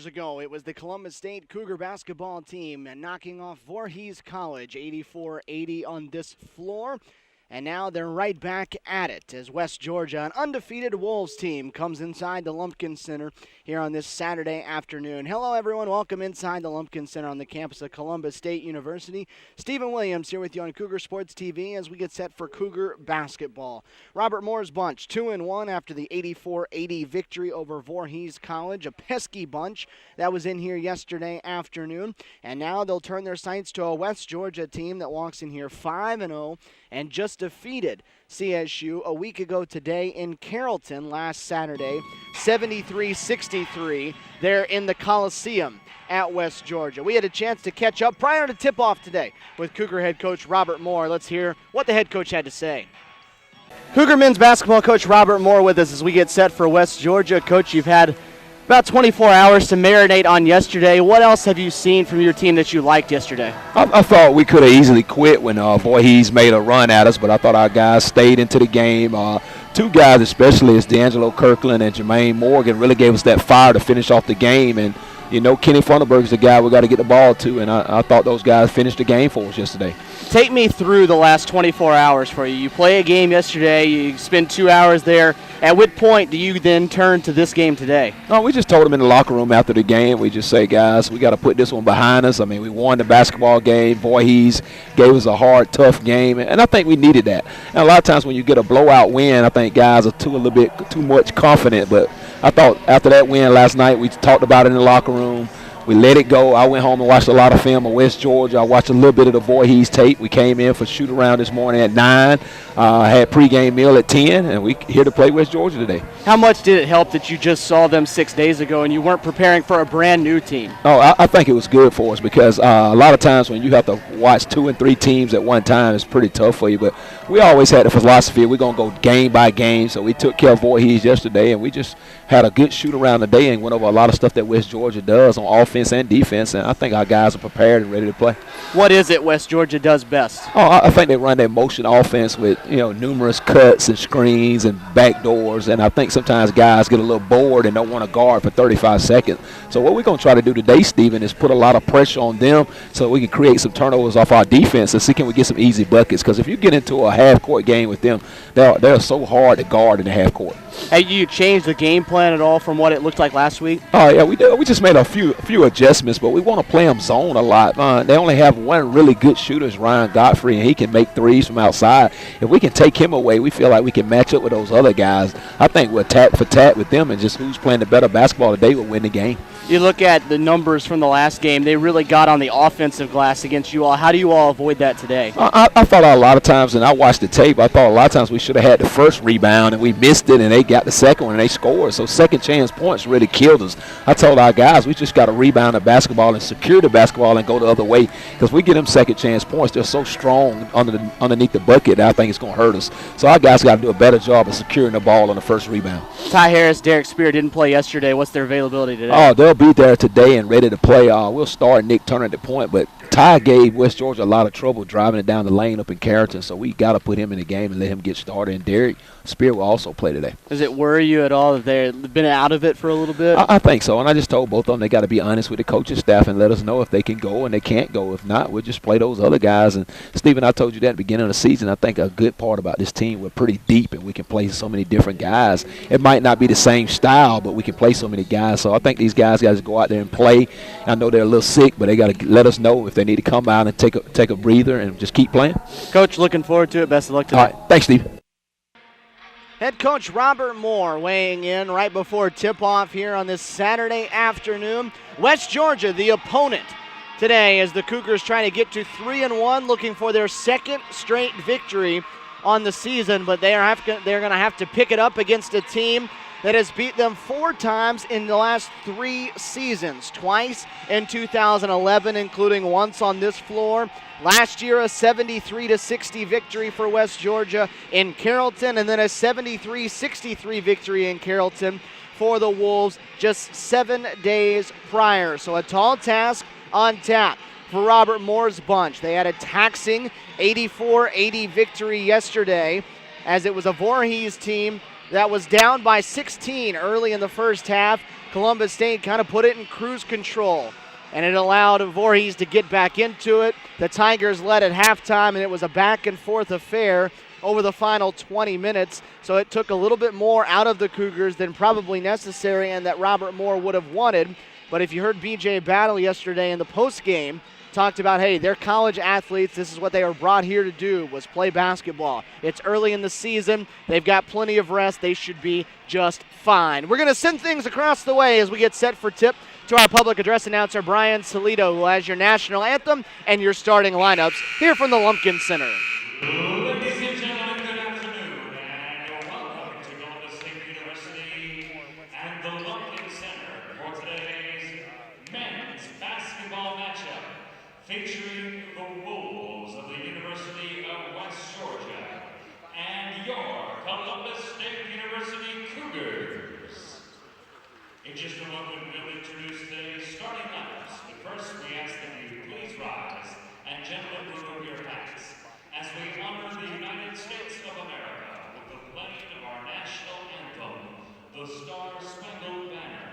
hours ago, it was the Columbus State Cougar basketball team knocking off Voorhees College 84-80 on this floor. And now they're right back at it as West Georgia, an undefeated Wolves team, comes inside the Lumpkin Center here on this Saturday afternoon. Hello, everyone. Welcome inside the Lumpkin Center on the campus of Columbus State University. Stephen Williams here with you on Cougar Sports TV as we get set for Cougar basketball. Robert Moore's bunch, 2-1 after the 84-80 victory over Voorhees College. A pesky bunch that was in here yesterday afternoon. And now they'll turn their sights to a West Georgia team that walks in here 5-0 and just defeated CSU a week ago today in Carrollton last Saturday, 73-63 there in the Coliseum at West Georgia. We had a chance to catch up prior to tip-off today with Cougar head coach Robert Moore. Let's hear what the head coach had to say. Cougar men's basketball coach Robert Moore with us as we get set for West Georgia. Coach, you've had about 24 hours to marinate on yesterday. What else have you seen from your team that you liked yesterday? I thought we could have easily quit when Voorhees made a run at us, but I thought our guys stayed into the game. Two guys especially, is D'Angelo Kirkland and Jermaine Morgan, really gave us that fire to finish off the game. And, you know, Kenny Funderburg is the guy we got to get the ball to, and I thought those guys finished the game for us yesterday. Take me through the last 24 hours for you. You play a game yesterday, you spend 2 hours there. At what point do you then turn to this game today? No, we just told them in the locker room after the game, we just say, guys, we got to put this one behind us. I mean, we won the basketball game. Voorhees gave us a hard, tough game, and I think we needed that. And a lot of times when you get a blowout win, I think guys are a little bit too much confident. But I thought after that win last night, we talked about it in the locker room. We let it go. I went home and watched a lot of film of West Georgia. I watched a little bit of the Voorhees tape. We came in for shoot-around this morning at 9. Had pregame meal at 10, and we here to play West Georgia today. How much did it help that you just saw them 6 days ago and you weren't preparing for a brand-new team? Oh, I think it was good for us because a lot of times when you have to watch 2 and 3 teams at one time, it's pretty tough for you. But we always had the philosophy we're going to go game by game. So we took care of Voorhees yesterday, and we just had a good shoot-around today and went over a lot of stuff that West Georgia does on offense and defense, and I think our guys are prepared and ready to play. What is it West Georgia does best? Oh, I think they run their motion offense with, you know, numerous cuts and screens and back doors, and I think sometimes guys get a little bored and don't want to guard for 35 seconds. So what we're going to try to do today, Stephen, is put a lot of pressure on them so we can create some turnovers off our defense and see can we get some easy buckets, because if you get into a half-court game with them, they're so hard to guard in the half-court. Have you changed the game plan at all from what it looked like last week? Oh, yeah, we did. We just made a few adjustments, but we want to play them zone a lot. They only have one really good shooter, Ryan Godfrey, and he can make threes from outside. If we can take him away, we feel like we can match up with those other guys. I think we'll tat for tat with them, and just who's playing the better basketball today will win the game. You look at the numbers from the last game, they really got on the offensive glass against you all. How do you all avoid that today? I thought a lot of times, and I watched the tape, I thought a lot of times we should have had the first rebound, and we missed it, and they got the second one, and they scored. So second chance points really killed us. I told our guys we just got to rebound the basketball and secure the basketball and go the other way, because we get them second chance points. They're so strong underneath the bucket that I think it's going to hurt us. So our guys got to do a better job of securing the ball on the first rebound. Ty Harris, Derek Spear didn't play yesterday. What's their availability today? Oh, they'll be there today and ready to play. We'll start Nick Turner at the point, but Ty gave West Georgia a lot of trouble driving it down the lane up in Carrollton, so we got to put him in the game and let him get started. And Derek Spear will also play today. Does it worry you at all that they've been out of it for a little bit? I think so, and I just told both of them they got to be honest with the coaching staff and let us know if they can go and they can't go. If not, we'll just play those other guys. And, Stephen, I told you that at the beginning of the season. I think a good part about this team, we're pretty deep and we can play so many different guys. It might not be the same style, but we can play so many guys. So I think these guys got to go out there and play. I know they're a little sick, but they got to let us know if they need to come out and take a breather and just keep playing. Coach, looking forward to it. Best of luck today. All right. Thanks, Steve. Head coach Robert Moore weighing in right before tip-off here on this Saturday afternoon. West Georgia, the opponent today, as the Cougars trying to get to 3-1, looking for their second straight victory on the season, but they're going to have to pick it up against a team that has beat them 4 times in the last 3 seasons, twice in 2011, including once on this floor. Last year, a 73-60 victory for West Georgia in Carrollton, and then a 73-63 victory in Carrollton for the Wolves just 7 days prior. So a tall task on tap for Robert Moore's bunch. They had a taxing 84-80 victory yesterday, as it was a Voorhees team that was down by 16 early in the first half, Columbus State kind of put it in cruise control, and it allowed Voorhees to get back into it. The Tigers led at halftime, and it was a back-and-forth affair over the final 20 minutes, so it took a little bit more out of the Cougars than probably necessary and that Robert Moore would have wanted. But if you heard BJ Battle yesterday in the postgame, talked about, hey, they're college athletes. This is what they are brought here to do, was play basketball. It's early in the season. They've got plenty of rest. They should be just fine. We're going to send things across the way as we get set for tip to our public address announcer, Brian Salido, who has your national anthem and your starting lineups here from the Lumpkin Center. Ladies and gentlemen, good afternoon, and welcome to Columbus State University and the Lumpkin Center for today's men's basketball matchup, featuring the Wolves of the University of West Georgia and your Columbus State University Cougars. In just a moment, we'll introduce the starting lineups, but first we ask that you please rise and gently remove your hats as we honor the United States of America with the playing of our national anthem, the Star-Spangled Banner.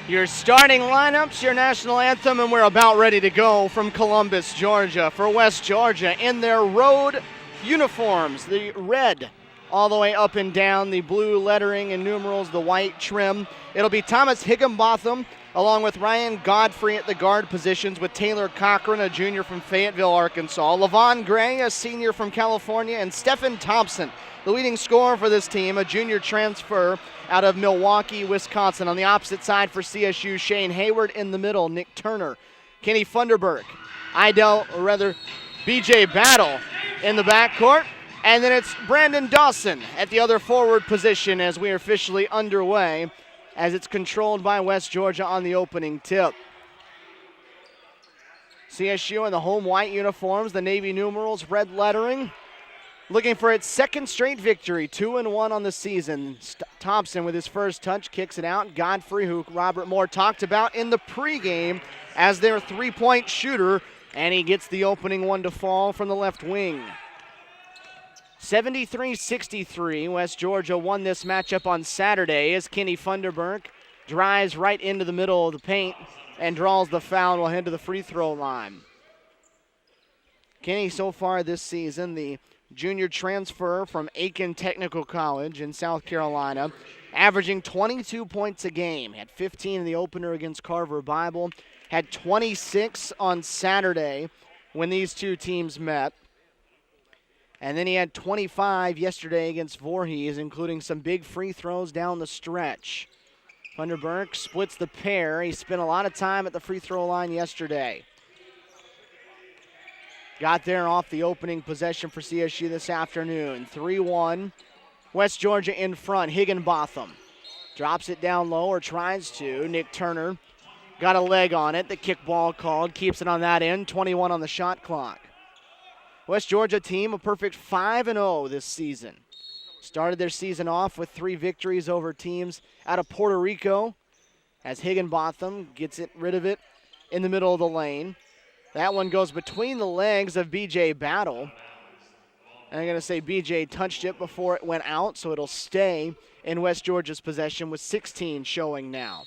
Your starting lineups, your national anthem, and we're about ready to go from Columbus, Georgia. For West Georgia in their road uniforms, the red all the way up and down, the blue lettering and numerals, the white trim. It'll be Thomas Higginbotham along with Ryan Godfrey at the guard positions with Taylor Cochran, a junior from Fayetteville, Arkansas, Levon Gray, a senior from California, and Stephen Thompson, the leading scorer for this team, a junior transfer out of Milwaukee, Wisconsin. On the opposite side for CSU, Shane Hayward. In the middle, Nick Turner, Kenny Funderburk, BJ Battle in the backcourt. And then it's Brandon Dawson at the other forward position as we are officially underway, as it's controlled by West Georgia on the opening tip. CSU in the home white uniforms, the navy numerals, red lettering, looking for its second straight victory, 2-1 on the season. Thompson with his first touch kicks it out. Godfrey, who Robert Moore talked about in the pregame as their three-point shooter, and he gets the opening one to fall from the left wing. 73-63, West Georgia won this matchup on Saturday as Kenny Funderburk drives right into the middle of the paint and draws the foul and will head to the free throw line. Kenny so far this season, the junior transfer from Aiken Technical College in South Carolina, averaging 22 points a game. Had 15 in the opener against Carver Bible, had 26 on Saturday when these two teams met. And then he had 25 yesterday against Voorhees, including some big free throws down the stretch. Funderburk splits the pair. He spent a lot of time at the free throw line yesterday. Got there off the opening possession for CSU this afternoon. 3-1. West Georgia in front. Higginbotham drops it down low, or tries to. Nick Turner got a leg on it. The kickball called. Keeps it on that end. 21 on the shot clock. West Georgia team a perfect 5-0 this season. Started their season off with 3 victories over teams out of Puerto Rico as Higginbotham gets rid of it in the middle of the lane. That one goes between the legs of BJ Battle. And I'm going to say BJ touched it before it went out, so it'll stay in West Georgia's possession with 16 showing now.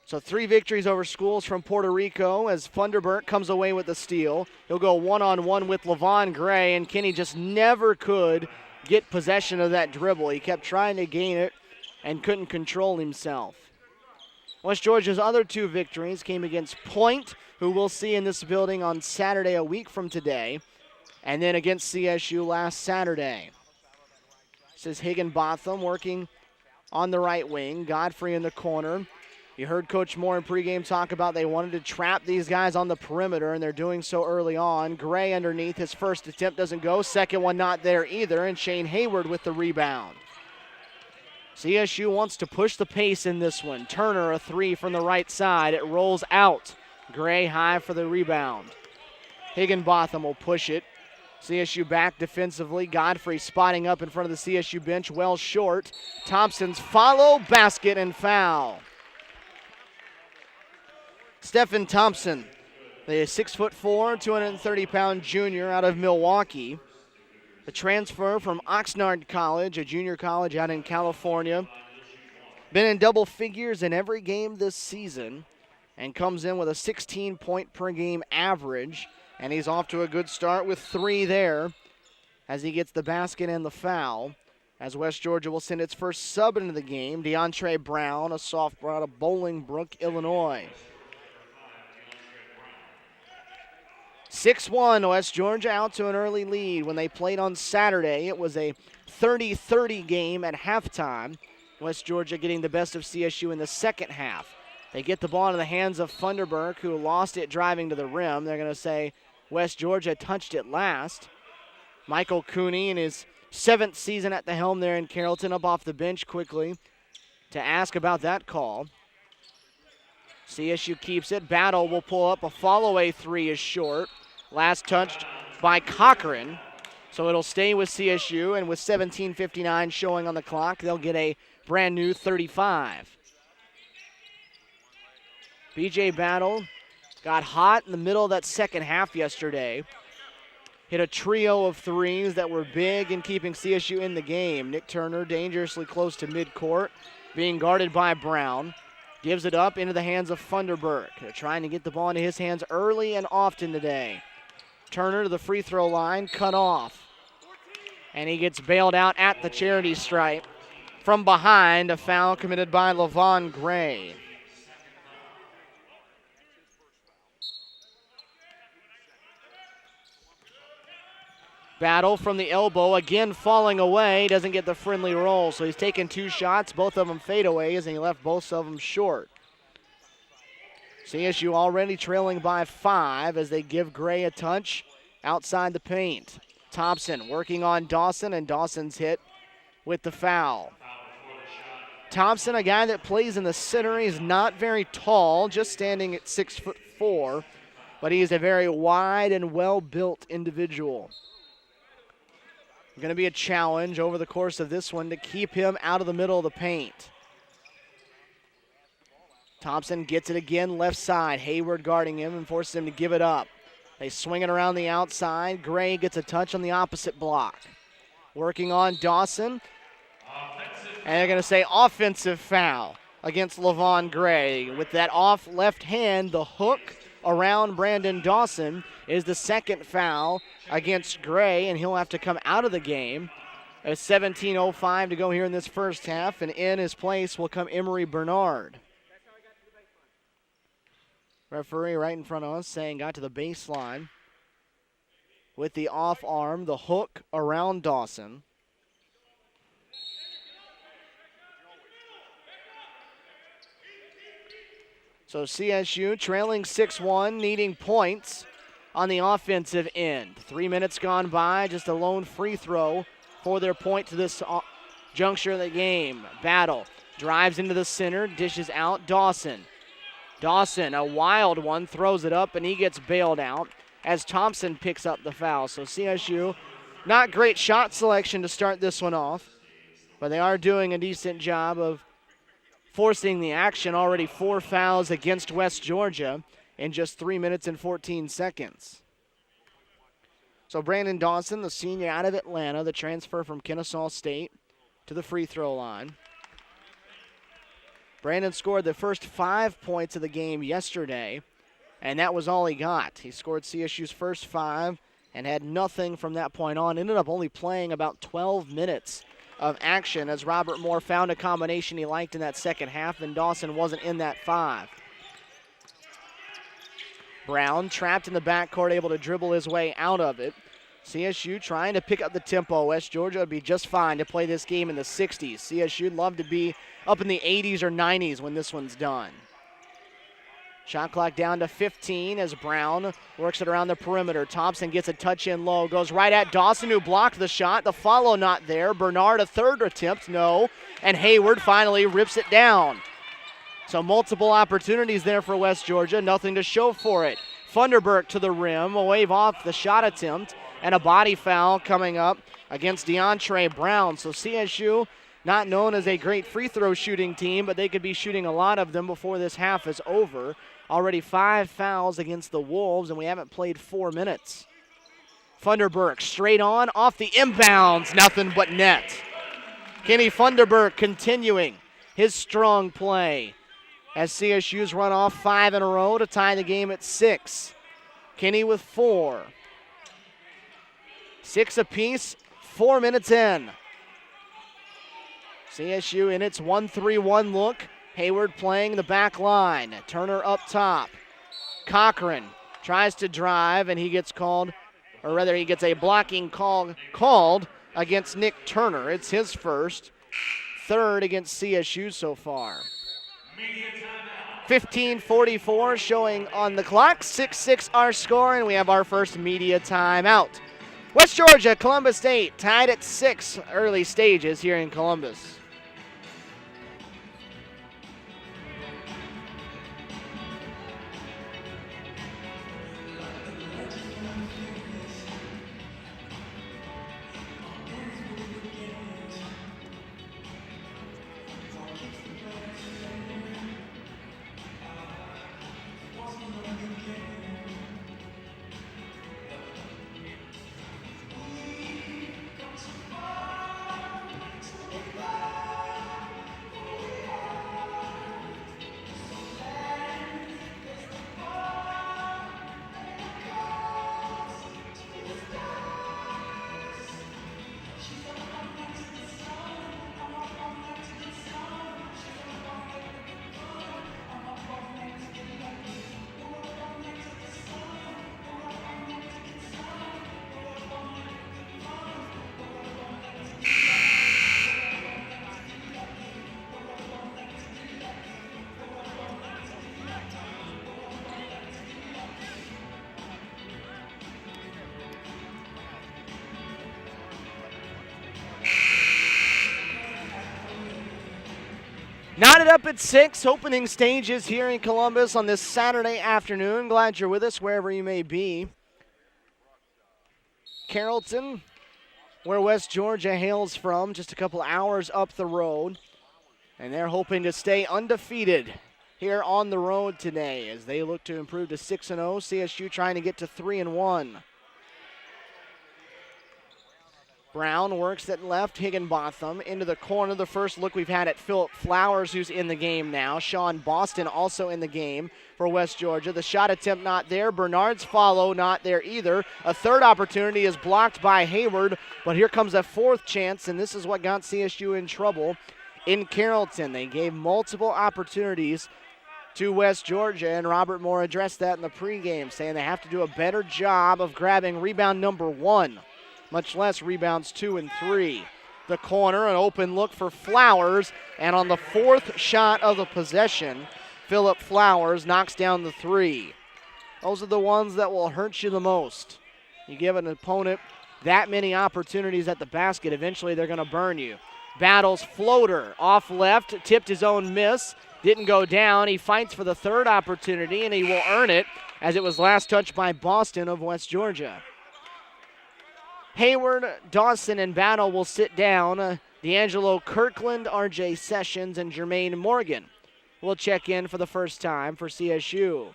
So 3 victories over schools from Puerto Rico as Funderburk comes away with the steal. He'll go one-on-one with Levon Gray, and Kenny just never could get possession of that dribble. He kept trying to gain it and couldn't control himself. West Georgia's other 2 victories came against Point, who we'll see in this building on Saturday a week from today, and then against CSU last Saturday. This is Higginbotham working on the right wing, Godfrey in the corner. You heard Coach Moore in pregame talk about they wanted to trap these guys on the perimeter, and they're doing so early on. Gray underneath, his first attempt doesn't go. Second one not there either, and Shane Hayward with the rebound. CSU wants to push the pace in this one. Turner, a 3 from the right side. It rolls out. Gray high for the rebound. Higginbotham will push it. CSU back defensively. Godfrey spotting up in front of the CSU bench, well short. Thompson's follow, basket, and foul. Stephen Thompson, the 6'4", 230-pound junior out of Milwaukee. A transfer from Oxnard College, a junior college out in California. Been in double figures in every game this season and comes in with a 16-point-per-game average. And he's off to a good start with 3 there as he gets the basket and the foul. As West Georgia will send its first sub into the game, DeAndre Brown, a sophomore out of Bolingbrook, Illinois. 6-1, West Georgia out to an early lead. When they played on Saturday, it was a 30-30 game at halftime. West Georgia getting the best of CSU in the second half. They get the ball into the hands of Funderburk, who lost it driving to the rim. They're going to say West Georgia touched it last. Michael Cooney in his 7th season at the helm there in Carrollton, up off the bench quickly to ask about that call. CSU keeps it. Battle will pull up. A follow-away 3 is short. Last touched by Cochran. So it'll stay with CSU, and with 17:59 showing on the clock, they'll get a brand new 35. BJ Battle got hot in the middle of that second half yesterday. Hit a trio of 3s that were big in keeping CSU in the game. Nick Turner dangerously close to midcourt, being guarded by Brown. Gives it up into the hands of Funderburk. They're trying to get the ball into his hands early and often today. Turner to the free throw line, cut off. And he gets bailed out at the charity stripe. From behind, a foul committed by LaVon Gray. Battle from the elbow, again falling away, doesn't get the friendly roll. So he's taken 2 shots, both of them fadeaways, and he left both of them short. CSU already trailing by 5 as they give Gray a touch outside the paint. Thompson working on Dawson, and Dawson's hit with the foul. Thompson, a guy that plays in the center, he's not very tall, just standing at 6'4", but he is a very wide and well-built individual. Going to be a challenge over the course of this one to keep him out of the middle of the paint. Thompson gets it again left side. Hayward guarding him and forces him to give it up. They swing it around the outside. Gray gets a touch on the opposite block. Working on Dawson. And they're going to say offensive foul against LaVon Gray. With that off left hand, the hook around Brandon Dawson is the second foul against Gray, and he'll have to come out of the game. A 17:05 to go here in this first half, and in his place will come Emory Bernard. Referee right in front of us saying got to the baseline with the off arm, the hook around Dawson. So CSU trailing 6-1, needing points on the offensive end. 3 minutes gone by, just a lone free throw for their point to this juncture of the game. Battle drives into the center, dishes out Dawson. Dawson, a wild one, throws it up, and he gets bailed out as Thompson picks up the foul. So CSU, not great shot selection to start this one off, but they are doing a decent job of forcing the action. Already 4 fouls against West Georgia in just 3 minutes and 14 seconds. So Brandon Dawson, the senior out of Atlanta, the transfer from Kennesaw State, to the free throw line. Brandon scored the first 5 points of the game yesterday, and that was all he got. He scored CSU's first 5 and had nothing from that point on. Ended up only playing about 12 minutes of action as Robert Moore found a combination he liked in that second half, and Dawson wasn't in that 5. Brown trapped in the backcourt, able to dribble his way out of it. CSU trying to pick up the tempo. West Georgia would be just fine to play this game in the 60s. CSU'd love to be up in the 80s or 90s when this one's done. Shot clock down to 15 as Brown works it around the perimeter. Thompson gets a touch in low, goes right at Dawson, who blocked the shot. The follow not there. Bernard, a third attempt, no. And Hayward finally rips it down. So multiple opportunities there for West Georgia, nothing to show for it. Funderburk to the rim, a wave off the shot attempt, and a body foul coming up against DeAndre Brown. So CSU, not known as a great free throw shooting team, but they could be shooting a lot of them before this half is over. Already 5 fouls against the Wolves, and we haven't played 4 minutes. Funderburk straight on, off the inbounds, nothing but net. Kenny Funderburk continuing his strong play as CSU's run off 5 in a row to tie the game at 6. Kenny with 4. 6 apiece, 4 minutes in. CSU in its 1-3-1 look. Hayward playing the back line. Turner up top. Cochran tries to drive, and he gets called, or rather he gets a blocking call called against Nick Turner. It's his first, 3rd against CSU so far. 15:44 showing on the clock. 6-6 our score, and we have our first media timeout. West Georgia, Columbus State tied at 6 early stages here in Columbus. Knotted up at 6, opening stages here in Columbus on this Saturday afternoon. Glad you're with us wherever you may be. Carrollton, where West Georgia hails from, just a couple hours up the road. And they're hoping to stay undefeated here on the road today as they look to improve to 6-0. CSU trying to get to 3-1. Brown works at left, Higginbotham into the corner. The first look we've had at Phillip Flowers, who's in the game now. Sean Boston also in the game for West Georgia. The shot attempt not there. Bernard's follow not there either. A third opportunity is blocked by Hayward, but here comes a fourth chance, and this is what got CSU in trouble in Carrollton. They gave multiple opportunities to West Georgia, and Robert Moore addressed that in the pregame, saying they have to do a better job of grabbing rebound number 1. Much less rebounds 2 and 3. The corner, an open look for Flowers, and on the fourth shot of the possession, Phillip Flowers knocks down the 3. Those are the ones that will hurt you the most. You give an opponent that many opportunities at the basket, eventually they're going to burn you. Battles floater off left, tipped his own miss, didn't go down. He fights for the third opportunity, and he will earn it as it was last touched by Boston of West Georgia. Hayward, Dawson, and Battle will sit down. D'Angelo Kirkland, R.J. Sessions, and Jermaine Morgan will check in for the first time for CSU.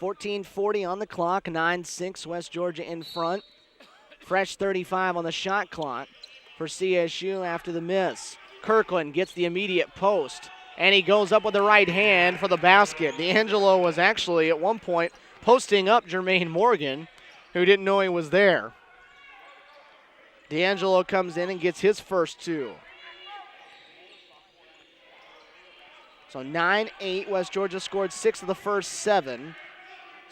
14:40 on the clock, 9-6, West Georgia in front. Fresh 35 on the shot clock for CSU after the miss. Kirkland gets the immediate post, and he goes up with the right hand for the basket. D'Angelo was actually at one point posting up Jermaine Morgan, who didn't know he was there. D'Angelo comes in and gets his first 2. So 9-8, West Georgia scored 6 of the first 7.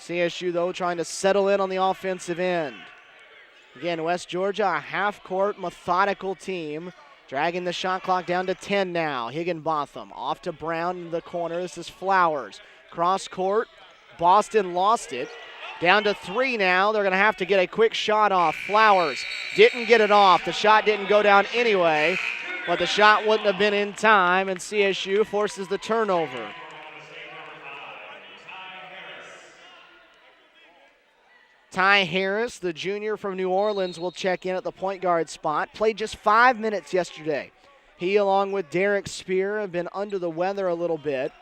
CSU, though, trying to settle in on the offensive end. Again, West Georgia, a half-court, methodical team, dragging the shot clock down to 10 now. Higginbotham off to Brown in the corner. This is Flowers. Cross court. Boston lost it. Down to 3 now. They're going to have to get a quick shot off. Flowers didn't get it off. The shot didn't go down anyway, but the shot wouldn't have been in time, and CSU forces the turnover. Ty Harris, the junior from New Orleans, will check in at the point guard spot. Played just 5 minutes yesterday. He, along with Derek Spear, have been under the weather a little bit.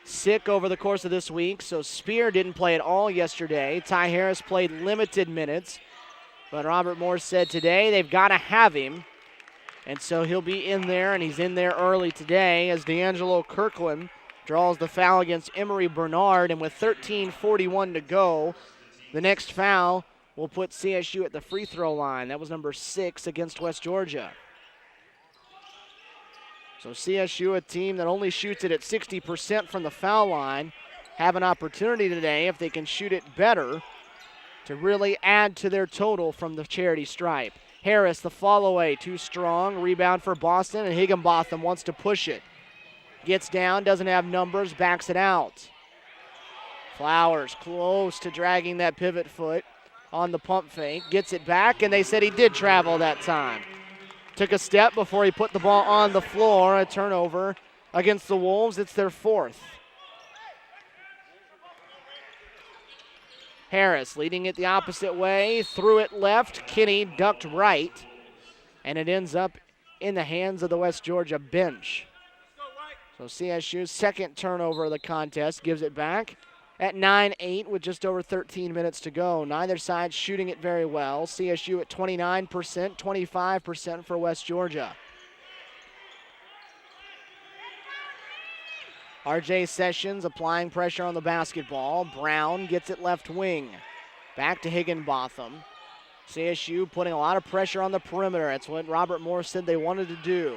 Sick over the course of this week, so Spear didn't play at all yesterday. Ty Harris played limited minutes, but Robert Moore said today they've got to have him, and so he'll be in there, and he's in there early today as D'Angelo Kirkland draws the foul against Emory Bernard, and with 13:41 to go, the next foul will put CSU at the free throw line. That was number 6 against West Georgia. So CSU, a team that only shoots it at 60% from the foul line, have an opportunity today, if they can shoot it better, to really add to their total from the charity stripe. Harris, the follow-away, too strong. Rebound for Boston, and Higginbotham wants to push it. Gets down, doesn't have numbers, backs it out. Flowers close to dragging that pivot foot on the pump fake. Gets it back, and they said he did travel that time. Took a step before he put the ball on the floor. A turnover against the Wolves. It's their 4th. Harris leading it the opposite way. Threw it left. Kinney ducked right. And it ends up in the hands of the West Georgia bench. So CSU's second turnover of the contest gives it back at 9-8 with just over 13 minutes to go. Neither side shooting it very well. CSU at 29%, 25% for West Georgia. R.J. Sessions applying pressure on the basketball. Brown gets it left wing. Back to Higginbotham. CSU putting a lot of pressure on the perimeter. That's what Robert Moore said they wanted to do.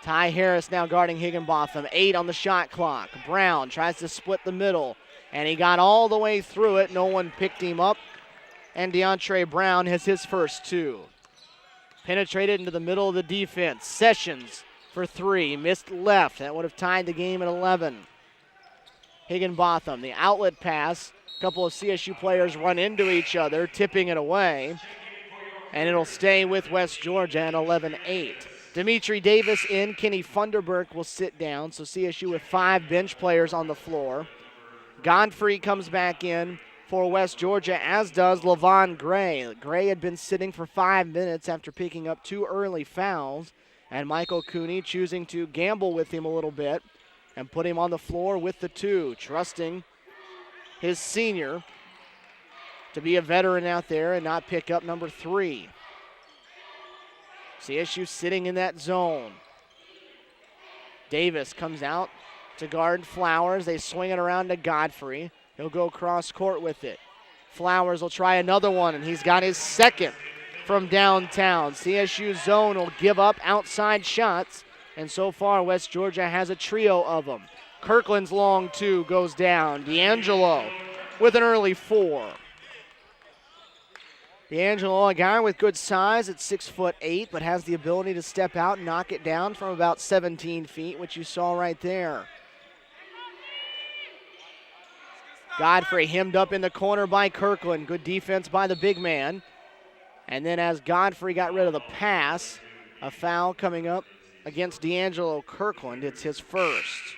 Ty Harris now guarding Higginbotham. 8 on the shot clock. Brown tries to split the middle, and he got all the way through it. No one picked him up, and DeAndre Brown has his first 2. Penetrated into the middle of the defense. Sessions for 3. Missed left. That would have tied the game at 11. Higginbotham, the outlet pass. A couple of CSU players run into each other, tipping it away. And it'll stay with West Georgia at 11-8. Dimitri Davis in. Kenny Funderburk will sit down. So CSU with 5 bench players on the floor. Godfrey comes back in for West Georgia, as does LaVon Gray. Gray had been sitting for 5 minutes after picking up 2 early fouls, and Michael Cooney choosing to gamble with him a little bit and put him on the floor with the 2, trusting his senior to be a veteran out there and not pick up number 3. CSU sitting in that zone. Davis comes out to guard Flowers. They swing it around to Godfrey. He'll go cross court with it. Flowers will try another one, and he's got his second from downtown. CSU zone will give up outside shots, and so far West Georgia has a trio of them. Kirkland's long 2 goes down. D'Angelo with an early 4. D'Angelo, a guy with good size at 6'8", but has the ability to step out and knock it down from about 17 feet, which you saw right there. Godfrey hemmed up in the corner by Kirkland. Good defense by the big man. And then as Godfrey got rid of the pass, a foul coming up against D'Angelo Kirkland. It's his first.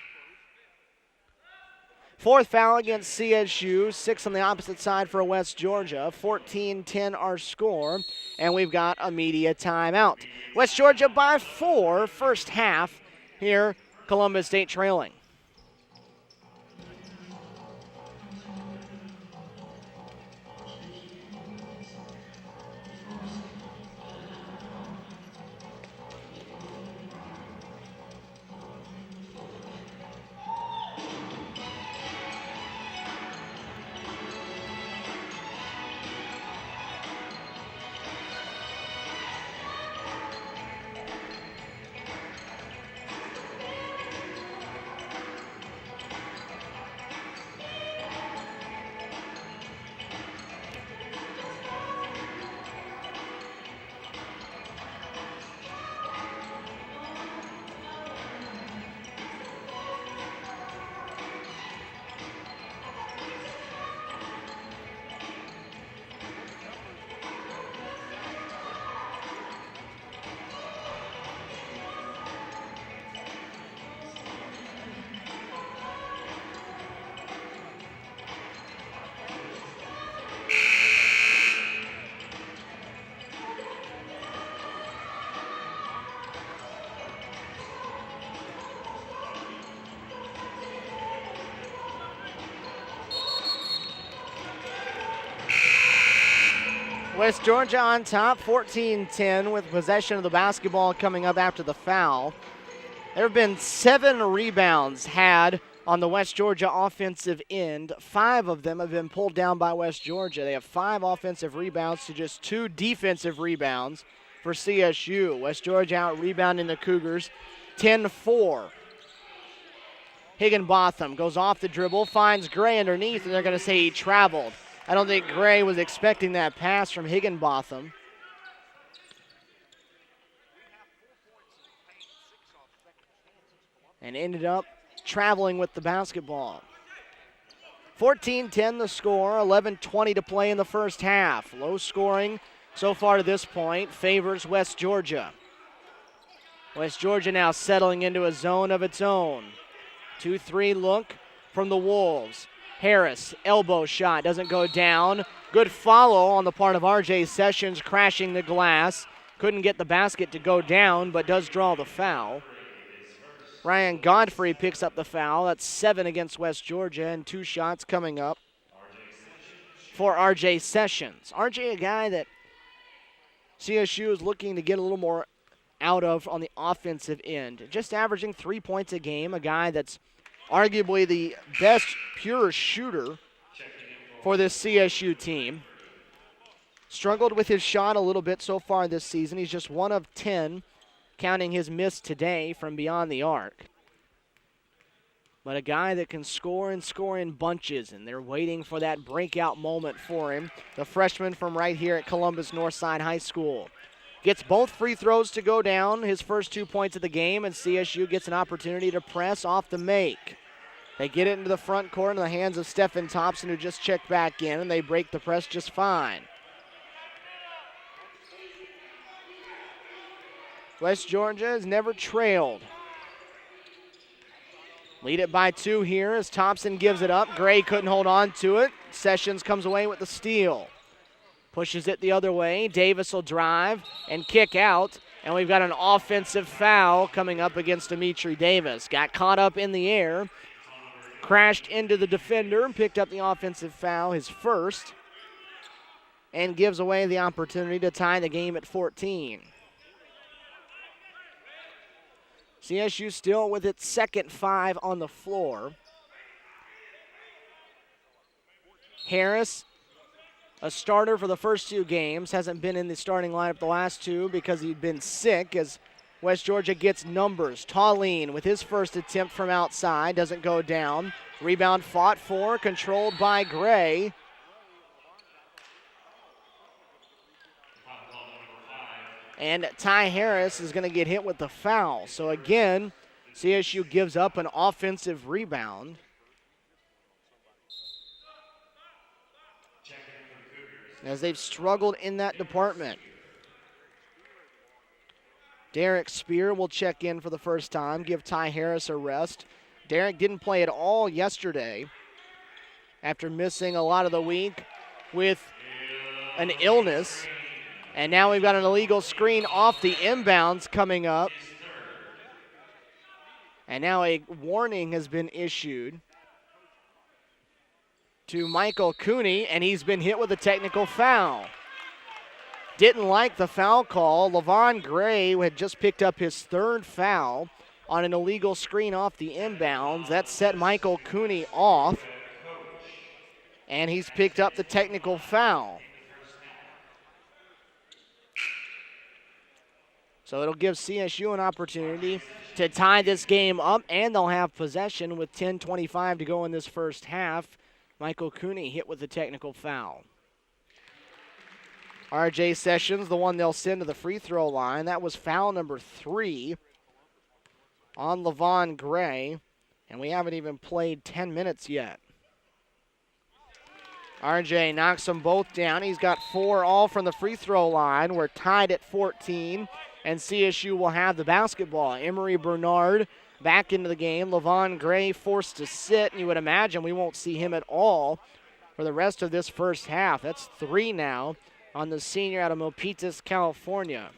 4th foul against CSU, 6 on the opposite side for West Georgia. 14-10 our score, and we've got a media timeout. West Georgia by 4, first half here, Columbus State trailing. West Georgia on top, 14-10 with possession of the basketball coming up after the foul. There have been 7 rebounds had on the West Georgia offensive end. 5 of them have been pulled down by West Georgia. They have 5 offensive rebounds to just 2 defensive rebounds for CSU. West Georgia out rebounding the Cougars 10-4. Higginbotham goes off the dribble, finds Gray underneath, and they're going to say he traveled. I don't think Gray was expecting that pass from Higginbotham. And ended up traveling with the basketball. 14-10 the score, 11:20 to play in the first half. Low scoring so far to this point, favors West Georgia. West Georgia now settling into a zone of its own. 2-3 look from the Wolves. Harris, elbow shot, doesn't go down. Good follow on the part of R.J. Sessions, crashing the glass. Couldn't get the basket to go down, but does draw the foul. Ryan Godfrey picks up the foul. That's 7 against West Georgia, and 2 shots coming up for R.J. Sessions. R.J., a guy that CSU is looking to get a little more out of on the offensive end. Just averaging 3 points a game, a guy that's arguably the best pure shooter for this CSU team. Struggled with his shot a little bit so far this season. He's just 1 of 10, counting his miss today from beyond the arc. But a guy that can score and score in bunches, and they're waiting for that breakout moment for him. The freshman from right here at Columbus Northside High School. Gets both free throws to go down, his first 2 points of the game, and CSU gets an opportunity to press off the make. They get it into the front court in the hands of Stephen Thompson, who just checked back in, and they break the press just fine. West Georgia has never trailed. Lead it by 2 here as Thompson gives it up. Gray couldn't hold on to it. Sessions comes away with the steal. Pushes it the other way. Davis will drive and kick out. And we've got an offensive foul coming up against Dimitri Davis. Got caught up in the air. Crashed into the defender and picked up the offensive foul, his first. And gives away the opportunity to tie the game at 14. CSU still with its second 5 on the floor. Harris, a starter for the first 2 games, hasn't been in the starting lineup the last 2 because he'd been sick as West Georgia gets numbers. Tallene with his first attempt from outside, doesn't go down. Rebound fought for, controlled by Gray. And Ty Harris is going to get hit with the foul. So again, CSU gives up an offensive rebound. As they've struggled in that department. Derek Spear will check in for the first time, give Ty Harris a rest. Derek didn't play at all yesterday after missing a lot of the week with an illness. And now we've got an illegal screen off the inbounds coming up. And now a warning has been issued to Michael Cooney, and he's been hit with a technical foul. Didn't like the foul call. Levon Gray had just picked up his 3rd foul on an illegal screen off the inbounds. That set Michael Cooney off, and he's picked up the technical foul. So it'll give CSU an opportunity to tie this game up, and they'll have possession with 10:25 to go in this first half. Michael Cooney hit with the technical foul. RJ Sessions, the one they'll send to the free throw line. That was foul number 3 on Levon Gray, and we haven't even played 10 minutes yet. RJ knocks them both down. He's got 4 all from the free throw line. We're tied at 14, and CSU will have the basketball. Emery Bernard back into the game. Levon Gray forced to sit, and you would imagine we won't see him at all for the rest of this first half. That's 3 now on the senior out of Milpitas, California.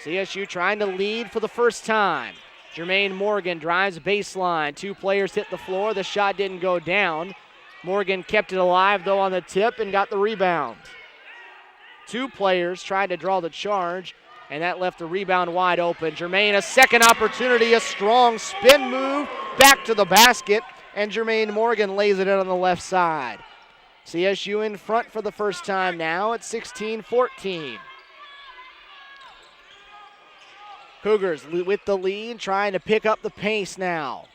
CSU trying to lead for the first time. Jermaine Morgan drives baseline. 2 players hit the floor. The shot didn't go down. Morgan kept it alive, though, on the tip and got the rebound. 2 players tried to draw the charge, and that left the rebound wide open. Jermaine, a second opportunity, a strong spin move back to the basket, and Jermaine Morgan lays it in on the left side. CSU in front for the first time now at 16-14. Cougars with the lead, trying to pick up the pace now.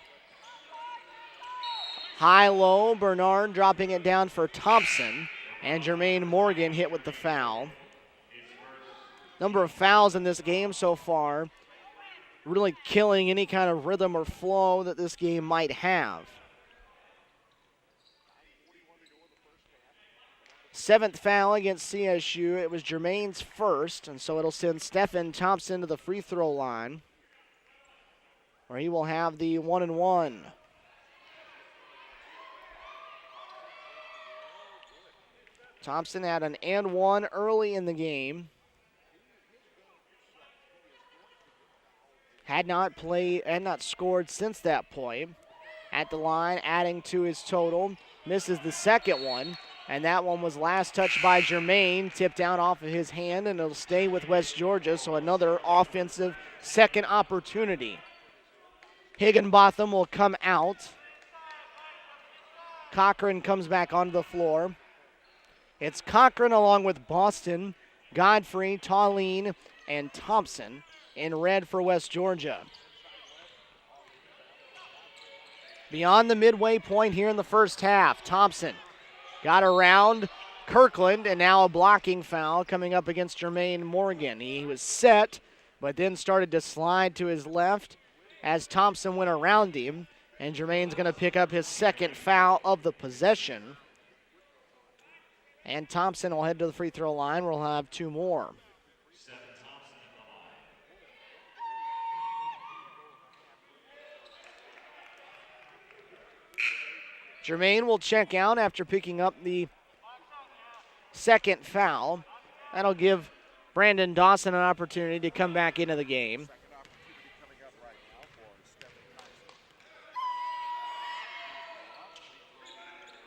High-low, Bernard dropping it down for Thompson, and Jermaine Morgan hit with the foul. Number of fouls in this game so far, really killing any kind of rhythm or flow that this game might have. 7th foul against CSU. It was Jermaine's first, and so it'll send Stephen Thompson to the free throw line, where he will have the 1-and-1. Thompson had an and 1 early in the game. Had not scored since that point. At the line, adding to his total. Misses the second one. And that one was last touched by Jermaine, tipped down off of his hand, and it'll stay with West Georgia, so another offensive second opportunity. Higginbotham will come out. Cochran comes back onto the floor. It's Cochran along with Boston, Godfrey, Tallene, and Thompson in red for West Georgia. Beyond the midway point here in the first half, Thompson got around Kirkland, and now a blocking foul coming up against Jermaine Morgan. He was set, but then started to slide to his left as Thompson went around him, and Jermaine's going to pick up his second foul of the possession. And Thompson will head to the free throw line. We'll have 2 more. Jermaine will check out after picking up the second foul. That'll give Brandon Dawson an opportunity to come back into the game.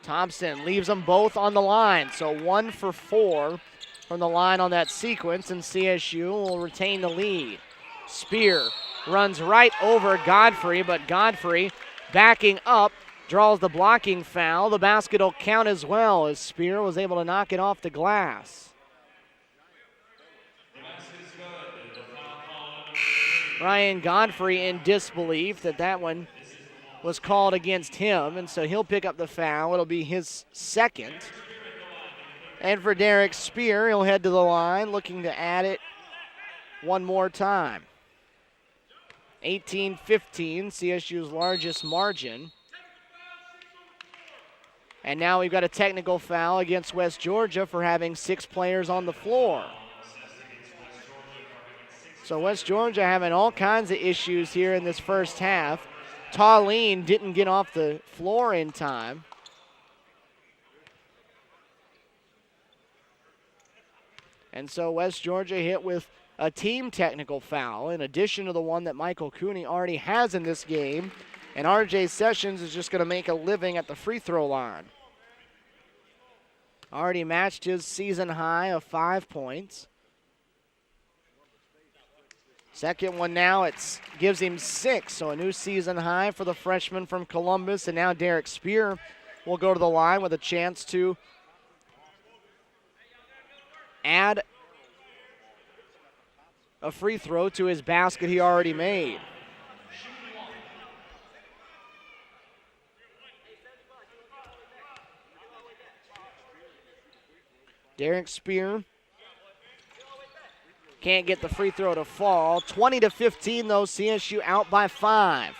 Thompson leaves them both on the line, so 1 for 4 from the line on that sequence, and CSU will retain the lead. Spear runs right over Godfrey, but Godfrey backing up draws the blocking foul. The basket will count as well as Spear was able to knock it off the glass. Ryan Godfrey in disbelief that one was called against him, and so he'll pick up the foul. It'll be his second. And for Derek Spear, he'll head to the line looking to add it one more time. 18-15, CSU's largest margin. And now we've got a technical foul against West Georgia for having 6 players on the floor. So West Georgia having all kinds of issues here in this first half. Tauline didn't get off the floor in time. And so West Georgia hit with a team technical foul in addition to the one that Michael Cooney already has in this game. And RJ Sessions is just going to make a living at the free throw line. Already matched his season high of 5 points. Second one now, it gives him 6, so a new season high for the freshman from Columbus. And now Derek Spear will go to the line with a chance to add a free throw to his basket he already made. Derek Spear can't get the free throw to fall. 20-15 though, CSU out by 5.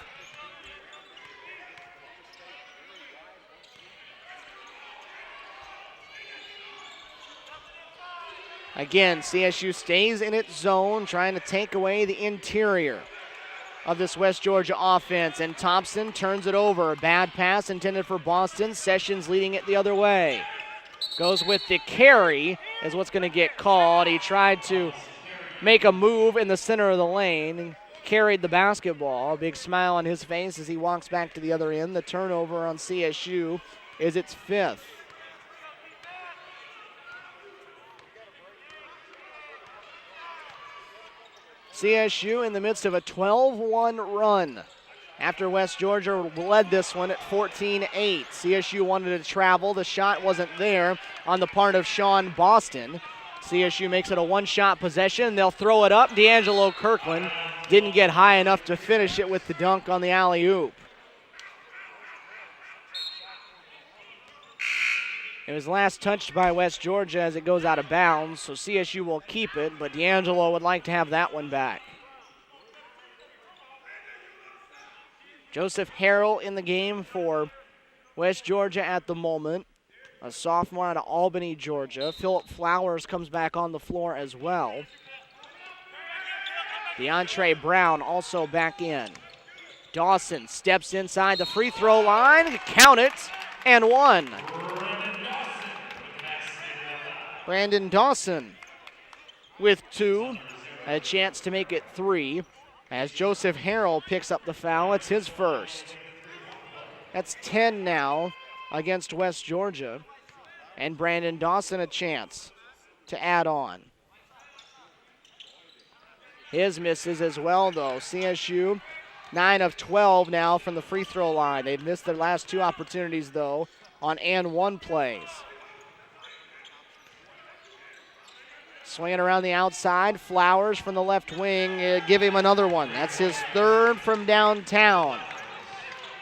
Again, CSU stays in its zone, trying to take away the interior of this West Georgia offense. And Thompson turns it over. A bad pass intended for Boston. Sessions leading it the other way. Goes with the carry is what's going to get called. He tried to make a move in the center of the lane and carried the basketball. A big smile on his face as he walks back to the other end. The turnover on CSU is its 5th. CSU in the midst of a 12-1 run after West Georgia led this one at 14-8. CSU wanted to travel. The shot wasn't there on the part of Sean Boston. CSU makes it a one-shot possession. They'll throw it up. D'Angelo Kirkland didn't get high enough to finish it with the dunk on the alley-oop. It was last touched by West Georgia as it goes out of bounds, so CSU will keep it, but D'Angelo would like to have that one back. Joseph Harrell in the game for West Georgia at the moment. A sophomore out of Albany, Georgia. Phillip Flowers comes back on the floor as well. DeAndre Brown also back in. Dawson steps inside the free throw line. Count it, and 1. Brandon Dawson with 2. A chance to make it 3 as Joseph Harrell picks up the foul. It's his first. That's 10 now against West Georgia. And Brandon Dawson a chance to add on. His misses as well, though. CSU 9 of 12 now from the free throw line. They've missed their last 2 opportunities, though, on and 1 plays. Swinging around the outside, Flowers from the left wing, give him another one. That's his 3rd from downtown.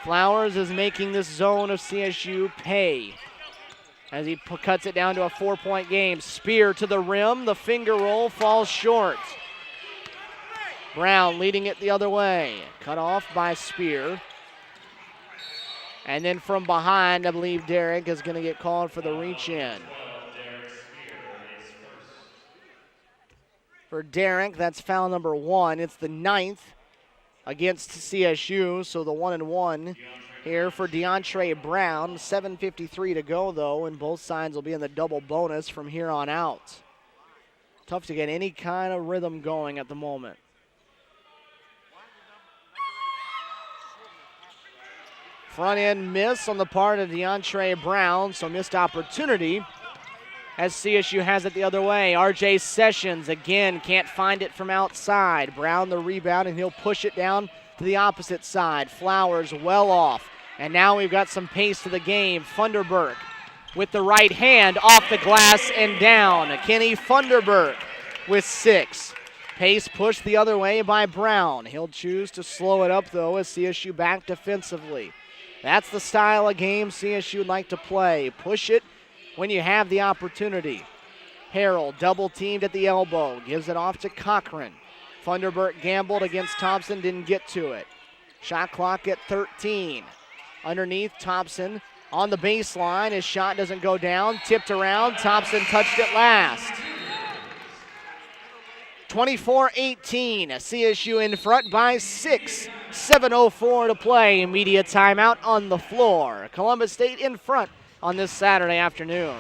Flowers is making this zone of CSU pay as he cuts it down to a 4-point game. Spear to the rim, the finger roll falls short. Brown leading it the other way. Cut off by Spear. And then from behind, I believe Derek is going to get called for the reach in. for Derrick. That's foul number 1. It's the 9th against CSU, so the 1-1 here for DeAndre Brown. 7:53 to go, though, and both sides will be in the double bonus from here on out. Tough to get any kind of rhythm going at the moment. Front end miss on the part of DeAndre Brown, so missed opportunity as CSU has it the other way. RJ Sessions again can't find it from outside. Brown the rebound, and he'll push it down to the opposite side. Flowers well off, and now we've got some pace to the game. Funderburk with the right hand off the glass and down. Kenny Funderburk with 6. Pace pushed the other way by Brown. He'll choose to slow it up, though, as CSU back defensively. That's the style of game CSU would like to play. Push it when you have the opportunity. Harrell double teamed at the elbow. Gives it off to Cochran. Funderburk gambled against Thompson, didn't get to it. Shot clock at 13. Underneath, Thompson on the baseline. His shot doesn't go down. Tipped around. Thompson touched it last. 24-18. CSU in front by 6. 7:04 to play. Media timeout on the floor. Columbus State in front on this Saturday afternoon.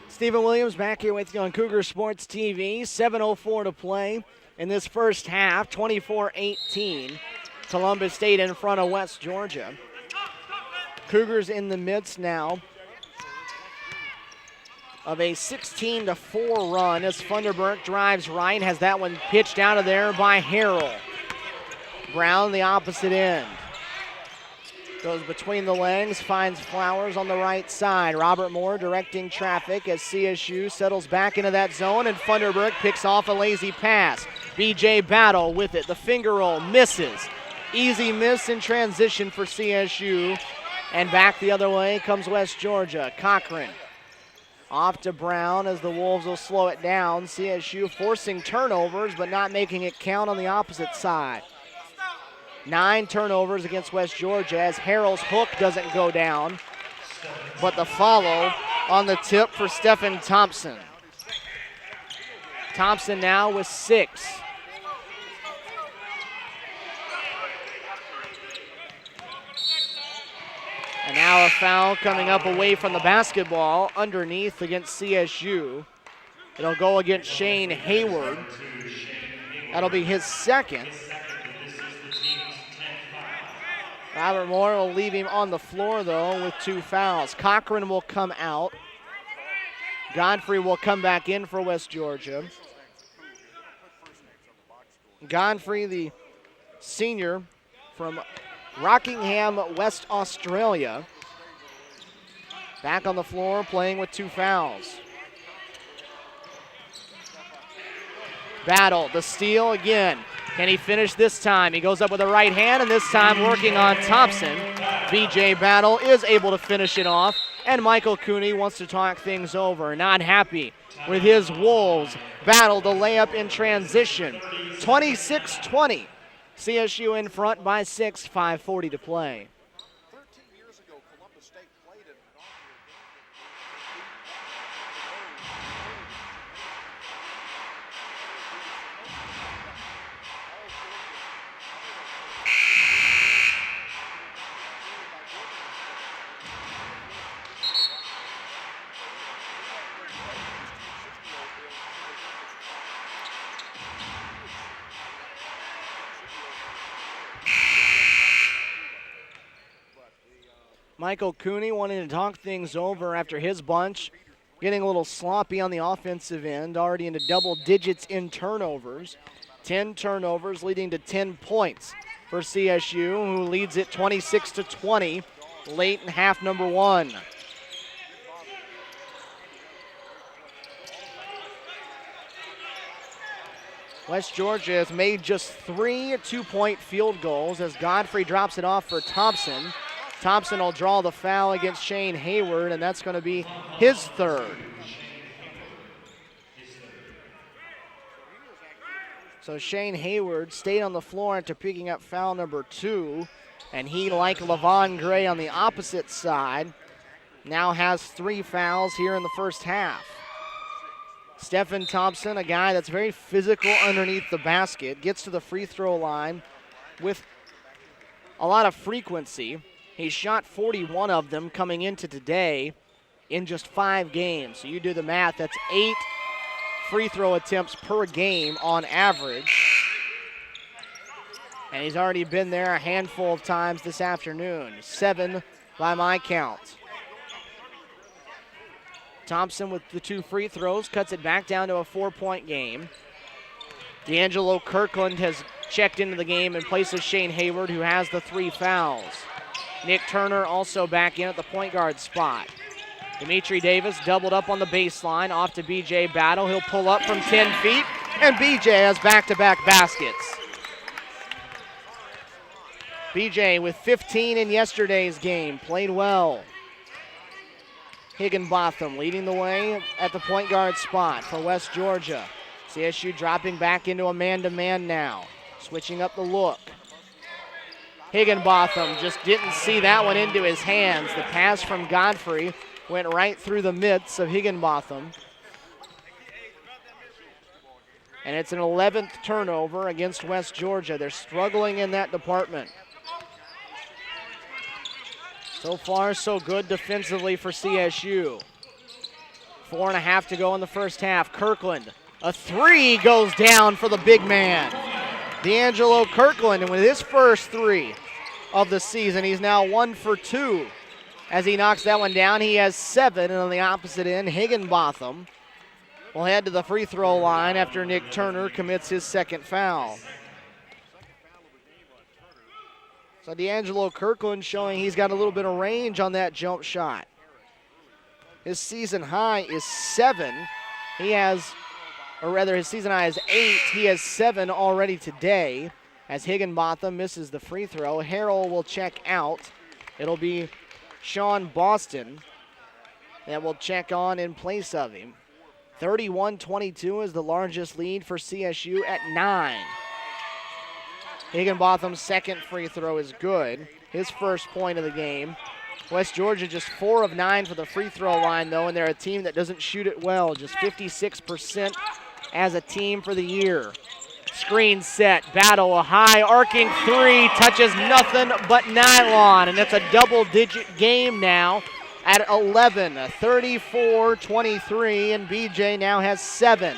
Stephen Williams back here with you on Cougar Sports TV. 7:04 to play in this first half. 24-18. Columbus State in front of West Georgia. Cougars in the midst now of a 16-4 run as Funderburk drives right. Has that one pitched out of there by Harrell. Brown the opposite end. Goes between the legs, finds Flowers on the right side. Robert Moore directing traffic as CSU settles back into that zone, and Funderburk picks off a lazy pass. BJ Battle with it. The finger roll misses. Easy miss in transition for CSU. And back the other way comes West Georgia. Cochran off to Brown as the Wolves will slow it down. CSU forcing turnovers but not making it count on the opposite side. 9 turnovers against West Georgia as Harrell's hook doesn't go down, but the follow on the tip for Stephen Thompson. Thompson now with 6. And now a foul coming up away from the basketball underneath against CSU. It'll go against Shane Hayward. That'll be his second. Robert Moore will leave him on the floor, though, with 2 fouls. Cochran will come out. Godfrey will come back in for West Georgia. Godfrey, the senior from Rockingham, West Australia, back on the floor playing with 2 fouls. Battle, the steal again. Can he finish this time? He goes up with a right hand, and this time working on Thompson. BJ Battle is able to finish it off, and Michael Cooney wants to talk things over. Not happy with his Wolves. Battle the layup in transition. 26-20. CSU in front by 6, 5:40 to play. 13 years ago, Columbus State played in an Michael Cooney wanting to talk things over after his bunch getting a little sloppy on the offensive end, already into double digits in turnovers. 10 turnovers leading to 10 points for CSU, who leads it 26-20 late in half number one. West Georgia has made just 3 two-point field goals as Godfrey drops it off for Thompson. Thompson will draw the foul against Shane Hayward, and that's going to be his third. So Shane Hayward stayed on the floor after picking up foul number 2, and he, like Levon Gray on the opposite side, now has 3 fouls here in the first half. Stephen Thompson, a guy that's very physical underneath the basket, gets to the free throw line with a lot of frequency. He shot 41 of them coming into today in just 5 games. So you do the math, that's 8 free throw attempts per game on average. And he's already been there a handful of times this afternoon. 7 by my count. Thompson with the 2 free throws cuts it back down to a 4-point game. D'Angelo Kirkland has checked into the game in place of Shane Hayward, who has the 3 fouls. Nick Turner also back in at the point guard spot. Dimitri Davis doubled up on the baseline, off to BJ Battle. He'll pull up from 10 feet, and BJ has back-to-back baskets. BJ with 15 in yesterday's game, played well. Higginbotham leading the way at the point guard spot for West Georgia. CSU dropping back into a man-to-man now, switching up the look. Higginbotham just didn't see that one into his hands. The pass from Godfrey went right through the midst of Higginbotham. And it's an 11th turnover against West Georgia. They're struggling in that department. So far, so good defensively for CSU. 4.5 to go in the first half. Kirkland, a 3 goes down for the big man. D'Angelo Kirkland, and with his first 3 of the season, he's now 1 for 2. As he knocks that one down, he has 7, and on the opposite end, Higginbotham will head to the free throw line after Nick Turner commits his 2nd foul. So D'Angelo Kirkland showing he's got a little bit of range on that jump shot. His season high is 7. He has, or rather his season high is 8. He has 7 already today as Higginbotham misses the free throw. Harrell will check out. It'll be Sean Boston that will check on in place of him. 31-22 is the largest lead for CSU at 9. Higginbotham's 2nd free throw is good. His first point of the game. West Georgia just 4 of 9 for the free throw line, though, and they're a team that doesn't shoot it well. Just 56% as a team for the year. Screen set, Battle, a high arcing 3, touches nothing but nylon, and it's a double-digit game now at 11, 34-23, and BJ now has 7.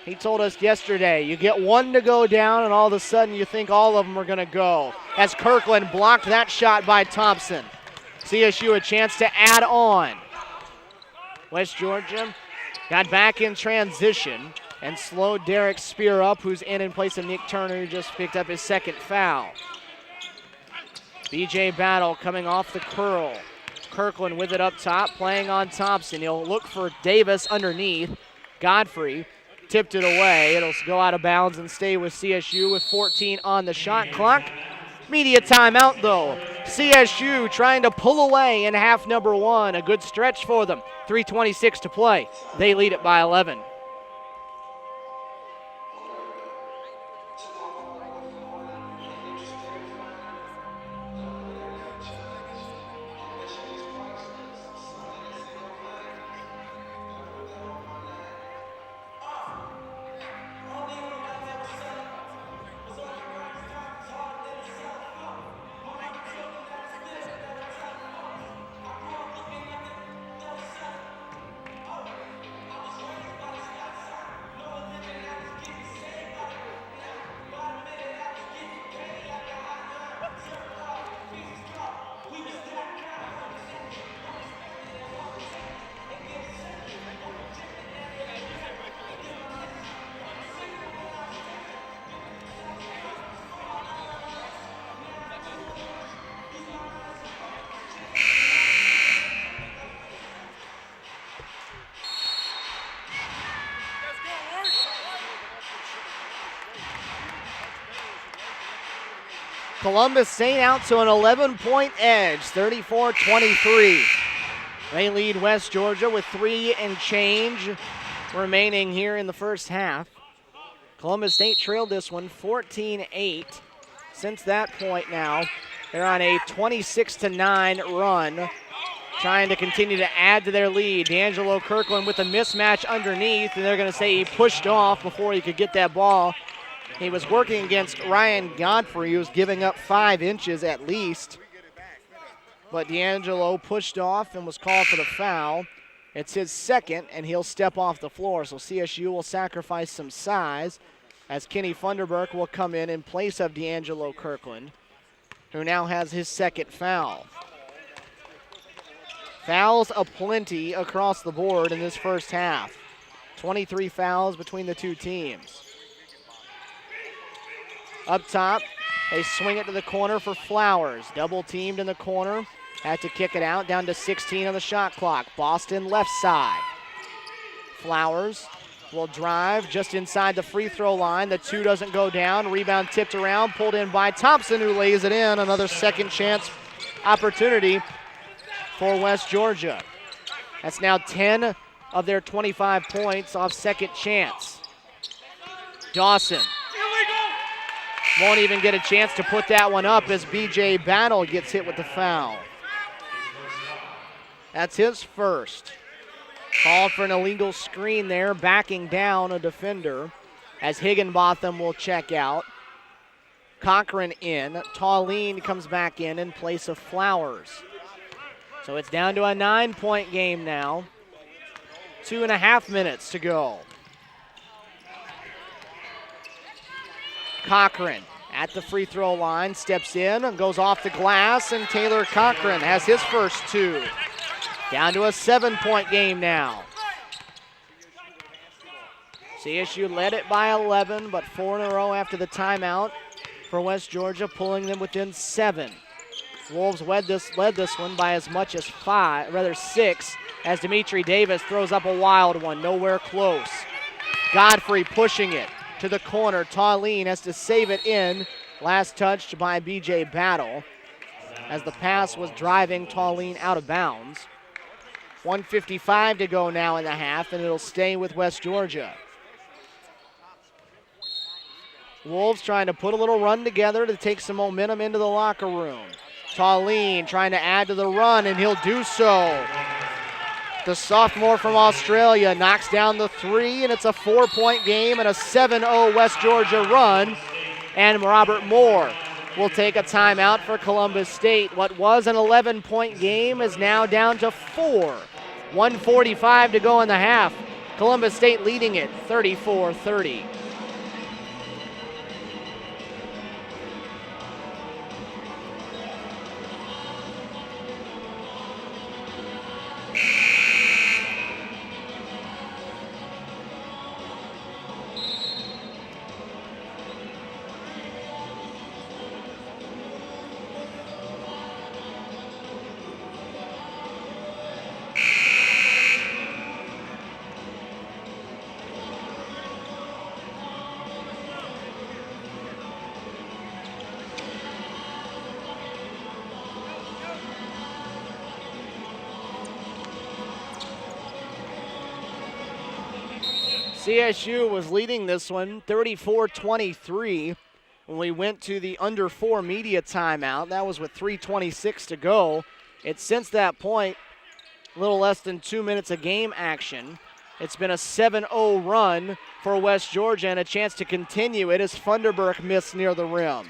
He told us yesterday, you get 1 to go down, and all of a sudden you think all of them are going to go. As Kirkland blocked that shot by Thompson. CSU a chance to add on. West Georgia got back in transition and slowed Derek Spear up, who's in place of Nick Turner, who just picked up his 2nd foul. BJ Battle coming off the curl. Kirkland with it up top, playing on Thompson. He'll look for Davis underneath. Godfrey tipped it away. It'll go out of bounds and stay with CSU with 14 on the shot clock. Media timeout, though. CSU trying to pull away in half number 1. A good stretch for them. 3:26 to play. They lead it by 11. Columbus St. out to an 11-point edge, 34-23. They lead West Georgia with 3 and change remaining here in the first half. Columbus State trailed this one 14-8. Since that point now, they're on a 26-9 run, trying to continue to add to their lead. D'Angelo Kirkland with a mismatch underneath, and they're going to say he pushed off before he could get that ball. He was working against Ryan Godfrey, who was giving up 5 inches at least. But D'Angelo pushed off and was called for the foul. It's his second, and he'll step off the floor. So CSU will sacrifice some size as Kenny Funderburk will come in place of D'Angelo Kirkland, who now has his second foul. Fouls aplenty across the board in this first half. 23 fouls between the two teams. Up top, they swing it to the corner for Flowers. Double teamed in the corner. Had to kick it out, down to 16 on the shot clock. Boston left side. Flowers will drive just inside the free throw line. The 2 doesn't go down. Rebound tipped around, pulled in by Thompson, who lays it in. Another second chance opportunity for West Georgia. That's now 10 of their 25 points off second chance. Dawson won't even get a chance to put that one up as BJ Battle gets hit with the foul. That's his first. Called for an illegal screen there, backing down a defender as Higginbotham will check out. Cochran in. Tauline comes back in place of Flowers. So it's down to a 9-point game now. 2.5 minutes to go. Cochran at the free throw line, steps in and goes off the glass, and Taylor Cochran has his first 2. Down to a 7-point game now. CSU led it by 11, but 4 in a row after the timeout for West Georgia, pulling them within 7. Wolves led this one by as much as 6, as Dimitri Davis throws up a wild one, nowhere close. Godfrey pushing it to the corner. Tauline has to save it in. Last touched by BJ Battle as the pass was driving Tauline out of bounds. 1:55 to go now in the half, and it'll stay with West Georgia. Wolves trying to put a little run together to take some momentum into the locker room. Tauline trying to add to the run, and he'll do so. The sophomore from Australia knocks down the 3, and it's a 4-point game and a 7-0 West Georgia run. And Robert Moore will take a timeout for Columbus State. What was an 11-point game is now down to 4. 1:45 to go in the half. Columbus State leading it 34-30. CSU was leading this one 34-23 when we went to the under 4 media timeout. That was with 3:26 to go. It's since that point a little less than 2 minutes of game action. It's been a 7-0 run for West Georgia and a chance to continue it as Funderburk missed near the rim.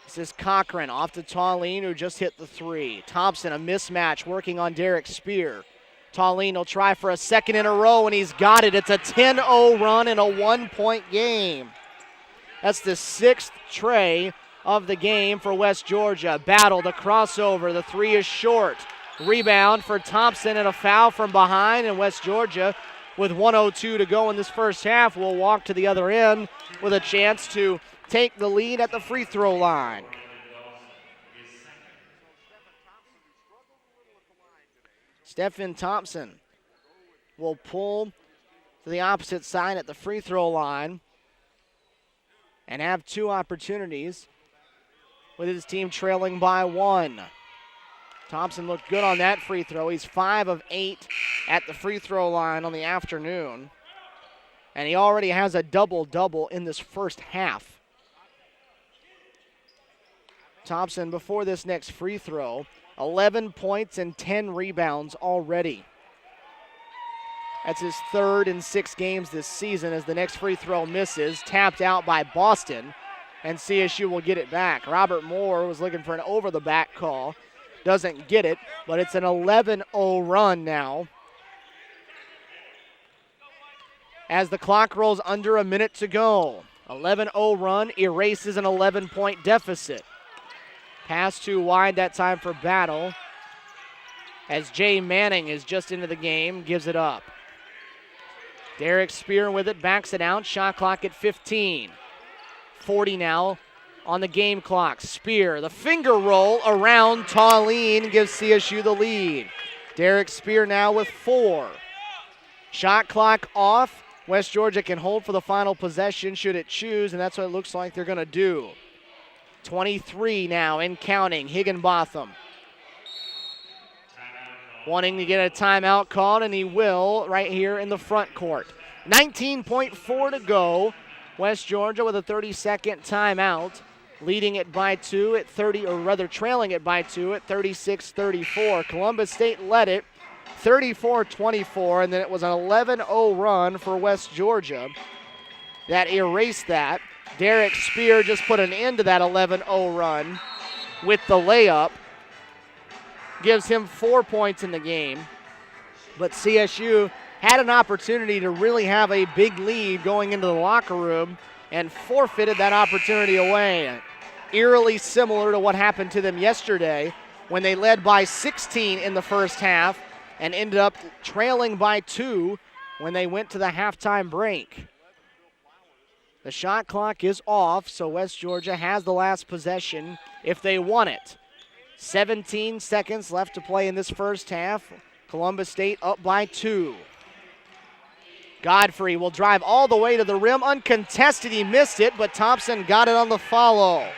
This is Cochran off to Tauline, who just hit the 3. Thompson, a mismatch, working on Derek Spear. Tauline will try for a second in a row, and he's got it. It's a 10-0 run in a 1-point game. That's the 6th tray of the game for West Georgia. Battle, the crossover. The 3 is short. Rebound for Thompson and a foul from behind, and West Georgia, with 1:02 to go in this first half, will walk to the other end with a chance to take the lead at the free throw line. Stephen Thompson will pull to the opposite side at the free throw line and have 2 opportunities with his team trailing by 1. Thompson looked good on that free throw. He's 5 of 8 at the free throw line on the afternoon. And he already has a double-double in this first half. Thompson, before this next free throw, 11 points and 10 rebounds already. That's his 3rd in 6 games this season as the next free throw misses, tapped out by Boston, and CSU will get it back. Robert Moore was looking for an over-the-back call. Doesn't get it, but it's an 11-0 run now. As the clock rolls under a minute to go. 11-0 run erases an 11-point deficit. Pass too wide that time for Battle. As Jay Manning is just into the game, gives it up. Derek Spear with it, backs it out. Shot clock at 15. 40 now on the game clock. Spear, the finger roll around Tauline gives CSU the lead. Derek Spear now with 4. Shot clock off. West Georgia can hold for the final possession should it choose, and that's what it looks like they're going to do. 23 now and counting. Higginbotham wanting to get a timeout called, and he will right here in the front court. 19.4 to go. West Georgia with a 30-second timeout, leading it by 2 at 30, or rather trailing it by 2 at 36-34. Columbus State led it 34-24, and then it was an 11-0 run for West Georgia that erased that. Derek Spear just put an end to that 11-0 run with the layup. Gives him 4 points in the game. But CSU had an opportunity to really have a big lead going into the locker room and forfeited that opportunity away. Eerily similar to what happened to them yesterday when they led by 16 in the first half and ended up trailing by 2 when they went to the halftime break. The shot clock is off, so West Georgia has the last possession if they want it. 17 seconds left to play in this first half. Columbus State up by 2. Godfrey will drive all the way to the rim. Uncontested, he missed it, but Thompson got it on the follow.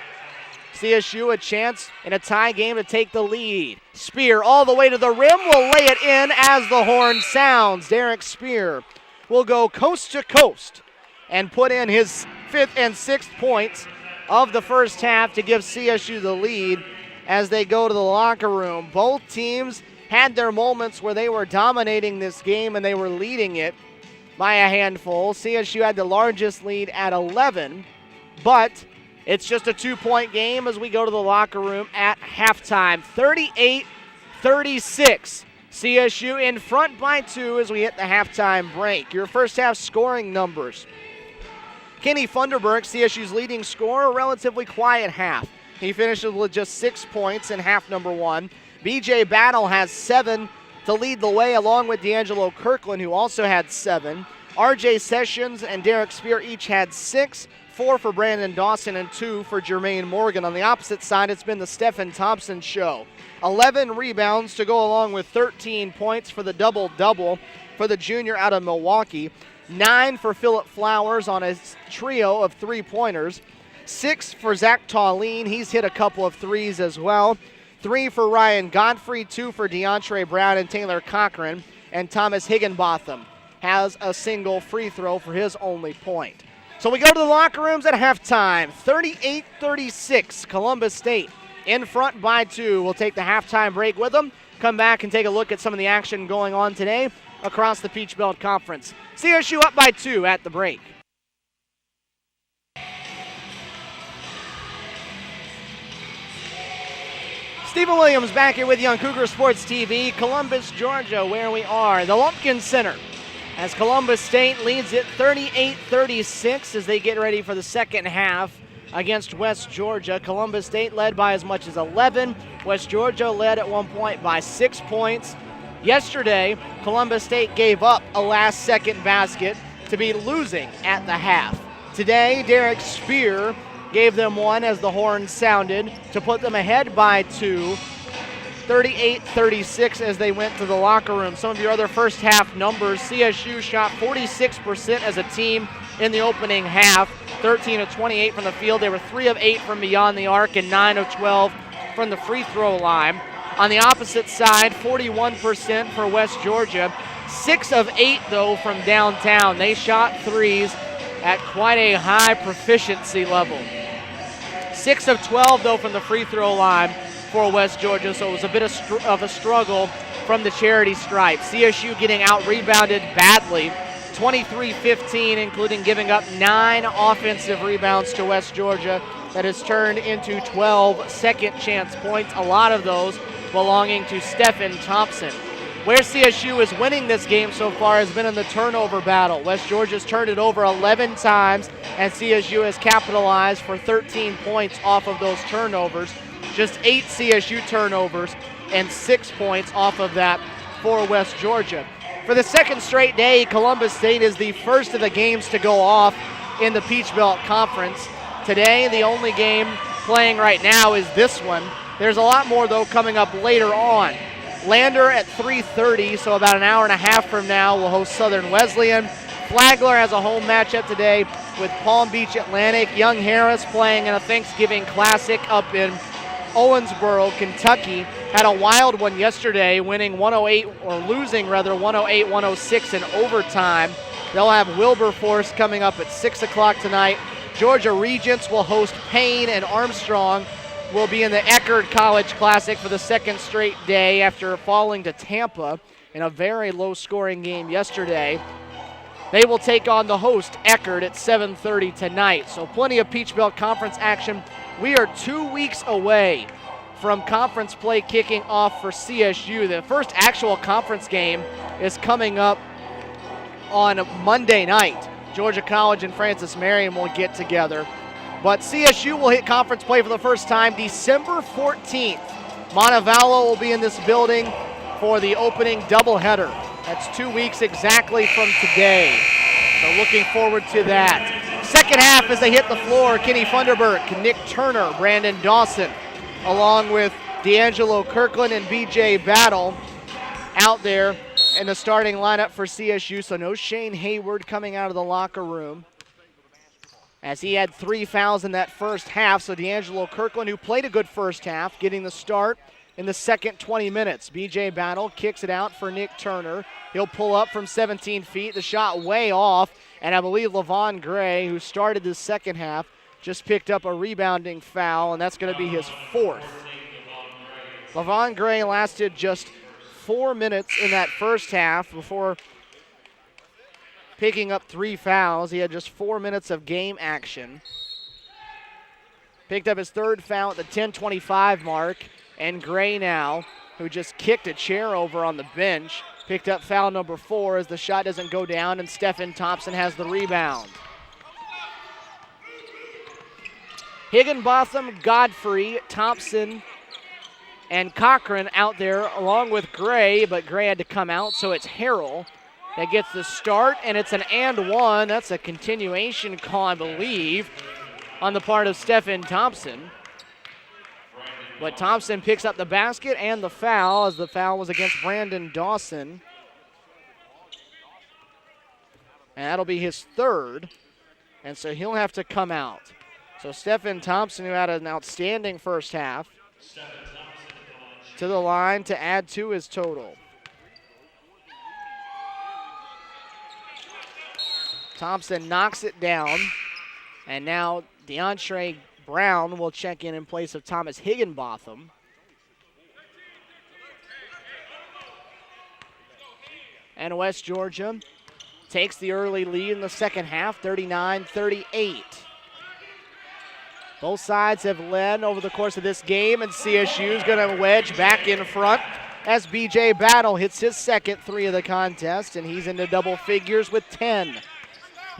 CSU a chance in a tie game to take the lead. Spear all the way to the rim, will lay it in as the horn sounds. Derek Spear will go coast to coast and put in his 5th and 6th points of the first half to give CSU the lead as they go to the locker room. Both teams had their moments where they were dominating this game and they were leading it by a handful. CSU had the largest lead at 11, but it's just a 2-point game as we go to the locker room at halftime. 38-36. CSU in front by 2 as we hit the halftime break. Your first half scoring numbers. Kenny Funderburk, CSU's leading scorer, a relatively quiet half. He finishes with just 6 points in half number 1. BJ Battle has 7 to lead the way, along with D'Angelo Kirkland, who also had 7. RJ Sessions and Derek Spear each had 6, 4 for Brandon Dawson and 2 for Jermaine Morgan. On the opposite side, it's been the Stephen Thompson show. 11 rebounds to go along with 13 points for the double-double for the junior out of Milwaukee. 9 for Phillip Flowers on his trio of 3-pointers. 6 for Zach Tauline. He's hit a couple of threes as well. 3 for Ryan Godfrey, 2 for DeAndre Brown and Taylor Cochran. And Thomas Higginbotham has a single free throw for his only point. So we go to the locker rooms at halftime. 38-36, Columbus State in front by 2. We'll take the halftime break with them. Come back and take a look at some of the action going on today across the Peach Belt Conference. CSU up by 2 at the break. Stephen Williams back here with you on Cougar Sports TV. Columbus, Georgia, where we are. The Lumpkin Center as Columbus State leads it 38-36 as they get ready for the second half against West Georgia. Columbus State led by as much as 11. West Georgia led at one point by 6 points. Yesterday, Columbus State gave up a last-second basket to be losing at the half. Today, Derek Spear gave them one as the horn sounded to put them ahead by 2 38-36 as they went to the locker room. Some of your other first half numbers: CSU shot 46% as a team in the opening half, 13 of 28 from the field. They were 3 of 8 from beyond the arc and 9 of 12 from the free throw line. On the opposite side, 41% for West Georgia, 6 of 8 though from downtown. They shot threes at quite a high proficiency level. 6 of 12 though from the free throw line for West Georgia, so it was a bit of a struggle from the charity stripe. CSU getting out-rebounded badly, 23-15, including giving up 9 offensive rebounds to West Georgia. That has turned into 12 second-chance points, a lot of those belonging to Stephen Thompson. Where CSU is winning this game so far has been in the turnover battle. West Georgia's turned it over 11 times, and CSU has capitalized for 13 points off of those turnovers. Just 8 CSU turnovers and 6 points off of that for West Georgia. For the second straight day, Columbus State is the first of the games to go off in the Peach Belt Conference. Today, the only game playing right now is this one. There's a lot more, though, coming up later on. Lander at 3:30, so about an hour and a half from now, will host Southern Wesleyan. Flagler has a home matchup today with Palm Beach Atlantic. Young Harris playing in a Thanksgiving Classic up in Owensboro, Kentucky. Had a wild one yesterday, winning 108, or losing rather, 108-106 in overtime. They'll have Wilberforce coming up at 6 o'clock tonight. Georgia Regents will host Payne, and Armstrong will be in the Eckerd College Classic for the second straight day after falling to Tampa in a very low-scoring game yesterday. They will take on the host, Eckerd, at 7:30 tonight. So plenty of Peach Belt Conference action. We are 2 weeks away from conference play kicking off for CSU. The first actual conference game is coming up on Monday night. Georgia College and Francis Marion will get together. But CSU will hit conference play for the first time December 14th. Montevallo will be in this building for the opening doubleheader. That's 2 weeks exactly from today. So looking forward to that. Second half as they hit the floor, Kenny Funderburk, Nick Turner, Brandon Dawson, along with D'Angelo Kirkland and BJ Battle out there in the starting lineup for CSU. So no Shane Hayward coming out of the locker room, as he had 3 fouls in that first half. So D'Angelo Kirkland, who played a good first half, getting the start in the second 20 minutes. BJ Battle kicks it out for Nick Turner. He'll pull up from 17 feet. The shot way off, and I believe LaVon Gray, who started the second half, just picked up a rebounding foul, and that's going to be his 4th. LaVon Gray lasted just 4 minutes in that first half before picking up 3 fouls. He had just 4 minutes of game action. Picked up his 3rd foul at the 10:25 mark. And Gray now, who just kicked a chair over on the bench, picked up foul number 4 as the shot doesn't go down, and Stephen Thompson has the rebound. Higginbotham, Godfrey, Thompson, and Cochran out there along with Gray, but Gray had to come out, so it's Harrell that gets the start, and it's an and one. That's a continuation call, I believe, on the part of Stephen Thompson. But Thompson picks up the basket and the foul, as the foul was against Brandon Dawson. And that'll be his 3rd, and so he'll have to come out. So Stephen Thompson, who had an outstanding first half, to the line to add to his total. Thompson knocks it down, and now DeAndre Brown will check in place of Thomas Higginbotham. And West Georgia takes the early lead in the second half, 39-38. Both sides have led over the course of this game, and CSU is going to wedge back in front as BJ Battle hits his second 3 of the contest, and he's into double figures with 10.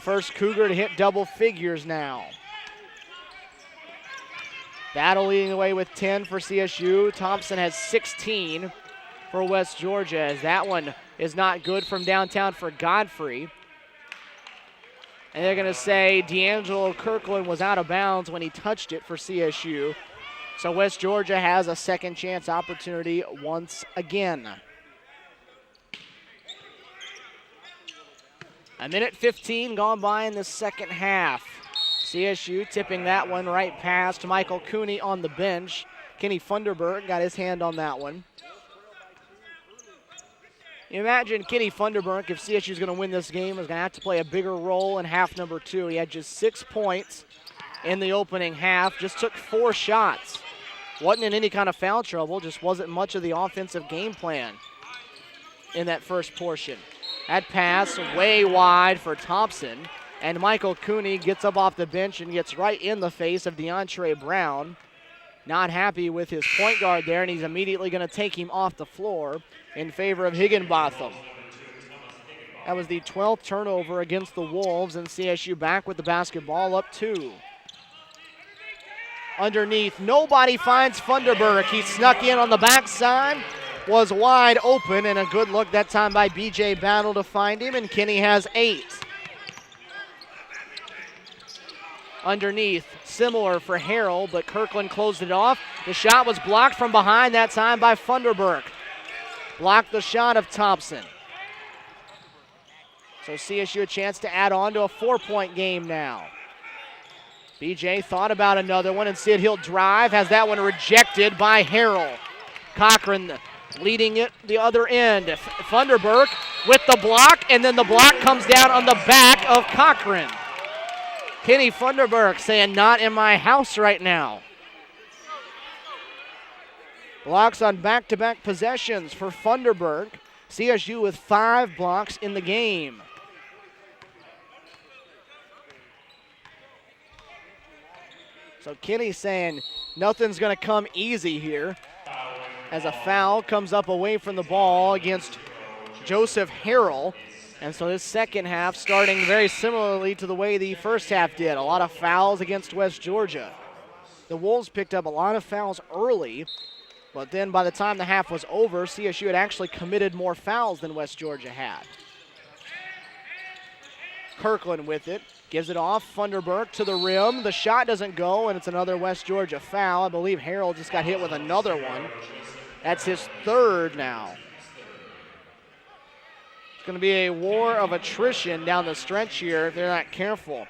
First Cougar to hit double figures now. Battle leading the way with 10 for CSU. Thompson has 16 for West Georgia, as that one is not good from downtown for Godfrey. And they're going to say D'Angelo Kirkland was out of bounds when he touched it for CSU. So West Georgia has a second chance opportunity once again. A minute 15 gone by in the second half. CSU tipping that one right past Michael Cooney on the bench. Kenny Funderburk got his hand on that one. You imagine Kenny Funderburk, if CSU is going to win this game, is going to have to play a bigger role in half number 2. He had just 6 points in the opening half, just took 4 shots. Wasn't in any kind of foul trouble, just wasn't much of the offensive game plan in that first portion. That pass way wide for Thompson, and Michael Cooney gets up off the bench and gets right in the face of DeAndre Brown. Not happy with his point guard there, and he's immediately going to take him off the floor in favor of Higginbotham. That was the 12th turnover against the Wolves, and CSU back with the basketball up 2. Underneath, nobody finds Funderburk. He snuck in on the backside, was wide open, and a good look that time by BJ Battle to find him, and Kenny has 8. Underneath, similar for Harrell, but Kirkland closed it off. The shot was blocked from behind that time by Funderburk. Blocked the shot of Thompson. So CSU a chance to add on to a 4-point game now. BJ thought about another one, and Sid he'll drive, has that one rejected by Harrell. Cochran leading it the other end. Funderburk with the block, and then the block comes down on the back of Cochran. Kenny Funderburk saying, not in my house right now. Blocks on back-to-back possessions for Funderburk. CSU with 5 blocks in the game. So Kenny saying nothing's going to come easy here as a foul comes up away from the ball against Joseph Harrell. And so this second half starting very similarly to the way the first half did. A lot of fouls against West Georgia. The Wolves picked up a lot of fouls early, but then by the time the half was over, CSU had actually committed more fouls than West Georgia had. Kirkland with it. Gives it off, Funderburk to the rim. The shot doesn't go, and it's another West Georgia foul. I believe Harrell just got hit with another one. That's his 3rd now. It's going to be a war of attrition down the stretch here if they're not careful.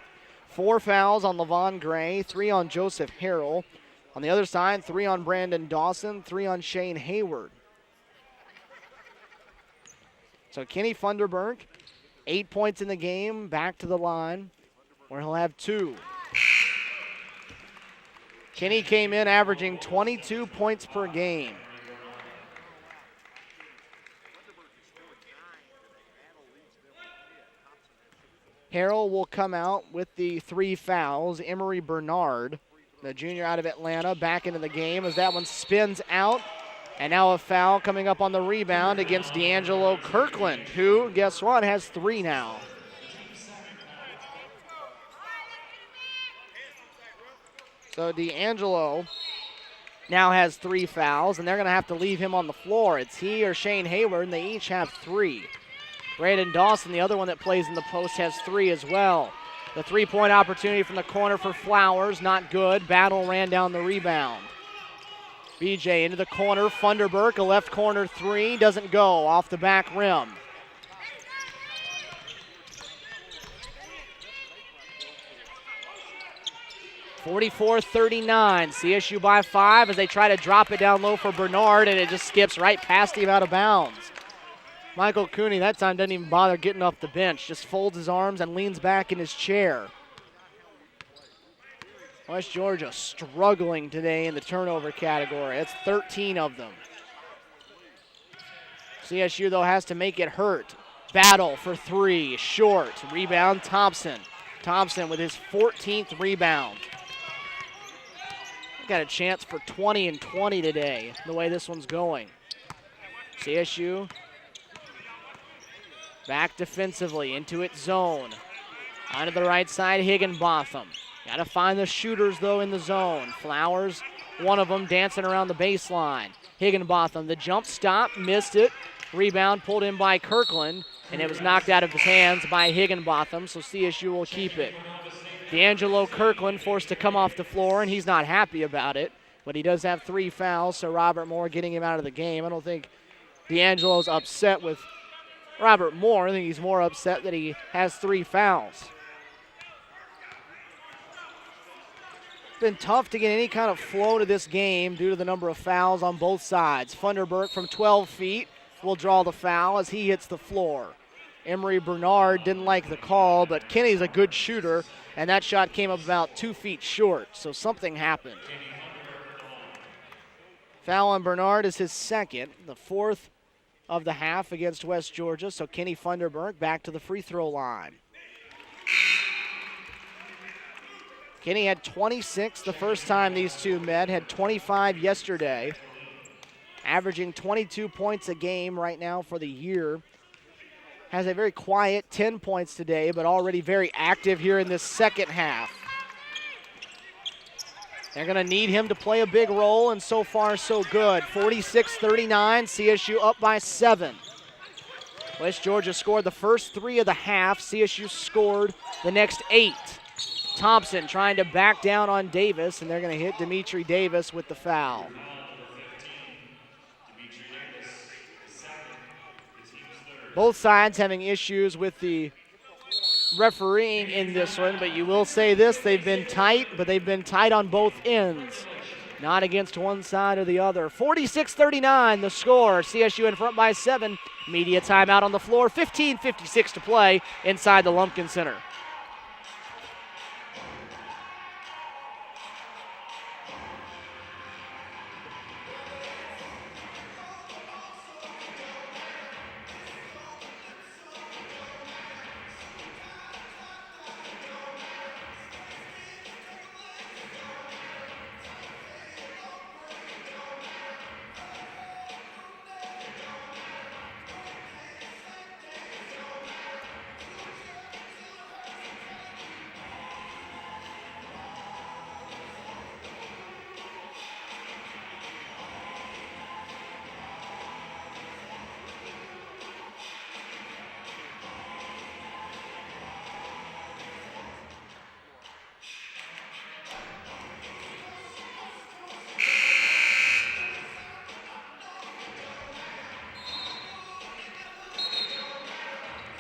4 fouls on Levon Gray, 3 on Joseph Harrell. On the other side, 3 on Brandon Dawson, 3 on Shane Hayward. So Kenny Funderburk, 8 points in the game, back to the line, where he'll have 2. Kenny came in averaging 22 points per game. Harrell will come out with the 3 fouls. Emery Bernard, the junior out of Atlanta, back into the game as that one spins out. And now a foul coming up on the rebound against D'Angelo Kirkland, who, guess what, has 3 now. So D'Angelo now has 3 fouls, and they're going to have to leave him on the floor. It's he or Shane Hayward, and they each have 3. Brandon Dawson, the other one that plays in the post, has 3 as well. The 3-point opportunity from the corner for Flowers, not good. Battle ran down the rebound. BJ into the corner, Funderburk, a left corner 3, doesn't go, off the back rim. .44-39, CSU by 5 as they try to drop it down low for Bernard, and it just skips right past him out of bounds. Michael Cooney that time doesn't even bother getting off the bench, just folds his arms and leans back in his chair. West Georgia struggling today in the turnover category. That's 13 of them. CSU, though, has to make it hurt. Battle for 3, short. Rebound, Thompson. Thompson with his 14th rebound. Got a chance for 20 and 20 today, the way this one's going. CSU back defensively into its zone. Onto the right side, Higginbotham. Got to find the shooters, though, in the zone. Flowers, one of them, dancing around the baseline. Higginbotham, the jump stop, missed it. Rebound pulled in by Kirkland, and it was knocked out of his hands by Higginbotham, so CSU will keep it. D'Angelo Kirkland forced to come off the floor, and he's not happy about it. But he does have 3 fouls, so Robert Moore getting him out of the game. I don't think D'Angelo's upset with Robert Moore. I think he's more upset that he has 3 fouls. It's been tough to get any kind of flow to this game due to the number of fouls on both sides. Funderburk from 12 feet will draw the foul as he hits the floor. Emery Bernard didn't like the call, but Kenny's a good shooter, and that shot came up about 2 feet short, so something happened. Foul on Bernard is his second, the 4th of the half against West Georgia, so Kenny Funderburk back to the free throw line. Kenny had 26 the first time these two met, had 25 yesterday, averaging 22 points a game right now for the year. Has a very quiet 10 points today, but already very active here in this second half. They're going to need him to play a big role, and so far so good. 46-39, CSU up by 7. West Georgia scored the first 3 of the half. CSU scored the next 8. Thompson trying to back down on Davis, and they're going to hit Dimitri Davis with the foul. Both sides having issues with the refereeing in this one, but you will say this, they've been tight, but they've been tight on both ends. Not against one side or the other. 46-39 the score. CSU in front by 7. Media timeout on the floor. 15:56 to play inside the Lumpkin Center.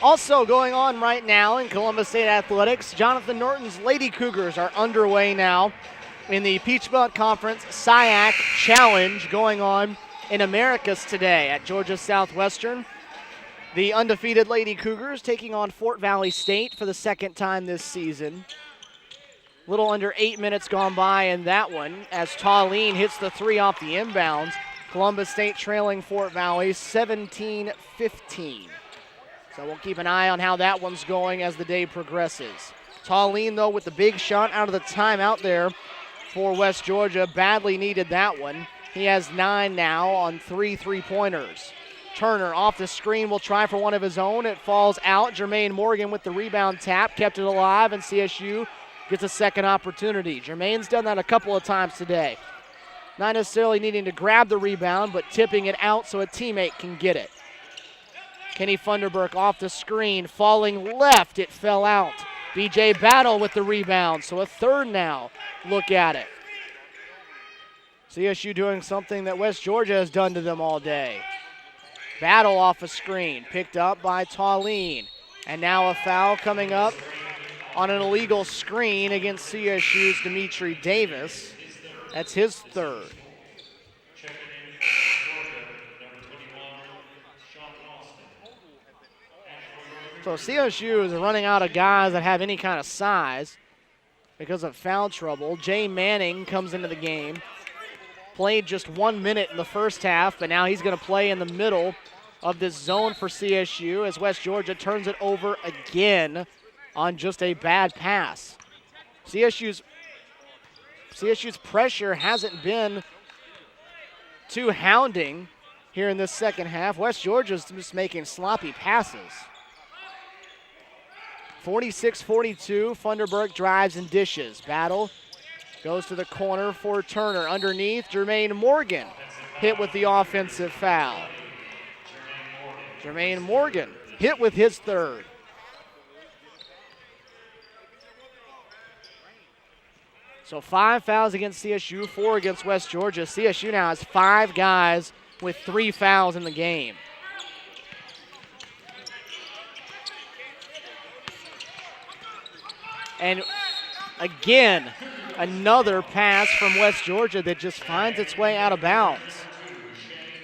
Also going on right now in Columbus State Athletics, Jonathan Norton's Lady Cougars are underway now in the Peach Belt Conference SIAC Challenge going on in Americus today at Georgia Southwestern. The undefeated Lady Cougars taking on Fort Valley State for the second time this season. A little under 8 minutes gone by in that one as Tauline hits the 3 off the inbounds. Columbus State trailing Fort Valley 17-15. So we'll keep an eye on how that one's going as the day progresses. Tauline, though, with the big shot out of the timeout there for West Georgia. Badly needed that one. He has 9 now on 3 3-pointers. Turner off the screen will try for one of his own. It falls out. Jermaine Morgan with the rebound tap, kept it alive, and CSU gets a second opportunity. Jermaine's done that a couple of times today. Not necessarily needing to grab the rebound, but tipping it out so a teammate can get it. Kenny Funderburk off the screen, falling left, it fell out. BJ Battle with the rebound, so a third now. Look at it. CSU doing something that West Georgia has done to them all day. Battle off a screen, picked up by Tauline. And now a foul coming up on an illegal screen against CSU's Dimitri Davis. That's his third. So CSU is running out of guys that have any kind of size because of foul trouble. Jay Manning comes into the game. Played just 1 minute in the first half, but now he's going to play in the middle of this zone for CSU as West Georgia turns it over again on just a bad pass. CSU's pressure hasn't been too hounding here in this second half. West Georgia's just making sloppy passes. 46-42, Funderburk drives and dishes. Battle goes to the corner for Turner. Underneath, Jermaine Morgan hit with the offensive foul. Jermaine Morgan hit with his third. So 5 fouls against CSU, 4 against West Georgia. CSU now has 5 guys with 3 fouls in the game. And again, another pass from West Georgia that just finds its way out of bounds.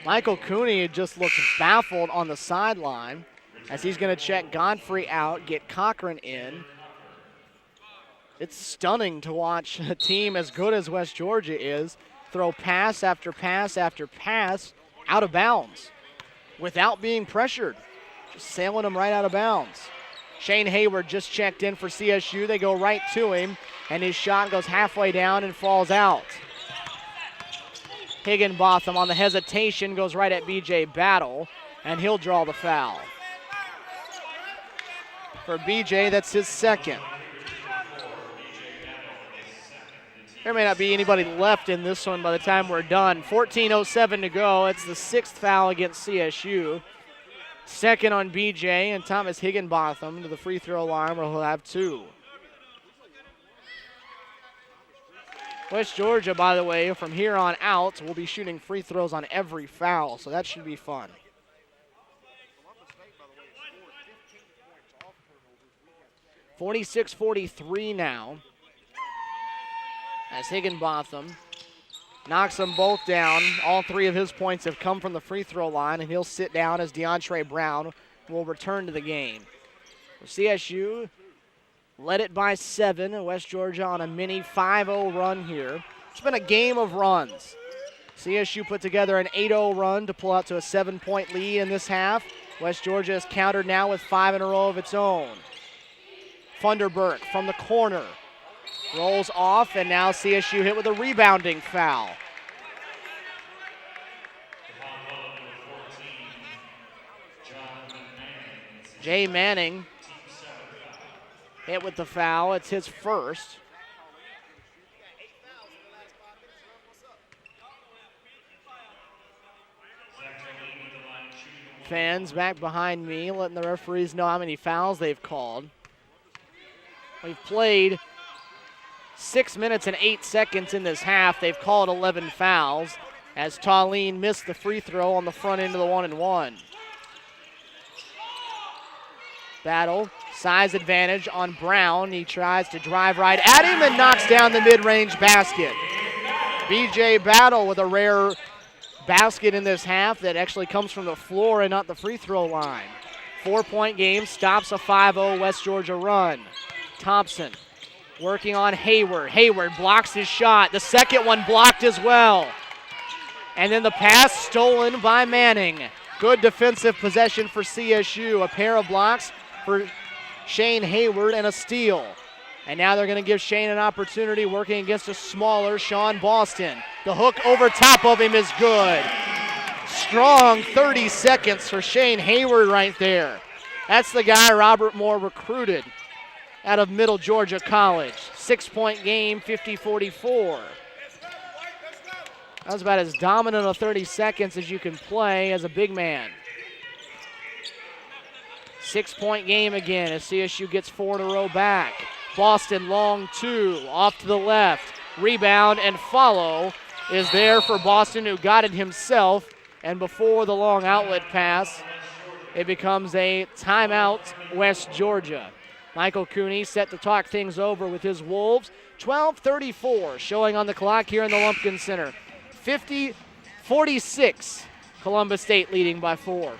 Michael Cooney just looks baffled on the sideline as he's going to check Godfrey out, get Cochran in. It's stunning to watch a team as good as West Georgia is throw pass after pass after pass out of bounds without being pressured, just sailing them right out of bounds. Shane Hayward just checked in for CSU. They go right to him, and his shot goes halfway down and falls out. Higginbotham on the hesitation goes right at BJ Battle, and he'll draw the foul. For BJ, that's his second. There may not be anybody left in this one by the time we're done. 14:07 to go. It's the 6th foul against CSU. Second on BJ, and Thomas Higginbotham to the free throw line where he'll have 2. West Georgia, by the way, from here on out, will be shooting free throws on every foul, so that should be fun. 46-43 now, as Higginbotham knocks them both down. All 3 of his points have come from the free throw line, and he'll sit down as DeAndre Brown will return to the game. CSU led it by 7, and West Georgia on a mini 5-0 run here. It's been a game of runs. CSU put together an 8-0 run to pull out to a 7-point lead in this half. West Georgia has countered now with 5 in a row of its own. Funderburk from the corner rolls off, and now CSU hit with a rebounding foul. Jay Manning hit with the foul. It's his first. Fans back behind me letting the referees know how many fouls they've called. We've played 6 minutes and 8 seconds in this half. They've called 11 fouls as Tallene missed the free throw on the front end of the 1-and-1. Battle, size advantage on Brown. He tries to drive right at him and knocks down the mid-range basket. BJ Battle with a rare basket in this half that actually comes from the floor and not the free throw line. 4-point game stops a 5-0 West Georgia run. Thompson working on Hayward. Hayward blocks his shot. The second one blocked as well. And then the pass stolen by Manning. Good defensive possession for CSU. A pair of blocks for Shane Hayward and a steal. And now they're going to give Shane an opportunity working against a smaller Sean Boston. The hook over top of him is good. Strong 30 seconds for Shane Hayward right there. That's the guy Robert Moore recruited out of Middle Georgia College. 6-point game, 50-44. That was about as dominant a 30 seconds as you can play as a big man. 6-point game again as CSU gets 4 in a row back. Boston long 2, off to the left. Rebound and follow is there for Boston, who got it himself. And before the long outlet pass, it becomes a timeout, West Georgia. Michael Cooney set to talk things over with his Wolves. 12:34 showing on the clock here in the Lumpkin Center. 50-46, Columbus State leading by 4.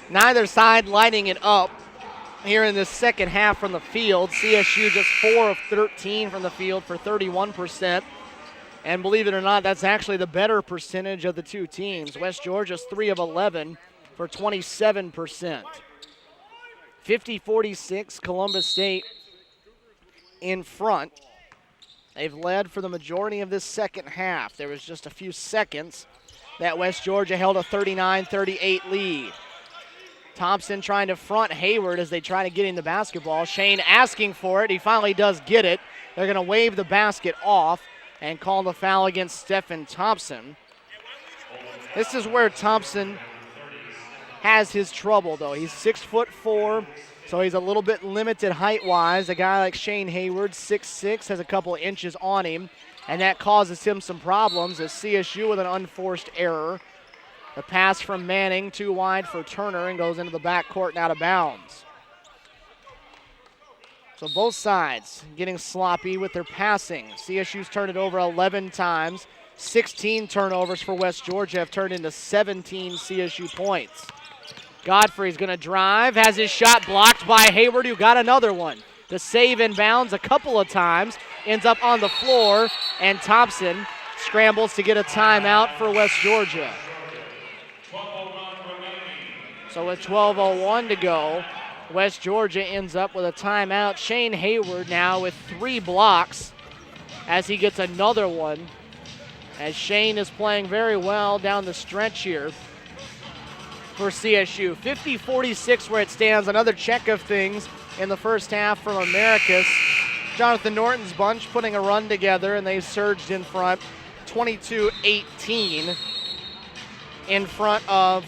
Neither side lighting it up here in the second half from the field. CSU just 4 of 13 from the field for 31%. And believe it or not, that's actually the better percentage of the two teams. West Georgia's 3 of 11 for 27%. 50-46, Columbus State in front. They've led for the majority of this second half. There was just a few seconds that West Georgia held a 39-38 lead. Thompson trying to front Hayward as they try to get him the basketball. Shane asking for it. He finally does get it. They're going to wave the basket off and call the foul against Stephen Thompson. This is where Thompson has his trouble, though. He's 6'4", so he's a little bit limited height-wise. A guy like Shane Hayward, 6'6", has a couple of inches on him, and that causes him some problems as CSU with an unforced error. The pass from Manning, too wide for Turner, and goes into the backcourt and out of bounds. So both sides getting sloppy with their passing. CSU's turned it over 11 times. 16 turnovers for West Georgia have turned into 17 CSU points. Godfrey's going to drive, has his shot blocked by Hayward, who got another one. The save inbounds a couple of times, ends up on the floor, and Thompson scrambles to get a timeout for West Georgia. So with 12:01 to go, West Georgia ends up with a timeout. Shane Hayward now with 3 blocks as he gets another one, as Shane is playing very well down the stretch here for CSU. 50-46 where it stands. Another check of things in the first half from Americus. Jonathan Norton's bunch putting a run together, and they surged in front 22-18 in front of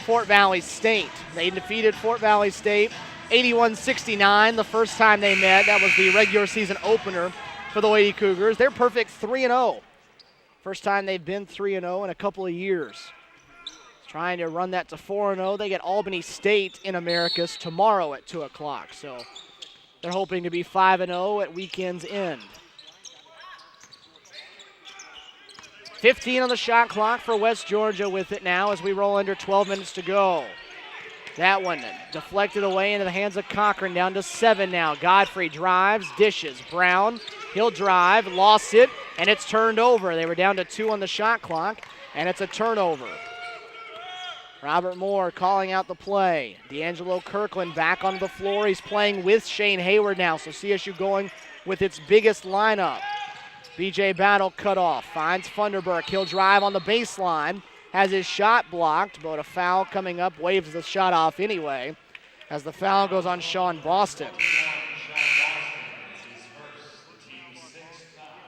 Fort Valley State. They defeated Fort Valley State 81-69 the first time they met. That was the regular season opener for the Lady Cougars. They're perfect 3-0. First time they've been 3-0 in a couple of years. Trying to run that to 4-0. They get Albany State in Americus tomorrow at 2 o'clock. So they're hoping to be 5-0 at weekend's end. 15 on the shot clock for West Georgia with it now as we roll under 12 minutes to go. That one deflected away into the hands of Cochran, down to 7 now. Godfrey drives, dishes. Brown, he'll drive, lost it, and it's turned over. They were down to 2 on the shot clock, and it's a turnover. Robert Moore calling out the play. D'Angelo Kirkland back on the floor. He's playing with Shane Hayward now, so CSU going with its biggest lineup. BJ Battle cut off, finds Funderburk. He'll drive on the baseline, has his shot blocked, but a foul coming up, waves the shot off anyway, as the foul goes on Sean Boston.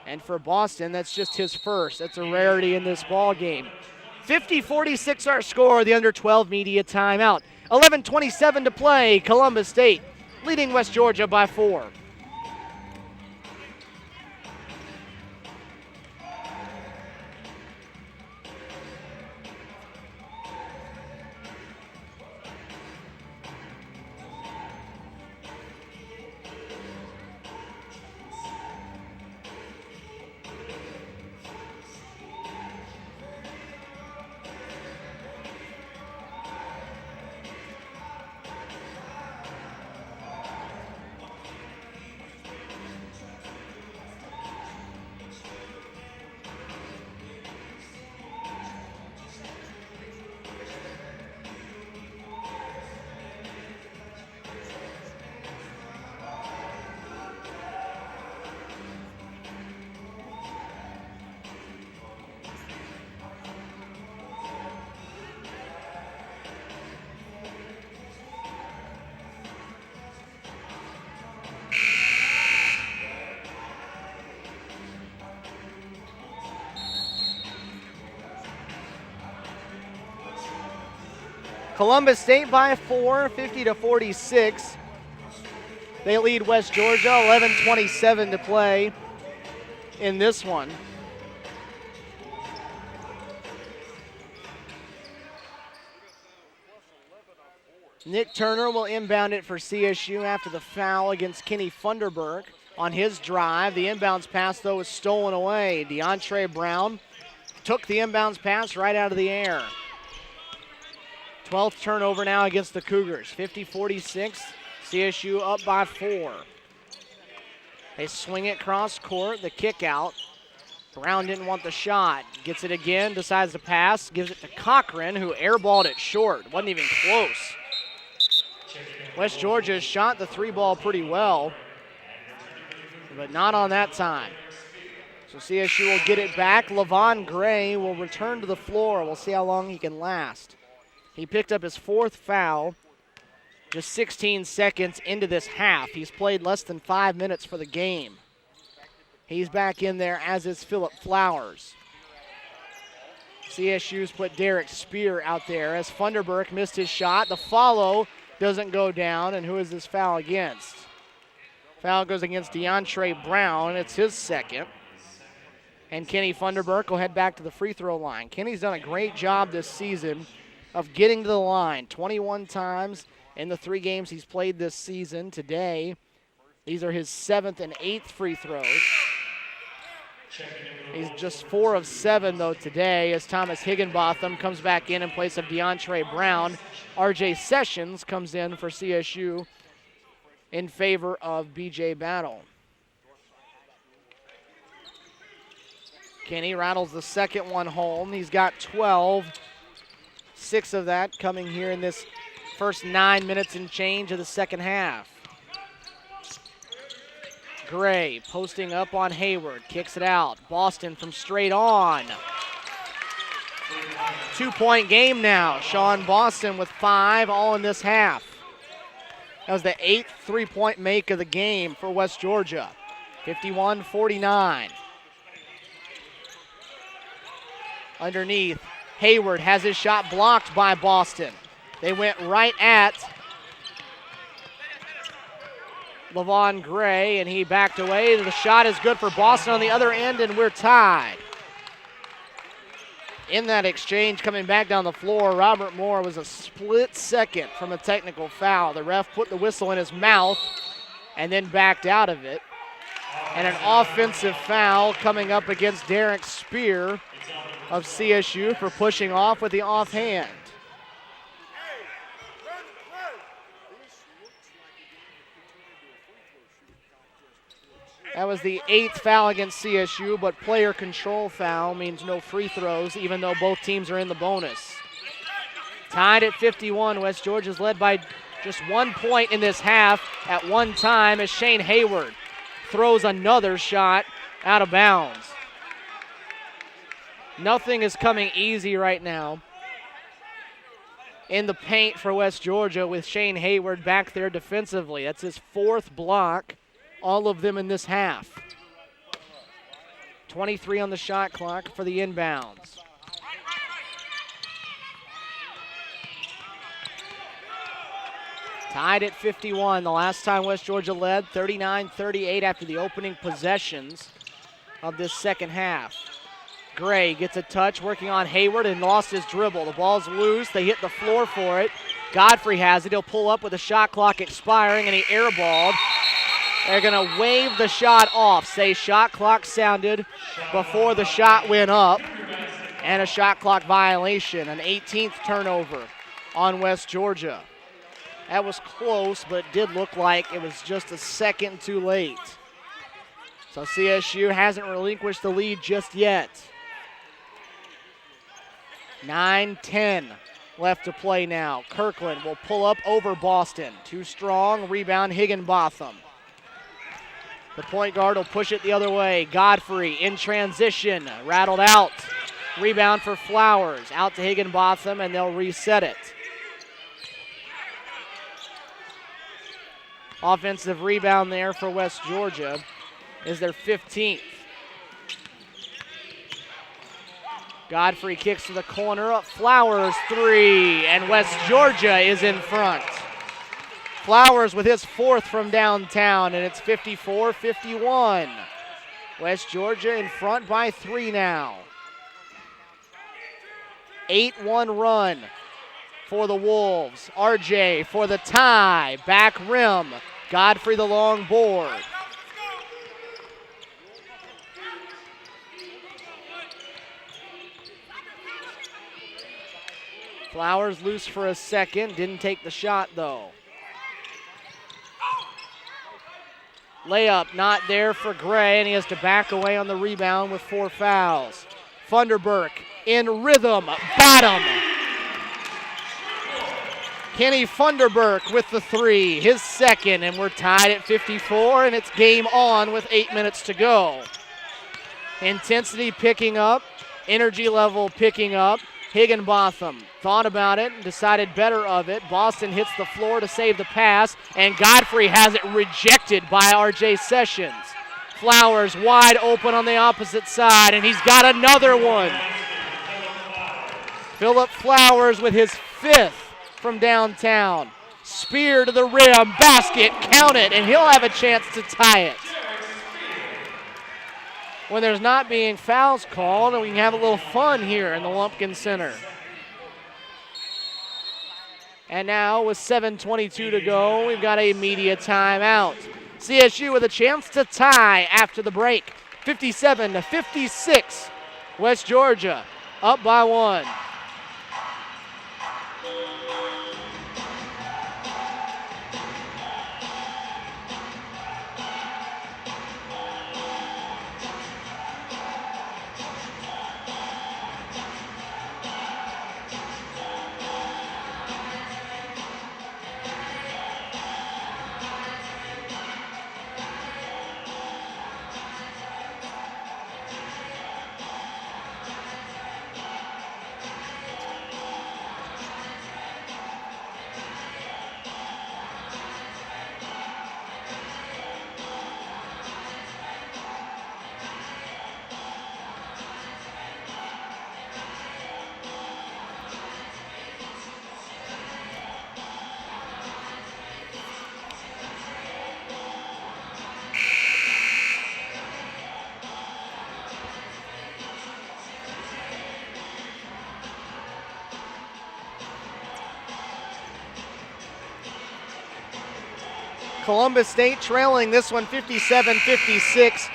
And for Boston, that's just his first. That's a rarity in this ball game. 50-46 our score, the under 12 media timeout. 11:27 to play, Columbus State leading West Georgia by 4. Columbus State by 4, 50-46. They lead West Georgia, 11:27 to play in this one. Nick Turner will inbound it for CSU after the foul against Kenny Funderburk on his drive. The inbounds pass, though, is stolen away. DeAndre Brown took the inbounds pass right out of the air. 12th turnover now against the Cougars. 50-46, CSU up by 4. They swing it cross court, the kick out. Brown didn't want the shot. Gets it again, decides to pass, gives it to Cochran, who airballed it short. Wasn't even close. West Georgia shot the 3 ball pretty well, but not on that time. So CSU will get it back. Levon Gray will return to the floor. We'll see how long he can last. He picked up his 4th foul just 16 seconds into this half. He's played less than 5 minutes for the game. He's back in there, as is Phillip Flowers. CSU's put Derek Spear out there as Funderburk missed his shot. The follow doesn't go down, and who is this foul against? Foul goes against DeAndre Brown. It's his 2nd. And Kenny Funderburk will head back to the free throw line. Kenny's done a great job this season of getting to the line 21 times in the 3 games he's played this season. Today, these are his 7th and 8th free throws. He's just 4 of 7, though, today, as Thomas Higginbotham comes back in place of DeAndre Brown. R.J. Sessions comes in for CSU in favor of B.J. Battle. Kenny rattles the 2nd one home. He's got 12. 6 of that coming here in this first 9 minutes and change of the second half. Gray posting up on Hayward, kicks it out. Boston from straight on. 2-point game now. Sean Boston with 5 all in this half. That was the 8th 3-point make of the game for West Georgia. 51-49. Underneath, Hayward has his shot blocked by Boston. They went right at Levon Gray, and he backed away. The shot is good for Boston on the other end, and we're tied. In that exchange, coming back down the floor, Robert Moore was a split second from a technical foul. The ref put the whistle in his mouth and then backed out of it. And an offensive foul coming up against Derek Spear of CSU for pushing off with the offhand. That was the 8th foul against CSU, but player control foul means no free throws, even though both teams are in the bonus. Tied at 51, West Georgia's led by just 1 point in this half at one time as Shane Hayward throws another shot out of bounds. Nothing is coming easy right now in the paint for West Georgia with Shane Hayward back there defensively. That's his 4th block, all of them in this half. 23 on the shot clock for the inbounds. Tied at 51. The last time West Georgia led, 39-38 after the opening possessions of this second half. Gray gets a touch, working on Hayward, and lost his dribble. The ball's loose. They hit the floor for it. Godfrey has it. He'll pull up with the shot clock expiring, and he airballed. They're going to wave the shot off. Say shot clock sounded before the shot went up, and a shot clock violation, an 18th turnover on West Georgia. That was close, but it did look like it was just a second too late. So CSU hasn't relinquished the lead just yet. 9-10 left to play now. Kirkland will pull up over Boston. Too strong, rebound Higginbotham. The point guard will push it the other way. Godfrey in transition, rattled out. Rebound for Flowers, out to Higginbotham, and they'll reset it. Offensive rebound there for West Georgia is their 15th. Godfrey kicks to the corner, up Flowers 3, and West Georgia is in front. Flowers with his 4th from downtown, and it's 54-51. West Georgia in front by 3 now. 8-1 run for the Wolves. RJ for the tie, back rim. Godfrey the long board. Flowers loose for a second, didn't take the shot though. Layup not there for Gray, and he has to back away on the rebound with 4 fouls. Funderburk in rhythm, bottom. Kenny Funderburk with the 3, his second, and we're tied at 54, and it's game on with 8 minutes to go. Intensity picking up, energy level picking up. Higginbotham thought about it and decided better of it. Boston hits the floor to save the pass, and Godfrey has it rejected by R.J. Sessions. Flowers wide open on the opposite side, and he's got another one. Phillip Flowers with his 5th from downtown. Spear to the rim, basket, count it, and he'll have a chance to tie it. When there's not being fouls called, and we can have a little fun here in the Lumpkin Center. And now with 7:22 to go, we've got a media timeout. CSU with a chance to tie after the break. 57-56, West Georgia up by 1. Columbus State trailing this one 57-56.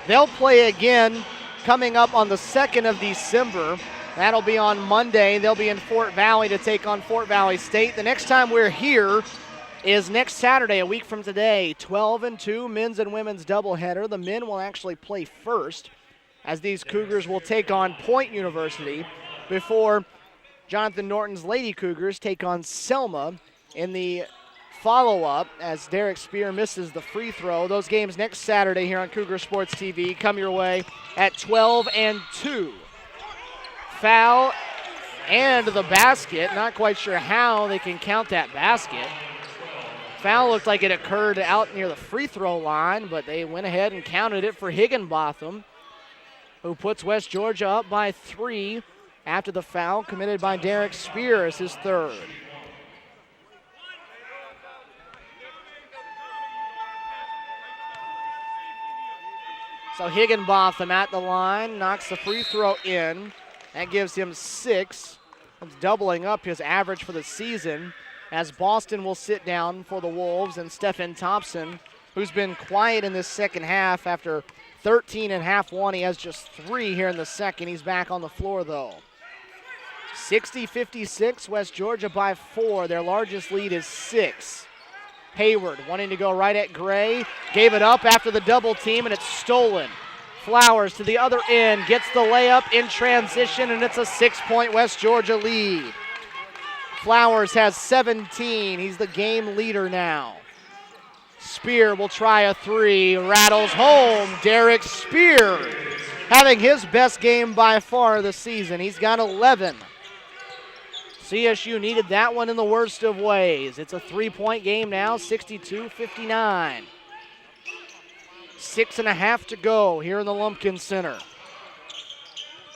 They'll play again coming up on the 2nd of December. That'll be on Monday. They'll be in Fort Valley to take on Fort Valley State. The next time we're here is next Saturday, a week from today. 12-2 men's and women's doubleheader. The men will actually play first, as these Cougars will take on Point University before Jonathan Norton's Lady Cougars take on Selma in the follow-up as Derek Spear misses the free throw. Those games next Saturday here on Cougar Sports TV come your way at 12-2. Foul and the basket. Not quite sure how they can count that basket. Foul looked like it occurred out near the free throw line, but they went ahead and counted it for Higginbotham, who puts West Georgia up by 3 after the foul committed by Derek Spear as his 3rd. So Higginbotham at the line, knocks the free throw in. That gives him 6. That's doubling up his average for the season, as Boston will sit down for the Wolves, and Stephen Thompson, who's been quiet in this second half after 13 and half one. He has just 3 here in the second. He's back on the floor though. 60-56, West Georgia by 4. Their largest lead is 6. Hayward wanting to go right at Gray. Gave it up after the double team, and it's stolen. Flowers to the other end, gets the layup in transition, and it's a 6-point West Georgia lead. Flowers has 17. He's the game leader now. Spear will try a 3. Rattles home. Derek Spear having his best game by far this season. He's got 11. CSU needed that one in the worst of ways. It's a 3-point game now, 62-59. 6.5 to go here in the Lumpkin Center.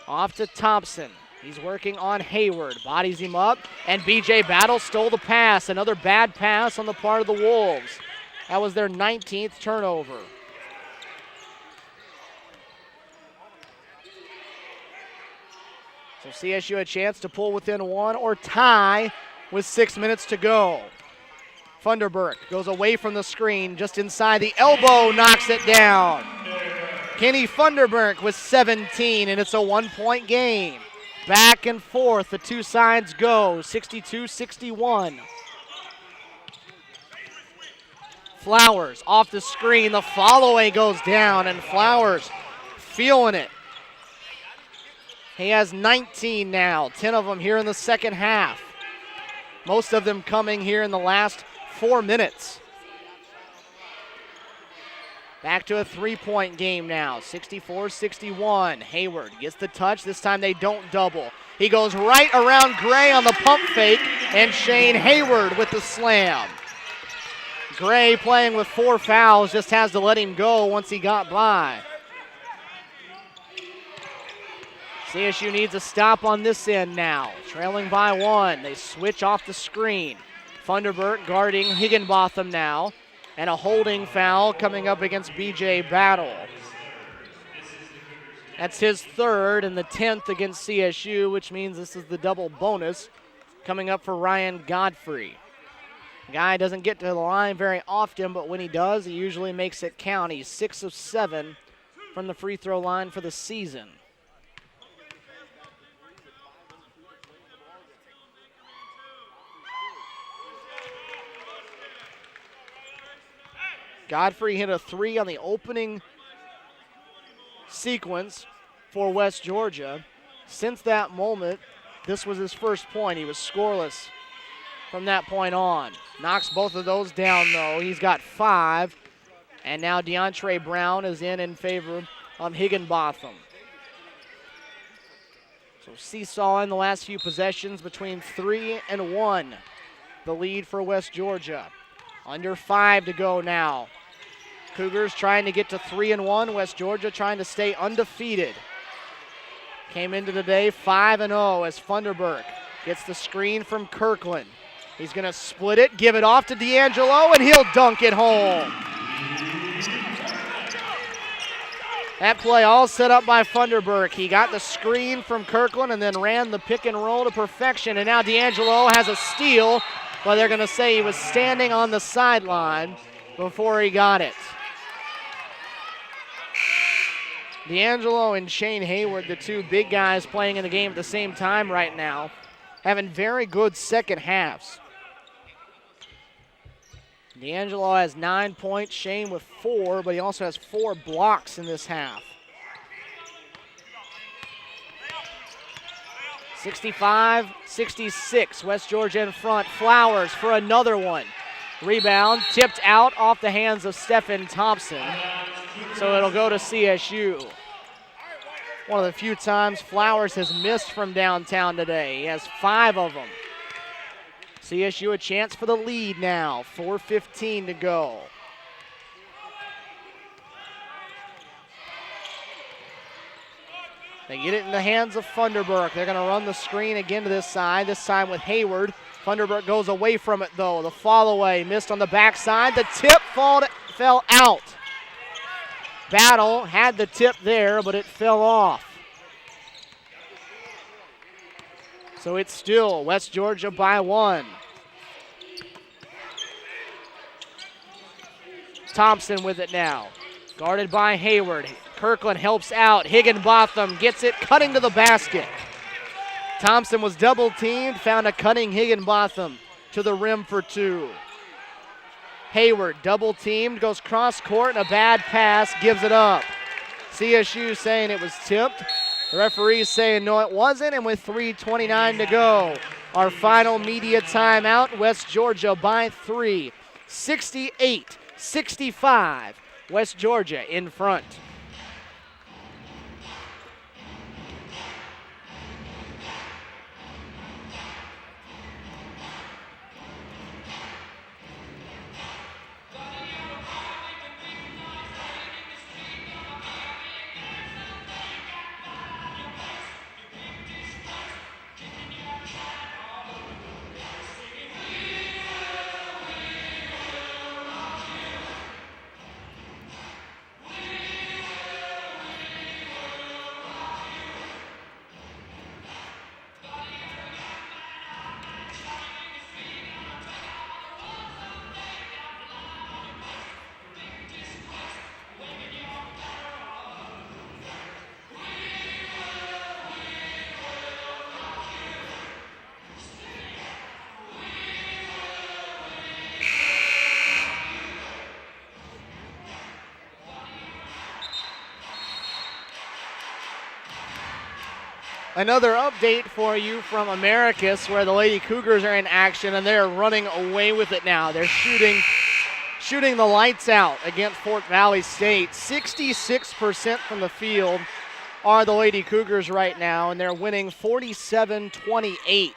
Off to Thompson. He's working on Hayward. Bodies him up, and B.J. Battle stole the pass. Another bad pass on the part of the Wolves. That was their 19th turnover. So CSU a chance to pull within 1 or tie with 6 minutes to go. Funderburk goes away from the screen, just inside the elbow, knocks it down. Kenny Funderburk with 17, and it's a 1-point game. Back and forth, the two sides go, 62-61. Flowers off the screen, the follow-away goes down, and Flowers feeling it. He has 19 now, 10 of them here in the second half. Most of them coming here in the last 4 minutes. Back to a three-point game now, 64-61. Hayward gets the touch. This time they don't double. He goes right around Gray on the pump fake, and Shane Hayward with the slam. Gray, playing with 4 fouls, just has to let him go once he got by. CSU needs a stop on this end now. Trailing by 1. They switch off the screen. Funderburk guarding Higginbotham now. And a holding foul coming up against BJ Battle. That's his 3rd and the 10th against CSU, which means this is the double bonus coming up for Ryan Godfrey. The guy doesn't get to the line very often, but when he does, he usually makes it count. He's 6 of 7 from the free throw line for the season. Godfrey hit a 3 on the opening sequence for West Georgia. Since that moment, this was his first point. He was scoreless from that point on. Knocks both of those down, though. He's got 5. And now DeAndre Brown is in favor of Higginbotham. So seesaw in the last few possessions between 3 and 1. The lead for West Georgia. Under 5 to go now. Cougars trying to get to 3 and 1. West Georgia trying to stay undefeated. Came into the day 5-0 as Funderburk gets the screen from Kirkland. He's going to split it, give it off to D'Angelo, and he'll dunk it home. That play all set up by Funderburk. He got the screen from Kirkland and then ran the pick and roll to perfection. And now D'Angelo has a steal, but they're going to say he was standing on the sideline before he got it. D'Angelo and Shane Hayward, the two big guys playing in the game at the same time right now, having very good second halves. D'Angelo has 9 points, Shane with 4, but he also has 4 blocks in this half. 65-66, West Georgia in front. Flowers for another one. Rebound tipped out off the hands of Stephen Thompson. So it'll go to CSU. One of the few times Flowers has missed from downtown today. He has 5 of them. CSU a chance for the lead now. 4:15 to go. They get it in the hands of Funderburk. They're going to run the screen again to this time with Hayward. Funderburk goes away from it, though. The follow-away missed on the backside. The tip fell out. Battle had the tip there, but it fell off. So it's still West Georgia by 1. Thompson with it now. Guarded by Hayward. Kirkland helps out. Higginbotham gets it, cutting to the basket. Thompson was double teamed, found a cutting Higginbotham to the rim for 2. Hayward double teamed, goes cross court, and a bad pass, gives it up. CSU saying it was tipped. The referees saying no, it wasn't, and with 3:29 to go, our final media timeout, West Georgia by 3. 68-65, West Georgia in front. Another update for you from Americus, where the Lady Cougars are in action, and they're running away with it now. They're shooting the lights out against Fort Valley State. 66% from the field are the Lady Cougars right now, and they're winning 47-28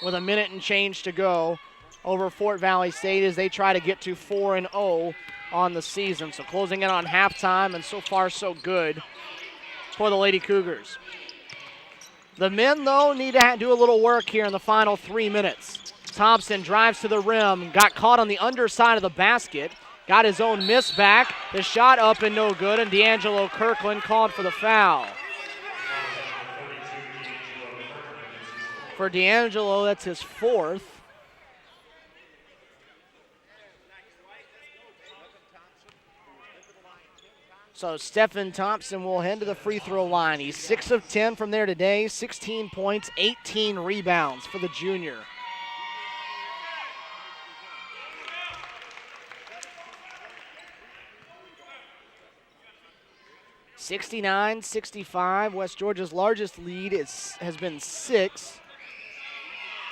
with a minute and change to go over Fort Valley State as they try to get to 4-0 on the season. So closing in on halftime, and so far so good for the Lady Cougars. The men, though, need to do a little work here in the final 3 minutes. Thompson drives to the rim, got caught on the underside of the basket, got his own miss back. The shot up and no good, and D'Angelo Kirkland called for the foul. For D'Angelo, that's his fourth. So Stephen Thompson will head to the free throw line. He's 6 of 10 from there today, 16 points, 18 rebounds for the junior. (69-65). West Georgia's largest lead has been 6.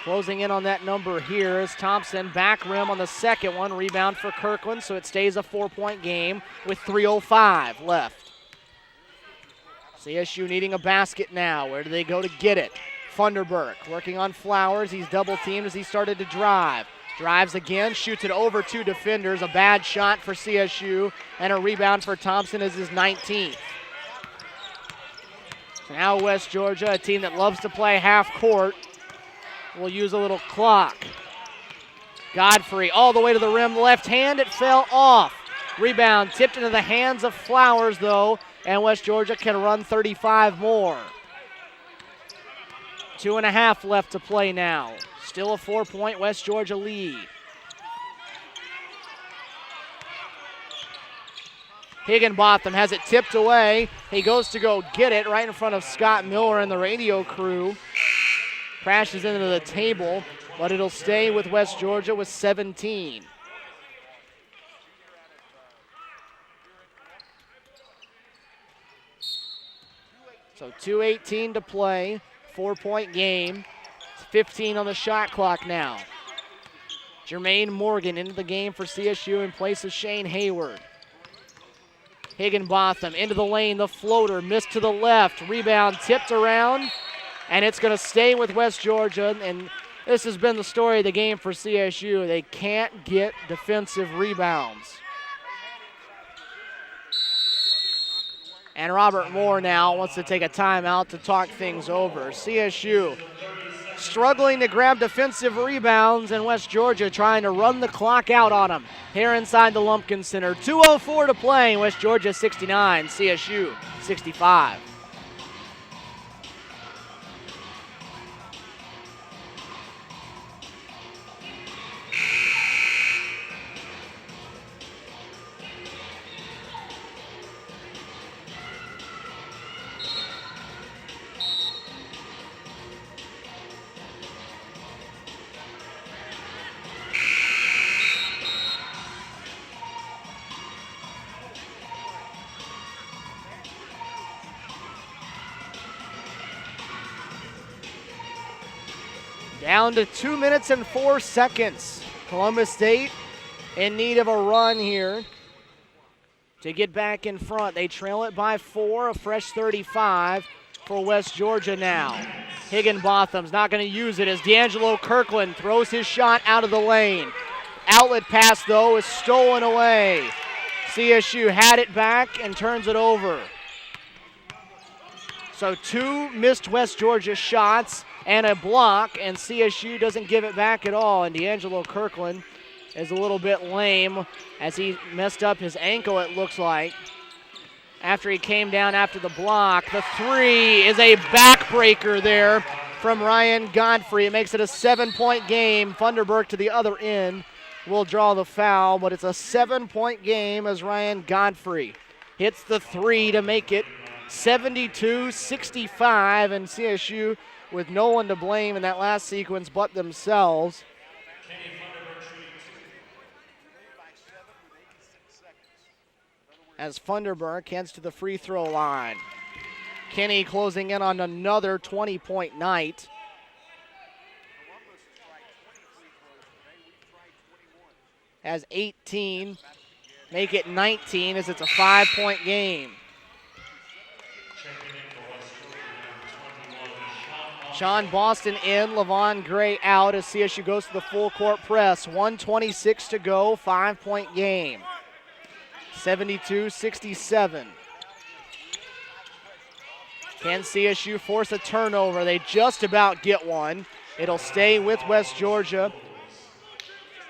Closing in on that number here is Thompson. Back rim on the second one. Rebound for Kirkland, so it stays a 4-point game with 3:05 left. CSU needing a basket now. Where do they go to get it? Funderburk working on Flowers. He's double teamed as he started to drive. Drives again, shoots it over 2 defenders. A bad shot for CSU, and a rebound for Thompson is his 19th. So now West Georgia, a team that loves to play half court, will use a little clock. Godfrey all the way to the rim, left hand, it fell off. Rebound tipped into the hands of Flowers, though, and West Georgia can run 35 more. 2.5 left to play now. Still a 4-point West Georgia lead. Higginbotham has it tipped away. He goes to go get it right in front of Scott Miller and the radio crew. Crashes into the table, but it'll stay with West Georgia with 17. So 2:18 to play, 4-point game. 15 on the shot clock now. Jermaine Morgan into the game for CSU in place of Shane Hayward. Higginbotham into the lane, the floater, missed to the left, rebound tipped around, and it's going to stay with West Georgia, and this has been the story of the game for CSU. They can't get defensive rebounds. And Robert Moore now wants to take a timeout to talk things over. CSU struggling to grab defensive rebounds, and West Georgia trying to run the clock out on them here inside the Lumpkin Center. 2:04 to play. West Georgia 69, CSU 65. Down to 2 minutes and 4 seconds. Columbus State in need of a run here to get back in front. They trail it by 4, a fresh 35 for West Georgia now. Higginbotham's not going to use it as D'Angelo Kirkland throws his shot out of the lane. Outlet pass, though, is stolen away. CSU had it back and turns it over. So 2 missed West Georgia shots and a block, and CSU doesn't give it back at all. And D'Angelo Kirkland is a little bit lame as he messed up his ankle, it looks like, after he came down after the block. The 3 is a backbreaker there from Ryan Godfrey. It makes it a 7-point game. Funderburk to the other end will draw the foul, but it's a 7-point game as Ryan Godfrey hits the 3 to make it 72-65, and CSU with no one to blame in that last sequence but themselves. As Funderburk heads to the free throw line. Kinney closing in on another 20-point night. Has 18, make it 19 as it's a 5-point game. Sean Boston in, Levon Gray out as CSU goes to the full court press. 1:26 to go, 5-point game. 72-67. Can CSU force a turnover? They just about get one. It'll stay with West Georgia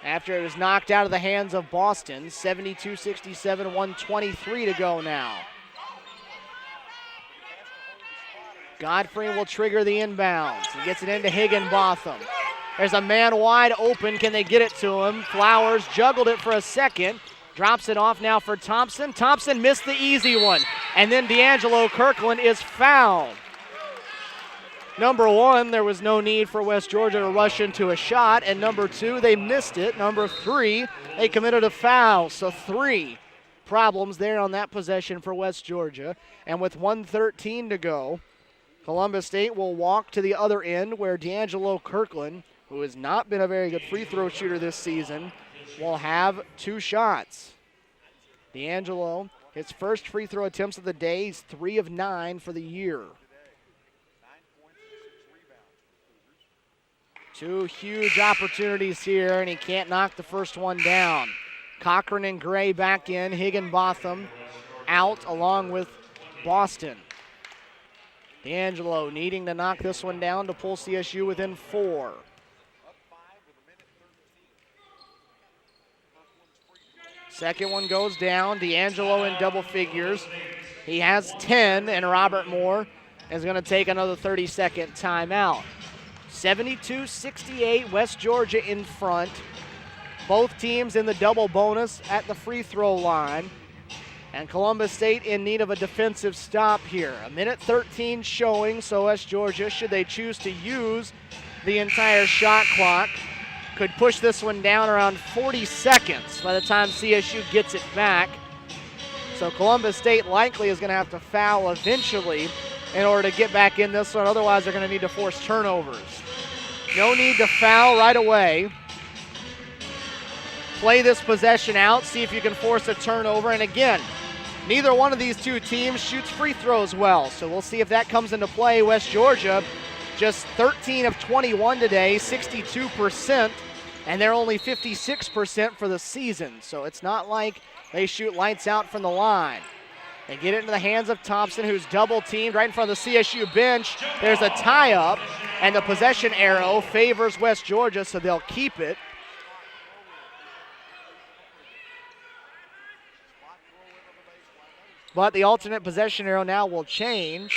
after it was knocked out of the hands of Boston. 72-67, 1:23 to go now. Godfrey will trigger the inbounds. He gets it into Higginbotham. There's a man wide open. Can they get it to him? Flowers juggled it for a second. Drops it off now for Thompson. Thompson missed the easy one. And then D'Angelo Kirkland is fouled. Number one, there was no need for West Georgia to rush into a shot. And number two, they missed it. Number three, they committed a foul. So 3 problems there on that possession for West Georgia. And with 1:13 to go, Columbus State will walk to the other end where D'Angelo Kirkland, who has not been a very good free throw shooter this season, will have 2 shots. D'Angelo, his first free throw attempts of the day, he's 3 of 9 for the year. 2 huge opportunities here, and he can't knock the first one down. Cochran and Gray back in, Higginbotham out along with Boston. D'Angelo needing to knock this one down to pull CSU within 4. Second one goes down. D'Angelo in double figures. He has 10, and Robert Moore is going to take another 30-second timeout. 72-68, West Georgia in front. Both teams in the double bonus at the free throw line. And Columbus State in need of a defensive stop here. 1:13 showing, so West Georgia, should they choose to use the entire shot clock, could push this one down around 40 seconds by the time CSU gets it back. So Columbus State likely is going to have to foul eventually in order to get back in this one. Otherwise, they're going to need to force turnovers. No need to foul right away. Play this possession out, see if you can force a turnover. And again, neither one of these 2 teams shoots free throws well, so we'll see if that comes into play. West Georgia, just 13 of 21 today, 62%, and they're only 56% for the season, so it's not like they shoot lights out from the line. They get it into the hands of Thompson, who's double-teamed right in front of the CSU bench. There's a tie-up, and the possession arrow favors West Georgia, so they'll keep it. But the alternate possession arrow now will change.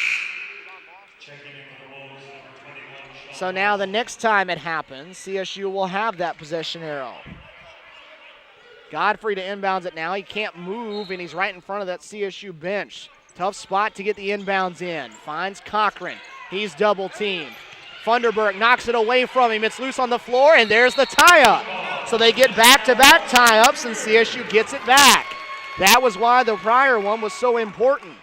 So now the next time it happens, CSU will have that possession arrow. Godfrey to inbounds it now. He can't move, and he's right in front of that CSU bench. Tough spot to get the inbounds in. Finds Cochran. He's double-teamed. Funderburk knocks it away from him. It's loose on the floor, and there's the tie-up. So they get back-to-back tie-ups, and CSU gets it back. That was why the prior one was so important.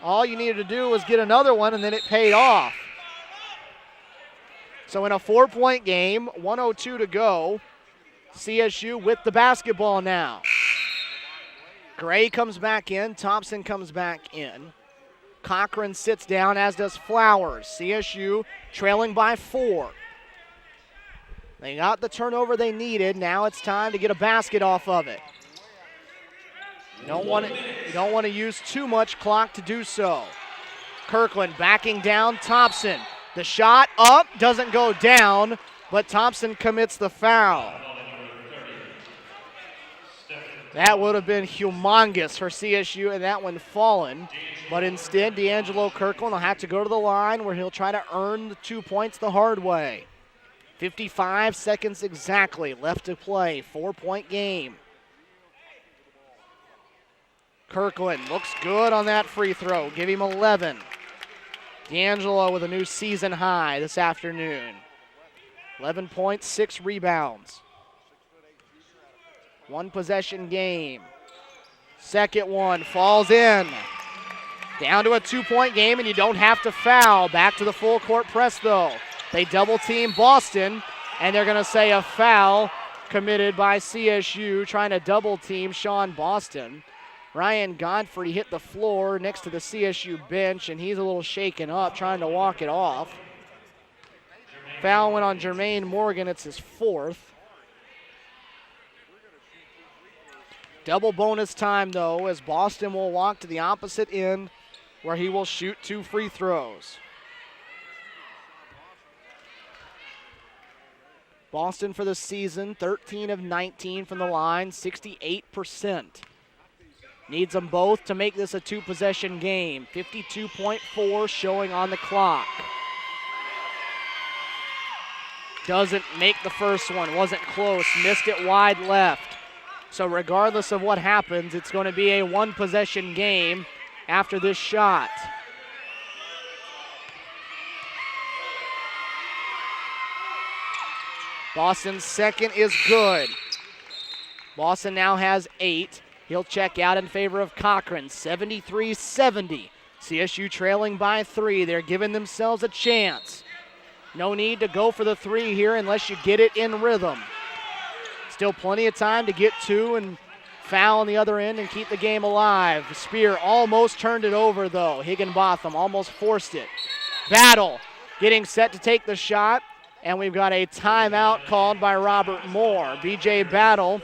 All you needed to do was get another one, and then it paid off. So in a 4-point game, 1:02 to go, CSU with the basketball now. Gray comes back in, Thompson comes back in. Cochran sits down, as does Flowers. CSU trailing by 4. They got the turnover they needed. Now it's time to get a basket off of it. You don't want to use too much clock to do so. Kirkland backing down Thompson. The shot up, doesn't go down, but Thompson commits the foul. That would have been humongous for CSU, and that one fallen. But instead, D'Angelo Kirkland will have to go to the line where he'll try to earn the 2 points the hard way. 55 seconds exactly left to play. 4-point game. Kirkland looks good on that free throw. Give him 11. D'Angelo with a new season high this afternoon. 11 points, 6 rebounds. 1 possession game. Second one falls in. Down to a 2-point game, and you don't have to foul. Back to the full court press, though. They double team Boston, and they're going to say a foul committed by CSU, trying to double team Sean Boston. Ryan Godfrey hit the floor next to the CSU bench, and he's a little shaken up, trying to walk it off. Foul went on Jermaine Morgan. It's his fourth. Double bonus time, though, as Boston will walk to the opposite end where he will shoot 2 free throws. Boston for the season, 13 of 19 from the line, 68%. Needs them both to make this a 2-possession game. 52.4 showing on the clock. Doesn't make the first one, wasn't close, missed it wide left. So regardless of what happens, it's going to be a 1-possession game after this shot. Boston's second is good. Boston now has 8. He'll check out in favor of Cochran, 73-70. CSU trailing by 3. They're giving themselves a chance. No need to go for the 3 here unless you get it in rhythm. Still plenty of time to get 2 and foul on the other end and keep the game alive. Spear almost turned it over, though. Higginbotham almost forced it. Battle getting set to take the shot, and we've got a timeout called by Robert Moore. B.J. Battle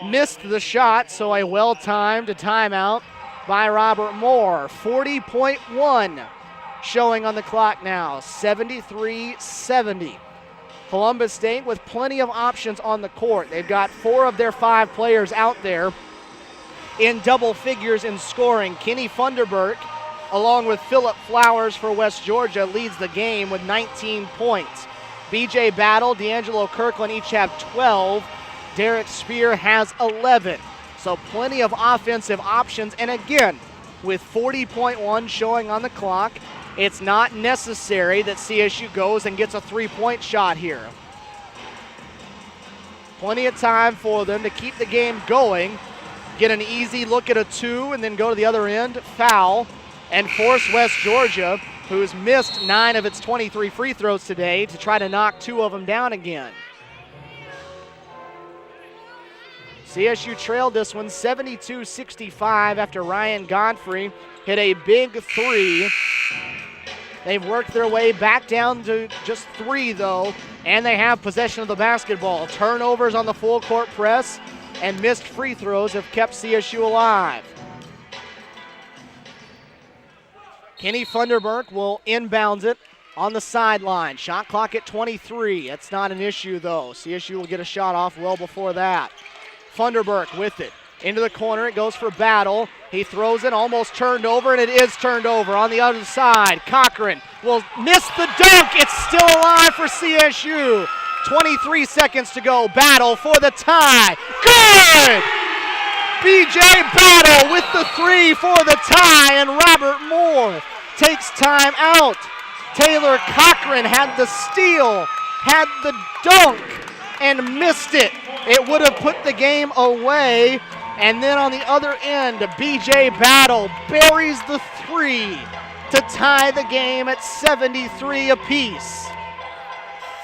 missed the shot, so a well-timed timeout by Robert Moore. 40.1 showing on the clock now, 73-70. Columbus State with plenty of options on the court. They've got 4 of their 5 players out there in double figures in scoring. Kenny Funderburk, along with Phillip Flowers for West Georgia, leads the game with 19 points. B.J. Battle, D'Angelo Kirkland each have 12. Derek Spear has 11. So plenty of offensive options. And again, with 40.1 showing on the clock, it's not necessary that CSU goes and gets a 3-point shot here. Plenty of time for them to keep the game going, get an easy look at a 2, and then go to the other end, foul, and force West Georgia, who's missed 9 of its 23 free throws today, to try to knock 2 of them down again. CSU trailed this one 72-65 after Ryan Godfrey hit a big 3. They've worked their way back down to just 3, though, and they have possession of the basketball. Turnovers on the full court press and missed free throws have kept CSU alive. Kenny Funderburk will inbounds it on the sideline. Shot clock at 23. That's not an issue, though. CSU will get a shot off well before that. Funderburk with it. Into the corner, it goes for Battle. He throws it, almost turned over, and it is turned over on the other side. Cochran will miss the dunk. It's still alive for CSU. 23 seconds to go. Battle for the tie. Good! B.J. Battle with the 3 for the tie, and Robert Moore takes time out. Taylor Cochran had the steal, had the dunk, and missed it. It would have put the game away. And then on the other end, B.J. Battle buries the 3 to tie the game at 73 apiece.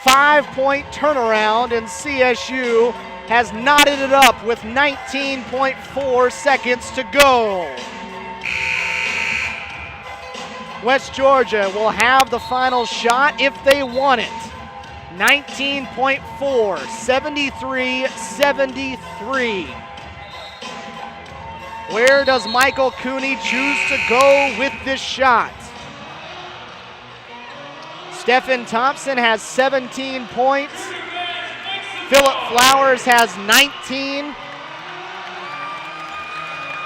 5-point turnaround, and CSU has knotted it up with 19.4 seconds to go. West Georgia will have the final shot if they want it. 19.4, 73-73. Where does Michael Cooney choose to go with this shot? Stephen Thompson has 17 points. Phillip Flowers has 19.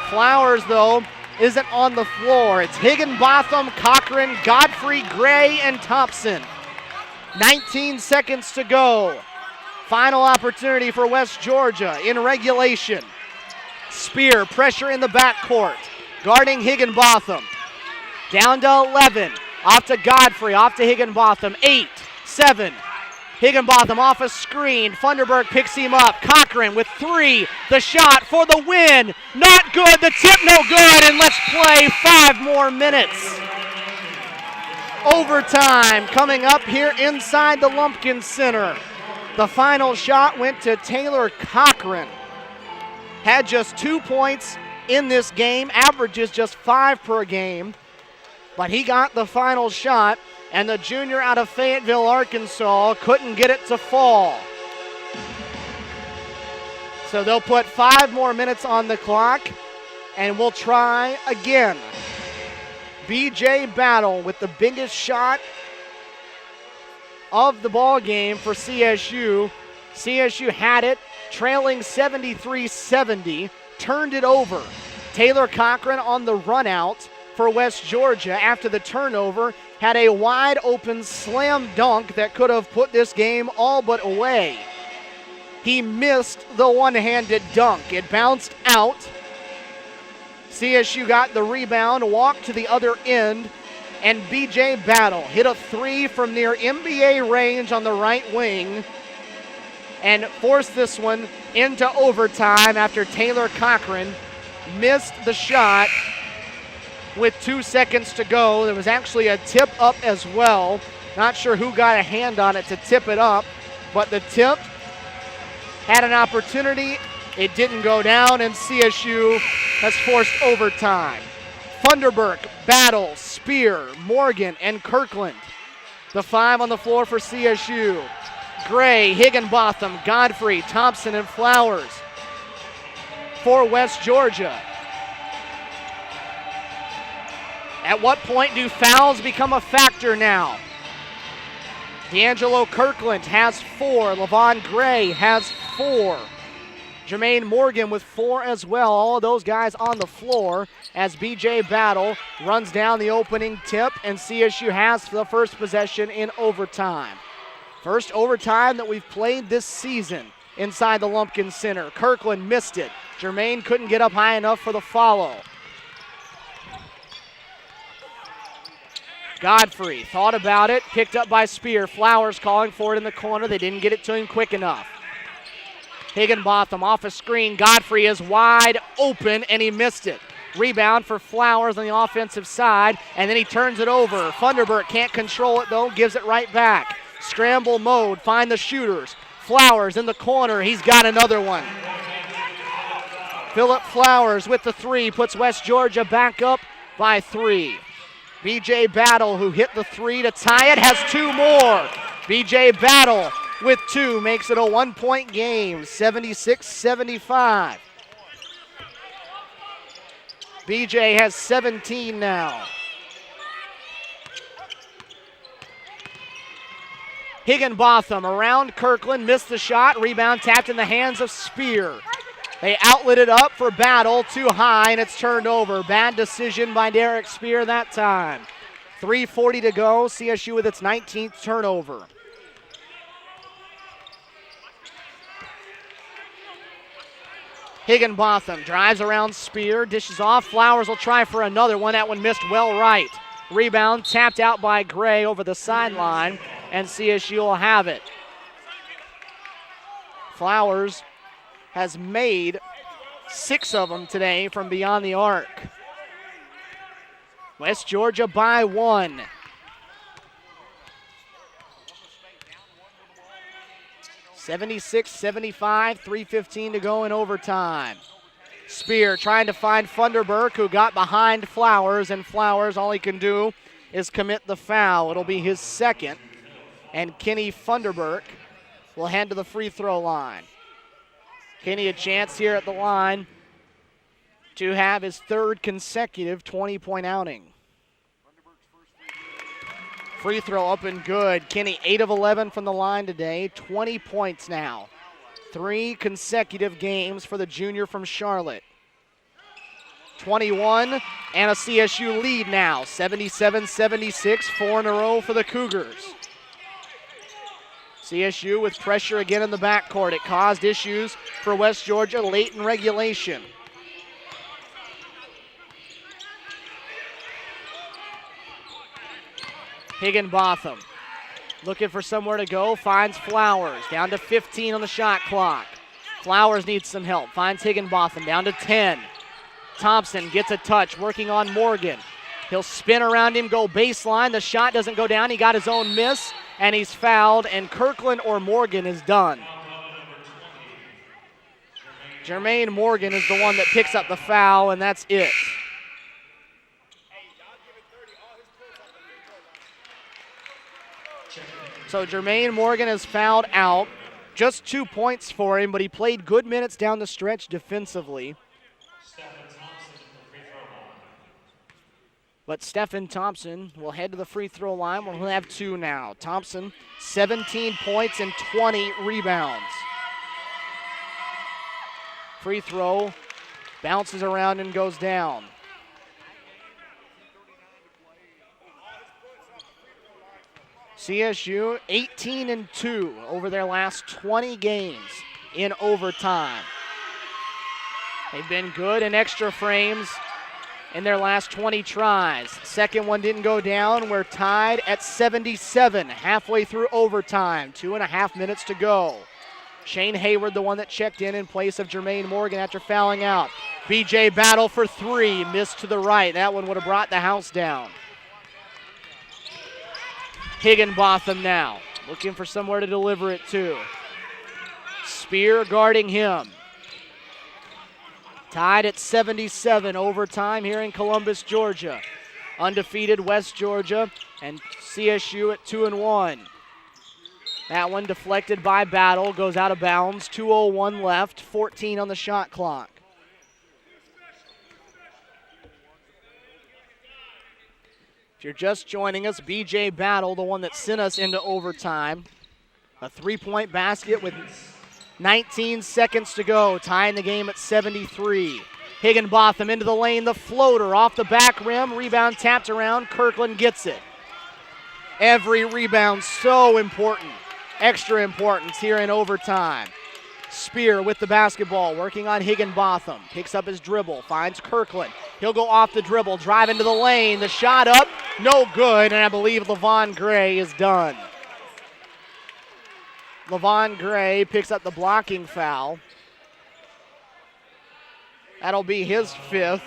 Flowers, though, isn't on the floor. It's Higginbotham, Cochran, Godfrey, Gray, and Thompson. 19 seconds to go. Final opportunity for West Georgia in regulation. Spear, pressure in the backcourt, guarding Higginbotham. Down to 11, off to Godfrey, off to Higginbotham, 8, 7, Higginbotham off a screen. Funderburk picks him up. Cochran with 3. The shot for the win. Not good. The tip no good. And let's play 5 more minutes. Overtime coming up here inside the Lumpkin Center. The final shot went to Taylor Cochran. Had just 2 points in this game. Averages just 5 per game. But he got the final shot. And the junior out of Fayetteville, Arkansas, couldn't get it to fall. So they'll put 5 more minutes on the clock, and we'll try again. BJ Battle with the biggest shot of the ball game for CSU. CSU had it, trailing 73-70, turned it over. Taylor Cochran on the run out for West Georgia after the turnover had a wide open slam dunk that could have put this game all but away. He missed the one-handed dunk. It bounced out. CSU got the rebound, walked to the other end, and BJ Battle hit a 3 from near NBA range on the right wing and forced this one into overtime after Taylor Cochran missed the shot with 2 seconds to go. There was actually a tip up as well. Not sure who got a hand on it to tip it up, but the tip had an opportunity. It didn't go down, and CSU has forced overtime. Funderburk, Battle, Spear, Morgan, and Kirkland. The 5 on the floor for CSU. Gray, Higginbotham, Godfrey, Thompson, and Flowers for West Georgia. At what point do fouls become a factor now? D'Angelo Kirkland has 4. Levon Gray has 4. Jermaine Morgan with 4 as well. All of those guys on the floor as BJ Battle runs down the opening tip, and CSU has the first possession in overtime. First overtime that we've played this season inside the Lumpkin Center. Kirkland missed it. Jermaine couldn't get up high enough for the follow. Godfrey thought about it, picked up by Spear. Flowers calling for it in the corner. They didn't get it to him quick enough. Higginbotham off a screen. Godfrey is wide open, and he missed it. Rebound for Flowers on the offensive side, and then he turns it over. Funderburk can't control it, though, gives it right back. Scramble mode, find the shooters. Flowers in the corner. He's got another one. Phillip Flowers with the 3 puts West Georgia back up by 3. BJ Battle, who hit the 3 to tie it, has 2 more. BJ Battle with 2 makes it a 1-point game, 76-75. BJ has 17 now. Higginbotham around Kirkland, missed the shot. Rebound tapped in the hands of Spear. They outlet it up for Battle, too high, and it's turned over. Bad decision by Derek Spear that time. 3:40 to go, CSU with its 19th turnover. Higginbotham drives around Spear, dishes off. Flowers will try for another one. That one missed well right. Rebound tapped out by Gray over the sideline, and CSU will have it. Flowers has made 6 of them today from beyond the arc. West Georgia by 1. (76-75), 3:15 to go in overtime. Spear trying to find Funderburk, who got behind Flowers, and Flowers, all he can do is commit the foul. It'll be his second, and Kenny Funderburk will head to the free throw line. Kenny a chance here at the line to have his 3rd consecutive 20-point outing. Free throw up and good. Kenny 8 of 11 from the line today, 20 points now. 3 consecutive games for the junior from Charlotte. 21 and a CSU lead now, 77-76, 4 in a row for the Cougars. CSU with pressure again in the backcourt. It caused issues for West Georgia late in regulation. Higginbotham Looking for somewhere to go, finds Flowers. Down to 15 on the shot clock. Flowers needs some help, finds Higginbotham, down to 10. Thompson gets a touch, working on Morgan. He'll spin around him, go baseline. The shot doesn't go down. He got his own miss, and he's fouled, and Kirkland or Morgan is done. Jermaine Morgan is the one that picks up the foul, and that's it. So Jermaine Morgan is fouled out. Just 2 points for him, but he played good minutes down the stretch defensively. But Stephen Thompson will head to the free throw line. We'll have 2 now. Thompson, 17 points and 20 rebounds. Free throw, bounces around and goes down. CSU 18-2 over their last 20 games in overtime. They've been good in extra frames in their last 20 tries. Second one didn't go down. We're tied at 77 halfway through overtime. 2.5 minutes to go. Shane Hayward, the one that checked in place of Jermaine Morgan after fouling out. BJ Battle for 3, missed to the right. That one would have brought the house down. Higginbotham now, looking for somewhere to deliver it to. Spear guarding him. Tied at 77 overtime here in Columbus, Georgia. Undefeated West Georgia and CSU at 2-1. That one deflected by Battle, goes out of bounds. 2:01 left, 14 on the shot clock. If you're just joining us, BJ Battle, the one that sent us into overtime. A 3-point basket with 19 seconds to go, tying the game at 73. Higginbotham into the lane, the floater off the back rim, rebound tapped around, Kirkland gets it. Every rebound so important, extra importance here in overtime. Spear with the basketball, working on Higginbotham, picks up his dribble, finds Kirkland. He'll go off the dribble, drive into the lane, the shot up, no good, and I believe LaVon Gray is done. LaVon Gray picks up the blocking foul. That'll be his 5th.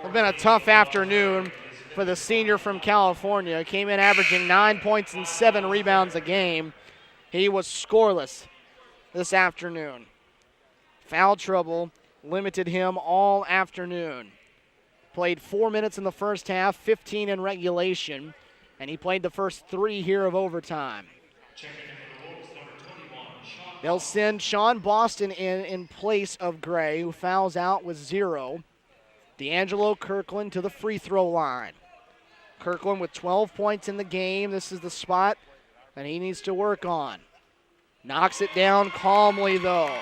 It's been a tough afternoon for the senior from California. Came in averaging 9 points and 7 rebounds a game. He was scoreless this afternoon. Foul trouble limited him all afternoon. Played 4 minutes in the first half, 15 in regulation, and he played the first 3 here of overtime. They'll send Sean Boston in place of Gray, who fouls out with 0. D'Angelo Kirkland to the free throw line. Kirkland with 12 points in the game. This is the spot that he needs to work on. Knocks it down calmly, though.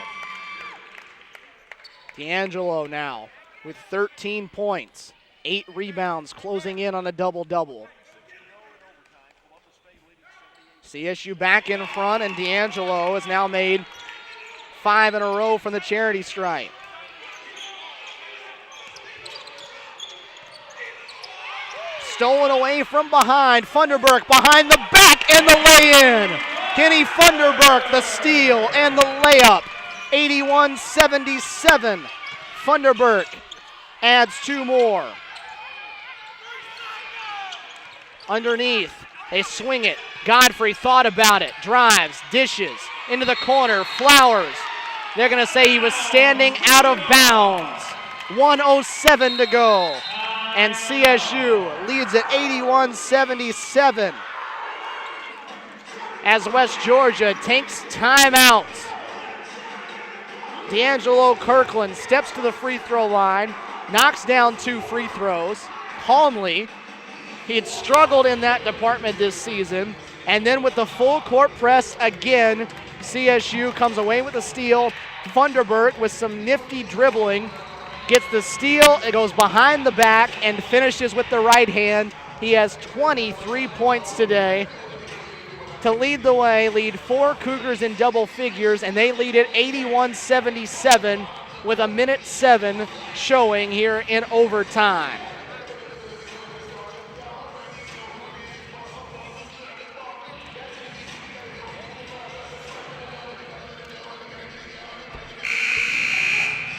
D'Angelo now with 13 points, 8 rebounds, closing in on a double-double. CSU back in front, and D'Angelo has now made 5 in a row from the charity stripe. Stolen away from behind. Funderburk behind the back and the lay-in. Kenny Funderburk, the steal and the layup. 81-77. Funderburk adds 2 more. Underneath, they swing it. Godfrey thought about it, drives, dishes, into the corner, Flowers. They're going to say he was standing out of bounds. 1:07 to go. And CSU leads at 81-77 as West Georgia takes timeout. D'Angelo Kirkland steps to the free throw line, knocks down 2 free throws calmly. He had struggled in that department this season. And then with the full court press again, CSU comes away with a steal. Funderburk with some nifty dribbling gets the steal. It goes behind the back and finishes with the right hand. He has 23 points today to lead the way, lead 4 Cougars in double figures, and they lead at 81-77 with 1:07 showing here in overtime.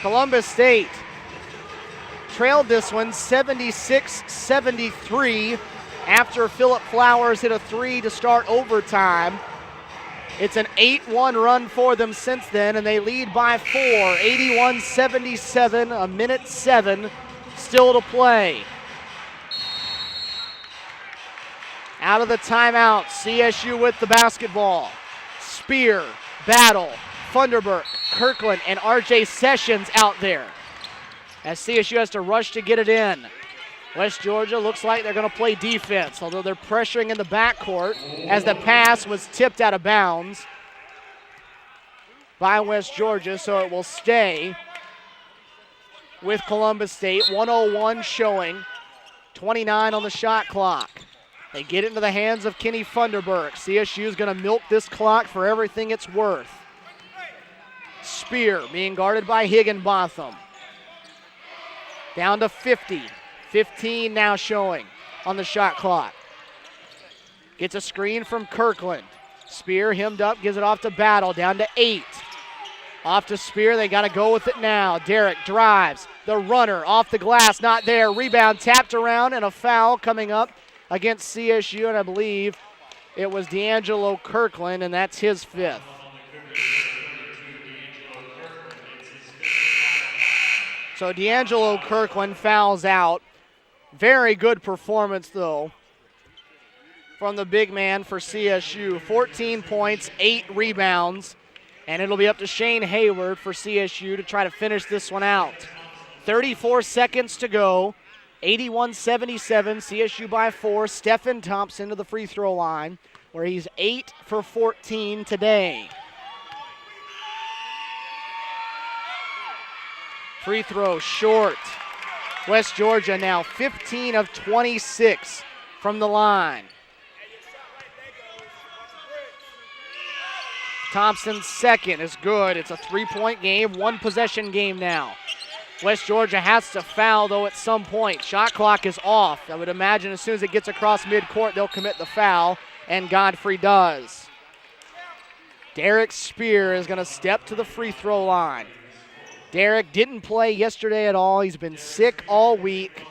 Columbus State trailed this one 76-73 after Phillip Flowers hit a three to start overtime. It's an 8-1 run for them since then, and they lead by 4, 81-77, a minute 7 still to play. Out of the timeout, CSU with the basketball. Spear, Battle, Funderburk, Kirkland, and RJ Sessions out there as CSU has to rush to get it in. West Georgia looks like they're going to play defense, although they're pressuring in the backcourt as the pass was tipped out of bounds by West Georgia, so it will stay with Columbus State. 1:01 showing, 29 on the shot clock. They get it into the hands of Kenny Funderburk. CSU is going to milk this clock for everything it's worth. Spear being guarded by Higginbotham. Down to 50. 15 now showing on the shot clock. Gets a screen from Kirkland. Spear hemmed up, gives it off to Battle, down to 8. Off to Spear, they got to go with it now. Derrick drives, the runner off the glass, not there. Rebound tapped around, and a foul coming up against CSU, and I believe it was D'Angelo Kirkland, and that's his 5th. So D'Angelo Kirkland fouls out. Very good performance, though, from the big man for CSU. 14 points, 8 rebounds, and it'll be up to Shane Hayward for CSU to try to finish this one out. 34 seconds to go. 81-77, CSU by 4. Stephen Thompson to the free throw line, where he's 8 for 14 today. Free throw short. West Georgia now 15 of 26 from the line. Thompson's second is good. It's a 3-point game, 1-possession game now. West Georgia has to foul, though, at some point. Shot clock is off. I would imagine as soon as it gets across midcourt, they'll commit the foul, and Godfrey does. Derrick Spear is going to step to the free throw line. Derrick didn't play yesterday at all. He's been sick all week.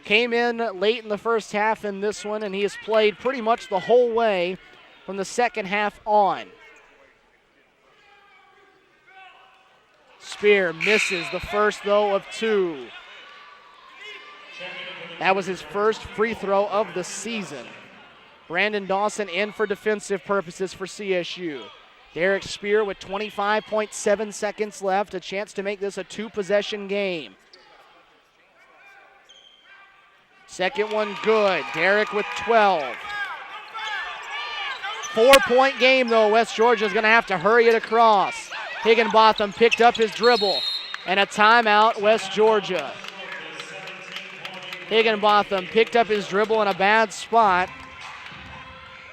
Came in late in the first half in this one, and he has played pretty much the whole way from the second half on. Spear misses the first, though, of 2. That was his first free throw of the season. Brandon Dawson in for defensive purposes for CSU. Derrick Spear with 25.7 seconds left, a chance to make this a 2-possession game. Second one good. Derrick with 12. 4-point game, though. West Georgia is going to have to hurry it across. Higginbotham picked up his dribble, and a timeout, West Georgia. Higginbotham picked up his dribble in a bad spot,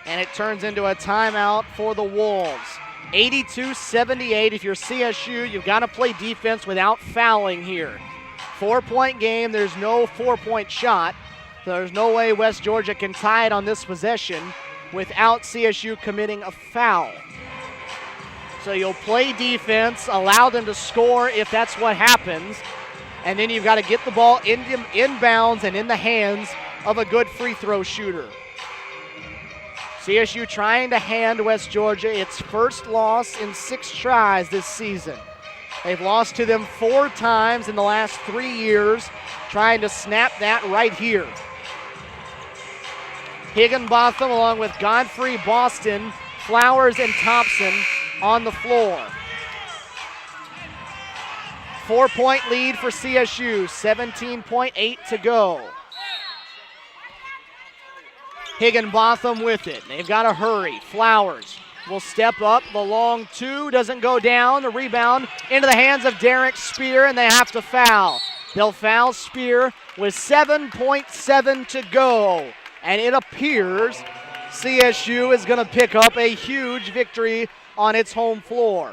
and it turns into a timeout for the Wolves. 82-78. If you're CSU, you've got to play defense without fouling here. 4-point game, there's no 4-point shot. So there's no way West Georgia can tie it on this possession without CSU committing a foul. So you'll play defense, allow them to score if that's what happens, and then you've got to get the ball inbounds and in the hands of a good free throw shooter. CSU trying to hand West Georgia its first loss in 6 tries this season. They've lost to them 4 times in the last 3 years, trying to snap that right here. Higginbotham along with Godfrey, Boston, Flowers, and Thompson on the floor. 4-point lead for CSU, 17.8 to go. Higginbotham with it. They've got to hurry. Flowers will step up. The long 2 doesn't go down. The rebound into the hands of Derrick Spear, and they have to foul. They'll foul Spear with 7.7 to go. And it appears CSU is going to pick up a huge victory on its home floor.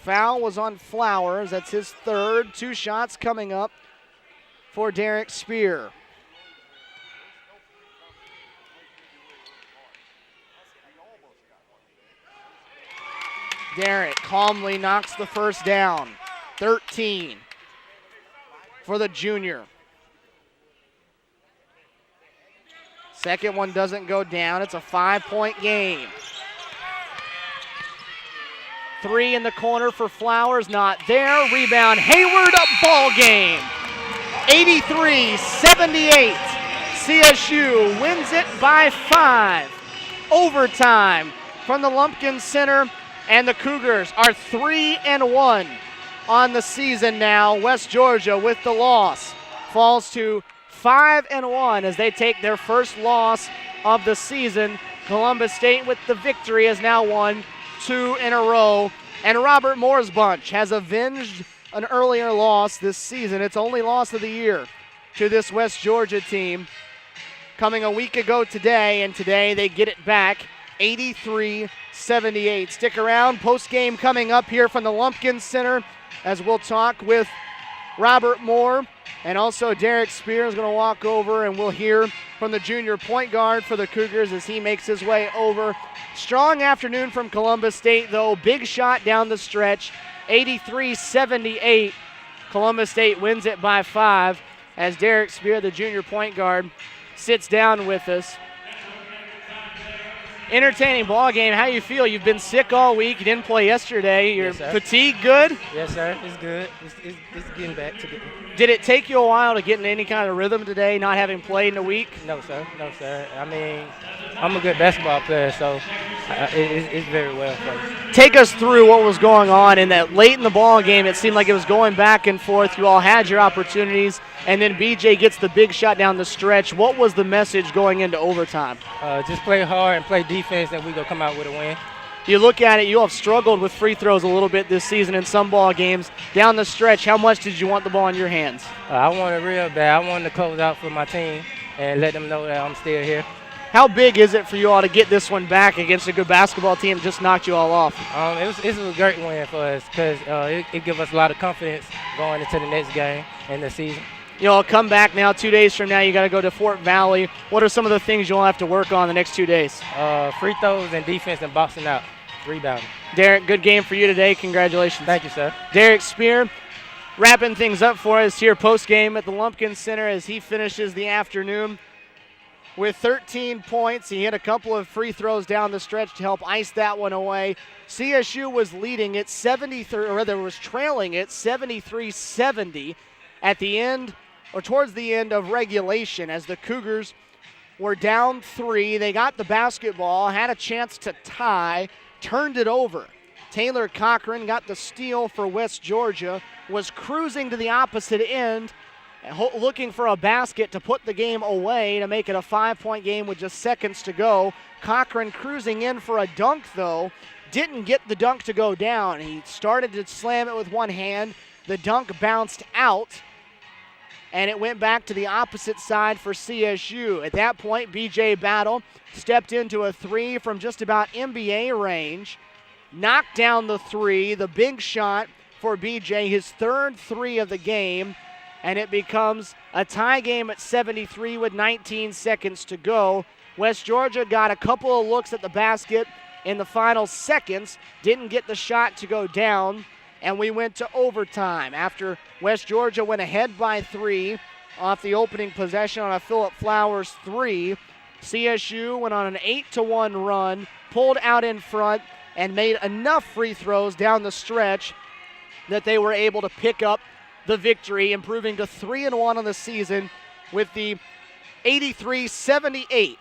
Foul was on Flowers. That's his 3rd. 2 shots coming up for Derrick Spear. Derek calmly knocks the first down. 13 for the junior. Second one doesn't go down. It's a 5-point game. 3 in the corner for Flowers, not there. Rebound, Hayward, ball game. 83-78. CSU wins it by 5. Overtime from the Lumpkin Center, and the Cougars are 3-1 on the season now. West Georgia with the loss falls to 5-1 as they take their first loss of the season. Columbus State with the victory has now won 2 in a row. And Robert Moore's bunch has avenged an earlier loss this season. Its only loss of the year to this West Georgia team. Coming a week ago today, and today they get it back 83-78. Stick around, post-game coming up here from the Lumpkin Center as we'll talk with Robert Moore, and also Derek Spear is going to walk over, and we'll hear from the junior point guard for the Cougars as he makes his way over. Strong afternoon from Columbus State, though. Big shot down the stretch, 83-78. Columbus State wins it by 5 as Derek Spear, the junior point guard, sits down with us. Entertaining ball game. How you feel? You've been sick all week. You didn't play yesterday. Your fatigue good? Yes, sir. It's good. It's getting back to good. Did it take you a while to get in any kind of rhythm today, not having played in a week? No, sir. No, sir. I mean, I'm a good basketball player, so it's very well for me. Take us through what was going on in that late in the ball game. It seemed like it was going back and forth. You all had your opportunities, and then BJ gets the big shot down the stretch. What was the message going into overtime? Just play hard and play defense, and we're going to come out with a win. You look at it, you have struggled with free throws a little bit this season in some ball games. Down the stretch, how much did you want the ball in your hands? I want it real bad. I wanted to close out for my team and let them know that I'm still here. How big is it for you all to get this one back against a good basketball team that just knocked you all off? It was a great win for us because it gives us a lot of confidence going into the next game and the season. You'll come back now 2 days from now. You got to go to Fort Valley. What are some of the things you'll have to work on the next 2 days? Free throws and defense and boxing out, rebounding. Derek, good game for you today. Congratulations. Thank you, sir. Derek Spear wrapping things up for us here post-game at the Lumpkin Center as he finishes the afternoon with 13 points. He hit a couple of free throws down the stretch to help ice that one away. CSU was leading it 73, or rather was trailing it 73-70 at the end, or towards the end of regulation, as the Cougars were down 3. They got the basketball, had a chance to tie, turned it over. Taylor Cochran got the steal for West Georgia, was cruising to the opposite end, looking for a basket to put the game away to make it a 5-point game with just seconds to go. Cochran cruising in for a dunk, though, didn't get the dunk to go down. He started to slam it with one hand. The dunk bounced out, and it went back to the opposite side for CSU. At that point, BJ Battle stepped into a 3 from just about NBA range, knocked down the 3, the big shot for BJ, his third 3 of the game, and it becomes a tie game at 73 with 19 seconds to go. West Georgia got a couple of looks at the basket in the final seconds, didn't get the shot to go down, and we went to overtime. After West Georgia went ahead by 3 off the opening possession on a Phillip Flowers 3, CSU went on an 8-1 run, pulled out in front, and made enough free throws down the stretch that they were able to pick up the victory, improving to 3-1 on the season with the 83-78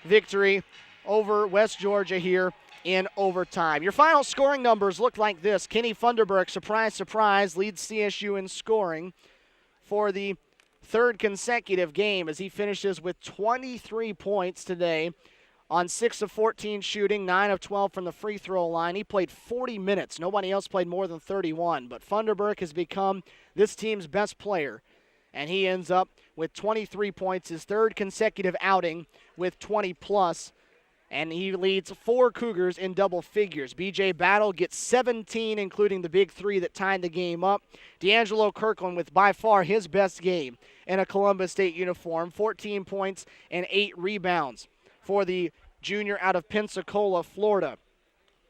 victory over West Georgia here in overtime. Your final scoring numbers look like this. Kenny Funderburk, surprise, surprise, leads CSU in scoring for the third consecutive game as he finishes with 23 points today on 6 of 14 shooting, 9 of 12 from the free throw line. He played 40 minutes. Nobody else played more than 31, but Funderburk has become this team's best player, and he ends up with 23 points, his third consecutive outing with 20-plus, and he leads 4 Cougars in double figures. BJ Battle gets 17, including the big 3 that tied the game up. D'Angelo Kirkland with by far his best game in a Columbus State uniform, 14 points and 8 rebounds for the junior out of Pensacola, Florida.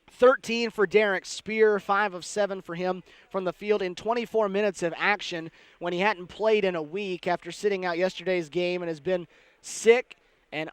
13 for Derek Spear, 5 of 7 for him from the field in 24 minutes of action when he hadn't played in a week after sitting out yesterday's game and has been sick and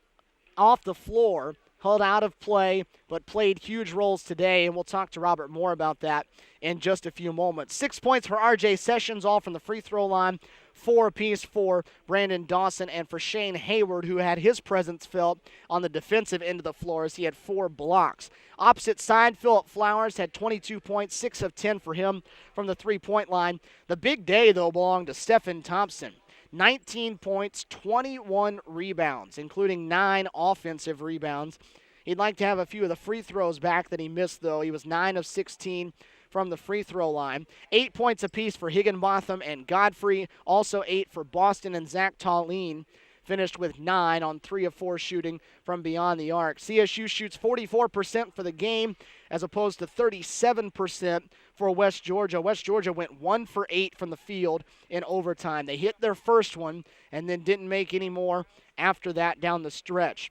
off the floor, held out of play, but played huge roles today, and we'll talk to Robert Moore about that in just a few moments. 6 points for R.J. Sessions, all from the free throw line, 4 apiece for Brandon Dawson and for Shane Hayward, who had his presence felt on the defensive end of the floor as he had 4 blocks. Opposite side, Phillip Flowers had 22 points, 6 of 10 for him from the three-point line. The big day, though, belonged to Stephen Thompson. 19 points, 21 rebounds, including 9 offensive rebounds. He'd like to have a few of the free throws back that he missed, though. He was 9 of 16 from the free throw line. 8 points apiece for Higginbotham and Godfrey. Also 8 for Boston and Zach Tallene. Finished with 9 on 3 of 4 shooting from beyond the arc. CSU shoots 44% for the game as opposed to 37% for West Georgia. West Georgia went 1 for 8 from the field in overtime. They hit their first one and then didn't make any more after that down the stretch.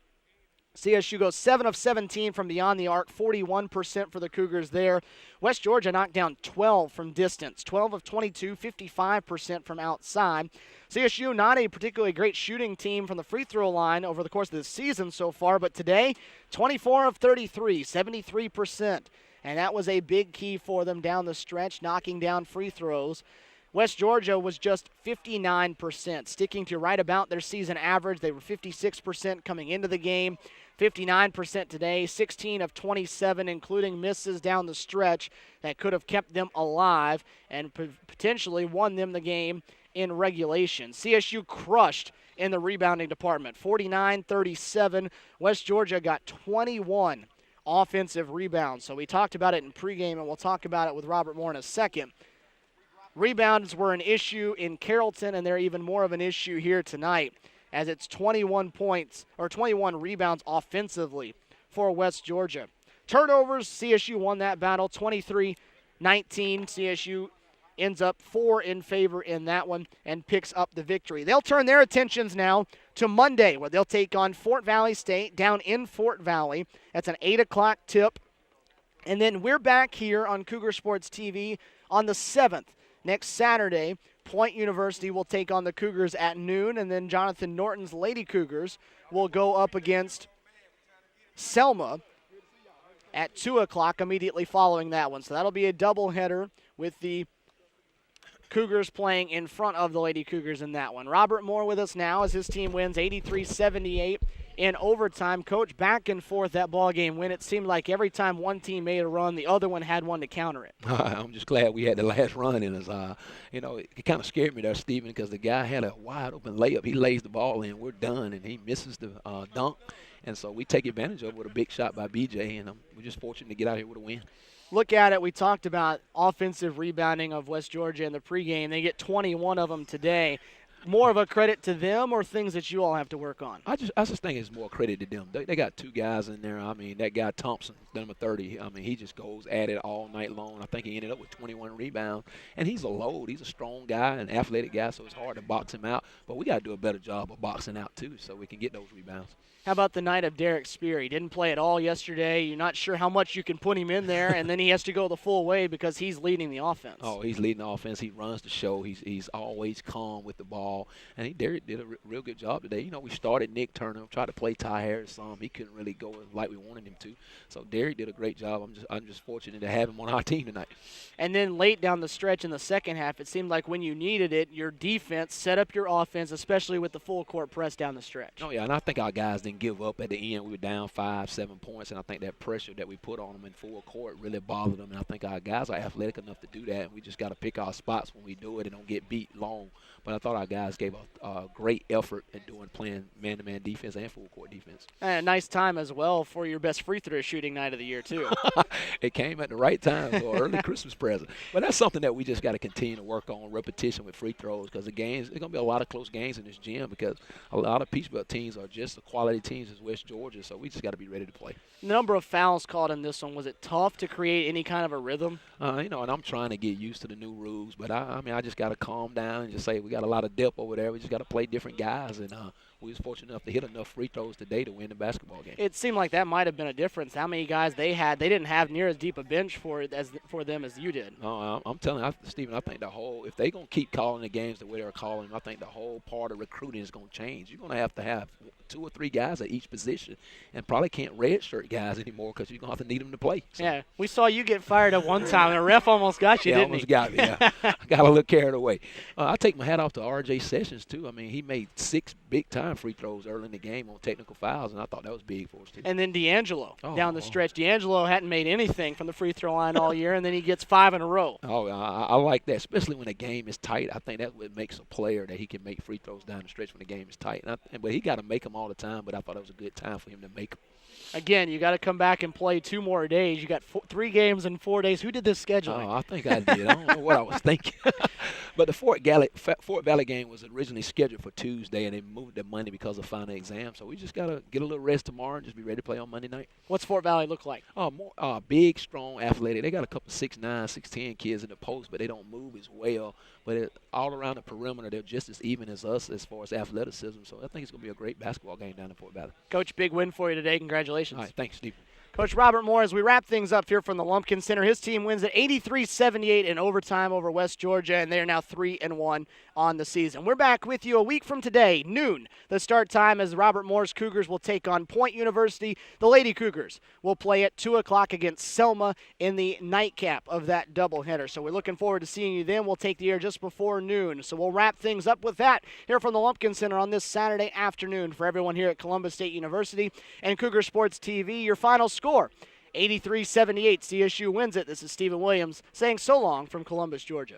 CSU goes 7 of 17 from beyond the arc, 41% for the Cougars there. West Georgia knocked down 12 from distance, 12 of 22, 55% from outside. CSU not a particularly great shooting team from the free throw line over the course of the season so far, but today, 24 of 33, 73%. And that was a big key for them down the stretch, knocking down free throws. West Georgia was just 59%, sticking to right about their season average. They were 56% coming into the game, 59% today, 16 of 27, including misses down the stretch that could have kept them alive and potentially won them the game in regulation. CSU crushed in the rebounding department, 49-37. West Georgia got 21 offensive rebounds. So we talked about it in pregame, and we'll talk about it with Robert Moore in a second. Rebounds were an issue in Carrollton, and they're even more of an issue here tonight, as it's 21 points or 21 rebounds offensively for West Georgia. Turnovers, CSU won that battle, 23-19. CSU ends up 4 in favor in that one and picks up the victory. They'll turn their attentions now to Monday, where they'll take on Fort Valley State down in Fort Valley. That's an 8 o'clock tip. And then we're back here on Cougar Sports TV on the 7th. Next Saturday, Point University will take on the Cougars at noon, and then Jonathan Norton's Lady Cougars will go up against Selma at 2 o'clock immediately following that one. So that'll be a doubleheader with the Cougars playing in front of the Lady Cougars in that one. Robert Moore with us now as his team wins 83-78 in overtime. Coach, back and forth that ball game when it seemed like every time one team made a run, the other one had one to counter it. I'm just glad we had the last run in us. It kind of scared me there, Stephen, because the guy had a wide open layup. He lays the ball in, we're done, and he misses the dunk. And so we take advantage of it with a big shot by BJ, and we're just fortunate to get out here with a win. Look at it. We talked about offensive rebounding of West Georgia in the pregame. They get 21 of them today. More of a credit to them or things that you all have to work on? I just think it's more credit to them. They got 2 guys in there. I mean, that guy Thompson, number 30, he just goes at it all night long. I think he ended up with 21 rebounds. And he's a load. He's a strong guy, an athletic guy, so it's hard to box him out. But we got to do a better job of boxing out, too, so we can get those rebounds. How about the night of Derek Spear? He didn't play at all yesterday. You're not sure how much you can put him in there, and then he has to go the full way because he's leading the offense. Oh, he's leading the offense. He runs the show. He's always calm with the ball. And Derek did a real good job today. We started Nick Turner, tried to play Ty Harris some. He couldn't really go like we wanted him to. So Derek did a great job. I'm just fortunate to have him on our team tonight. And then late down the stretch in the second half, it seemed like when you needed it, your defense set up your offense, especially with the full court press down the stretch. Oh, yeah, and I think our guys didn't give up at the end. We were down 5-7 points, and I think that pressure that we put on them in full court really bothered them. And I think our guys are athletic enough to do that, and we just got to pick our spots when we do it and don't get beat long. But I thought our guys gave a great effort at playing man-to-man defense and full court defense. And a nice time as well for your best free throw shooting night of the year, too. It came at the right time for an early Christmas present. But that's something that we just got to continue to work on, repetition with free throws, because there's going to be a lot of close games in this gym because a lot of Peach Belt teams are just the quality teams as West Georgia, so we just got to be ready to play. The number of fouls called in this one, was it tough to create any kind of a rhythm? And I'm trying to get used to the new rules, but I just got to calm down and just say we got a lot of depth up over there. We just got to play different guys, and we was fortunate enough to hit enough free throws today to win the basketball game. It seemed like that might have been a difference. How many guys they had, they didn't have near as deep a bench for them as you did. No, I'm telling you, Stephen, I think if they're going to keep calling the games the way they're calling them, I think the whole part of recruiting is going to change. You're going to have 2 or 3 guys at each position, and probably can't redshirt guys anymore because you're going to have to need them to play. So. Yeah, we saw you get fired at one time, and a ref almost got you, Yeah, didn't almost he? got me, yeah. I got a little carried away. I take my hat off to R.J. Sessions, too. I mean, he made 6 big-time free throws early in the game on technical fouls, and I thought that was big for us, too. And then D'Angelo down the stretch. D'Angelo hadn't made anything from the free throw line all year, and then he gets 5 in a row. Oh, I like that, especially when the game is tight. I think that's what makes a player, that he can make free throws down the stretch when the game is tight. But he got to make them all the time, but I thought it was a good time for him to make them. Again, you got to come back and play 2 more days. You got 3 games in 4 days. Who did this scheduling? Oh, I think I did. I don't know what I was thinking. But the Fort Valley game was originally scheduled for Tuesday, and they moved to Monday because of final exam. So we just got to get a little rest tomorrow and just be ready to play on Monday night. What's Fort Valley look like? More big, strong, athletic. They got a couple 6'9", 6'10" kids in the post, but they don't move as well. But all around the perimeter, they're just as even as us as far as athleticism. So I think it's going to be a great basketball game down in Fort Valley. Coach, big win for you today. Congratulations. All right, thanks, Steve. Coach Robert Moore, as we wrap things up here from the Lumpkin Center, his team wins at 83-78 in overtime over West Georgia, and they're now 3-1 on the season. We're back with you a week from today, noon, the start time, as Robert Moore's Cougars will take on Point University. The Lady Cougars will play at 2 o'clock against Selma in the nightcap of that doubleheader. So we're looking forward to seeing you then. We'll take the air just before noon. So we'll wrap things up with that here from the Lumpkin Center on this Saturday afternoon. For everyone here at Columbus State University and Cougar Sports TV, your final score, 83-78. CSU wins it. This is Stephen Williams saying so long from Columbus, Georgia.